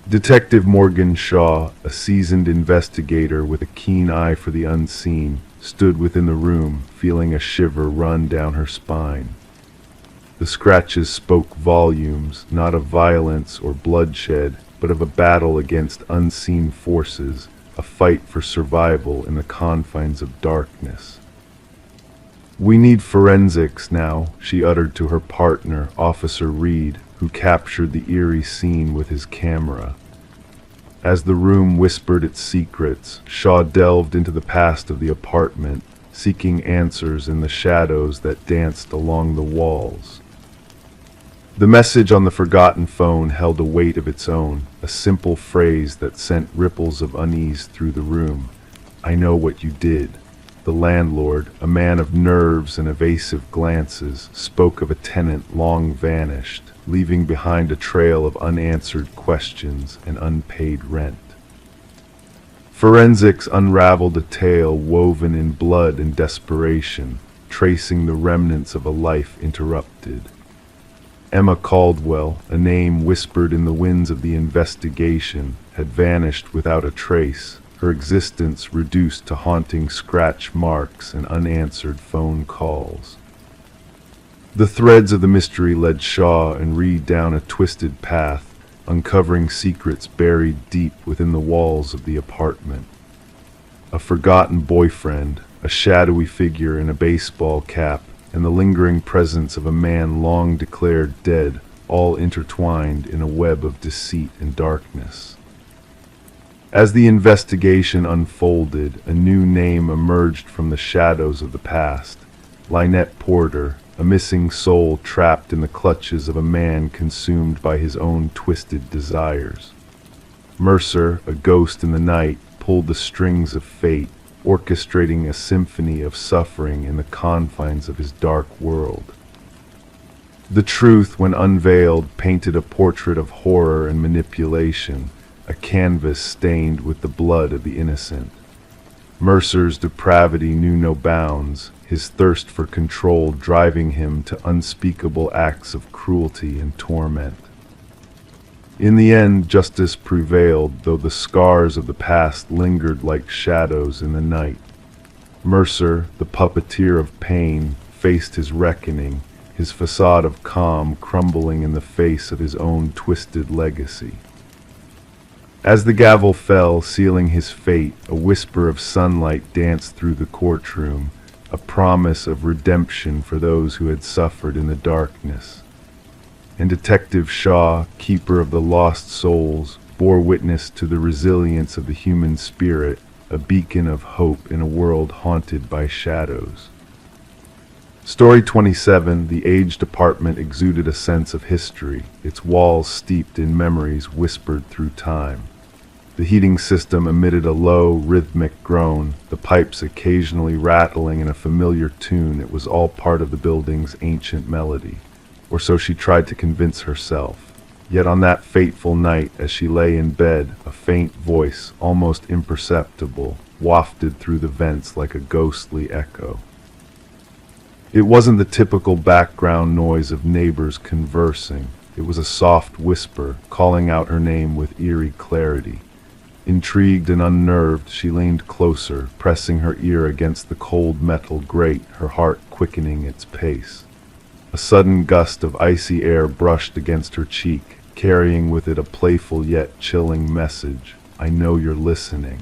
Detective Morgan Shaw, a seasoned investigator with a keen eye for the unseen, stood within the room, feeling a shiver run down her spine. The scratches spoke volumes, not of violence or bloodshed, but of a battle against unseen forces, a fight for survival in the confines of darkness. "We need forensics now," she uttered to her partner, Officer Reed, who captured the eerie scene with his camera. As the room whispered its secrets, Shaw delved into the past of the apartment, seeking answers in the shadows that danced along the walls. The message on the forgotten phone held a weight of its own, a simple phrase that sent ripples of unease through the room. "I know what you did." The landlord, a man of nerves and evasive glances, spoke of a tenant long vanished, leaving behind a trail of unanswered questions and unpaid rent. Forensics unraveled a tale woven in blood and desperation, tracing the remnants of a life interrupted. Emma Caldwell, a name whispered in the winds of the investigation, had vanished without a trace, her existence reduced to haunting scratch marks and unanswered phone calls. The threads of the mystery led Shaw and Reed down a twisted path, uncovering secrets buried deep within the walls of the apartment. A forgotten boyfriend, a shadowy figure in a baseball cap, and the lingering presence of a man long declared dead, all intertwined in a web of deceit and darkness. As the investigation unfolded, a new name emerged from the shadows of the past: Lynette Porter, a missing soul trapped in the clutches of a man consumed by his own twisted desires. Mercer, a ghost in the night, pulled the strings of fate, orchestrating a symphony of suffering in the confines of his dark world. The truth, when unveiled, painted a portrait of horror and manipulation, a canvas stained with the blood of the innocent. Mercer's depravity knew no bounds, his thirst for control driving him to unspeakable acts of cruelty and torment. In the end, justice prevailed, though the scars of the past lingered like shadows in the night. Mercer, the puppeteer of pain, faced his reckoning, his facade of calm crumbling in the face of his own twisted legacy. As the gavel fell, sealing his fate, a whisper of sunlight danced through the courtroom, a promise of redemption for those who had suffered in the darkness. And Detective Shaw, keeper of the lost souls, bore witness to the resilience of the human spirit, a beacon of hope in a world haunted by shadows. Story 27, the aged apartment exuded a sense of history, its walls steeped in memories whispered through time. The heating system emitted a low, rhythmic groan, the pipes occasionally rattling in a familiar tune. It was all part of the building's ancient melody, or so she tried to convince herself. Yet on that fateful night, as she lay in bed, a faint voice, almost imperceptible, wafted through the vents like a ghostly echo. It wasn't the typical background noise of neighbors conversing. It was a soft whisper, calling out her name with eerie clarity. Intrigued and unnerved, she leaned closer, pressing her ear against the cold metal grate, her heart quickening its pace. A sudden gust of icy air brushed against her cheek, carrying with it a playful yet chilling message. "I know you're listening."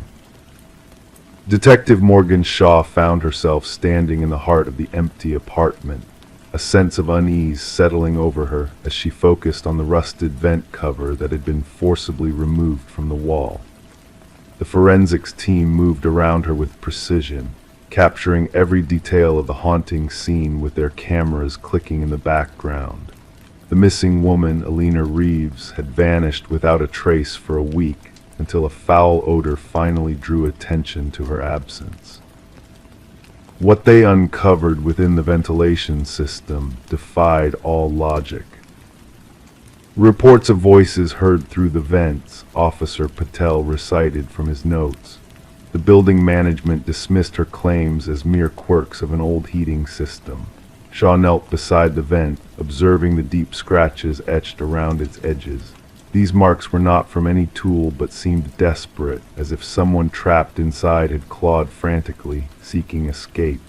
Detective Morgan Shaw found herself standing in the heart of the empty apartment, a sense of unease settling over her as she focused on the rusted vent cover that had been forcibly removed from the wall. The forensics team moved around her with precision, capturing every detail of the haunting scene with their cameras clicking in the background. The missing woman, Alina Reeves, had vanished without a trace for a week, until a foul odor finally drew attention to her absence. What they uncovered within the ventilation system defied all logic. Reports of voices heard through the vents, Officer Patel recited from his notes. The building management dismissed her claims as mere quirks of an old heating system. Shaw knelt beside the vent, observing the deep scratches etched around its edges. These marks were not from any tool but seemed desperate, as if someone trapped inside had clawed frantically, seeking escape.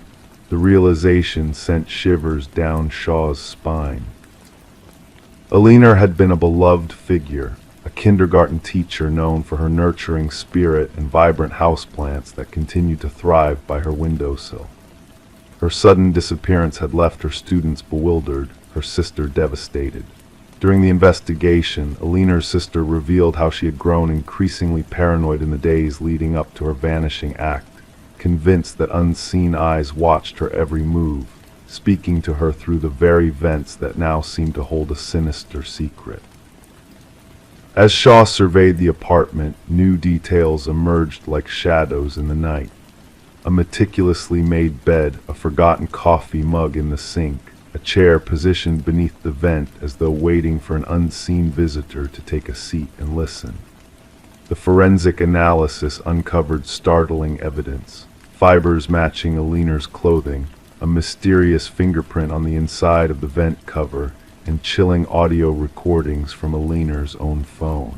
The realization sent shivers down Shaw's spine. Alina had been a beloved figure, a kindergarten teacher known for her nurturing spirit and vibrant houseplants that continued to thrive by her windowsill. Her sudden disappearance had left her students bewildered, her sister devastated. During the investigation, Alina's sister revealed how she had grown increasingly paranoid in the days leading up to her vanishing act, convinced that unseen eyes watched her every move, speaking to her through the very vents that now seemed to hold a sinister secret. As Shaw surveyed the apartment, new details emerged like shadows in the night. A meticulously made bed, a forgotten coffee mug in the sink, a chair positioned beneath the vent as though waiting for an unseen visitor to take a seat and listen. The forensic analysis uncovered startling evidence: fibers matching Alina's clothing, a mysterious fingerprint on the inside of the vent cover, and chilling audio recordings from Alina's own phone.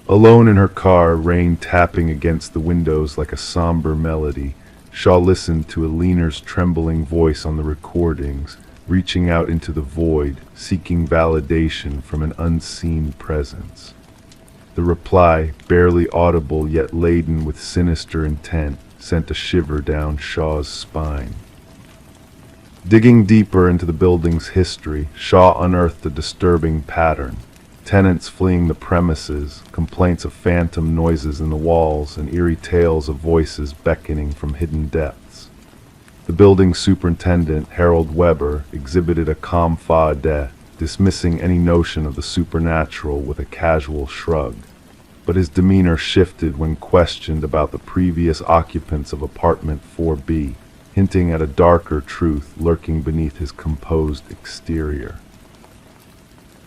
Alone in her car, rain tapping against the windows like a somber melody, Shaw listened to Alina's trembling voice on the recordings, reaching out into the void, seeking validation from an unseen presence. The reply, barely audible yet laden with sinister intent, sent a shiver down Shaw's spine. Digging deeper into the building's history, Shaw unearthed a disturbing pattern. Tenants fleeing the premises, complaints of phantom noises in the walls, and eerie tales of voices beckoning from hidden depths. The building superintendent, Harold Weber, exhibited a calm fa de, dismissing any notion of the supernatural with a casual shrug. But his demeanor shifted when questioned about the previous occupants of apartment 4B, hinting at a darker truth lurking beneath his composed exterior.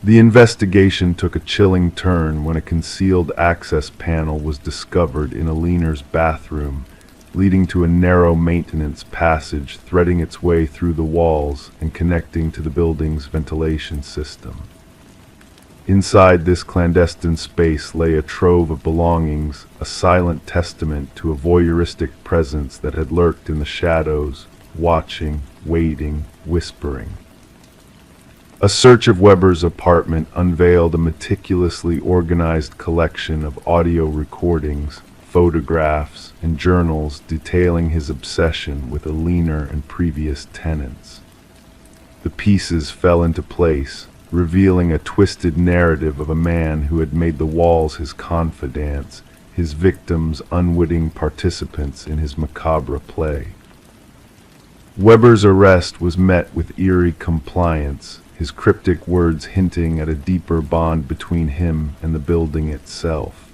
The investigation took a chilling turn when a concealed access panel was discovered in Alina's bathroom, leading to a narrow maintenance passage threading its way through the walls and connecting to the building's ventilation system. Inside this clandestine space lay a trove of belongings, a silent testament to a voyeuristic presence that had lurked in the shadows, watching, waiting, whispering. A search of Weber's apartment unveiled a meticulously organized collection of audio recordings, photographs, and journals detailing his obsession with Alina and previous tenants. The pieces fell into place, revealing a twisted narrative of a man who had made the walls his confidants, his victims unwitting participants in his macabre play. Weber's arrest was met with eerie compliance, his cryptic words hinting at a deeper bond between him and the building itself.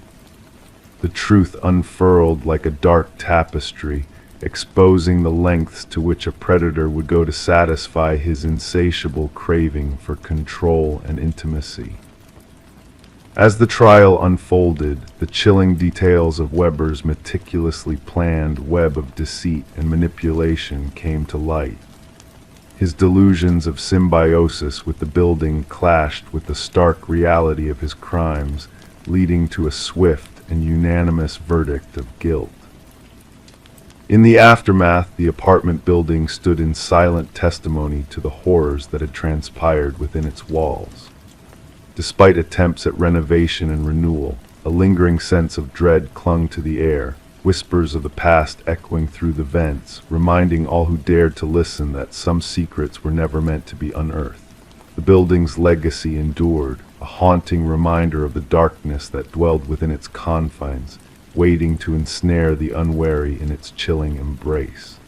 The truth unfurled like a dark tapestry, exposing the lengths to which a predator would go to satisfy his insatiable craving for control and intimacy. As the trial unfolded, the chilling details of Weber's meticulously planned web of deceit and manipulation came to light. His delusions of symbiosis with the building clashed with the stark reality of his crimes, leading to a swift and unanimous verdict of guilt. In the aftermath, the apartment building stood in silent testimony to the horrors that had transpired within its walls. Despite attempts at renovation and renewal, a lingering sense of dread clung to the air, whispers of the past echoing through the vents, reminding all who dared to listen that some secrets were never meant to be unearthed. The building's legacy endured, a haunting reminder of the darkness that dwelled within its confines, waiting to ensnare the unwary in its chilling embrace.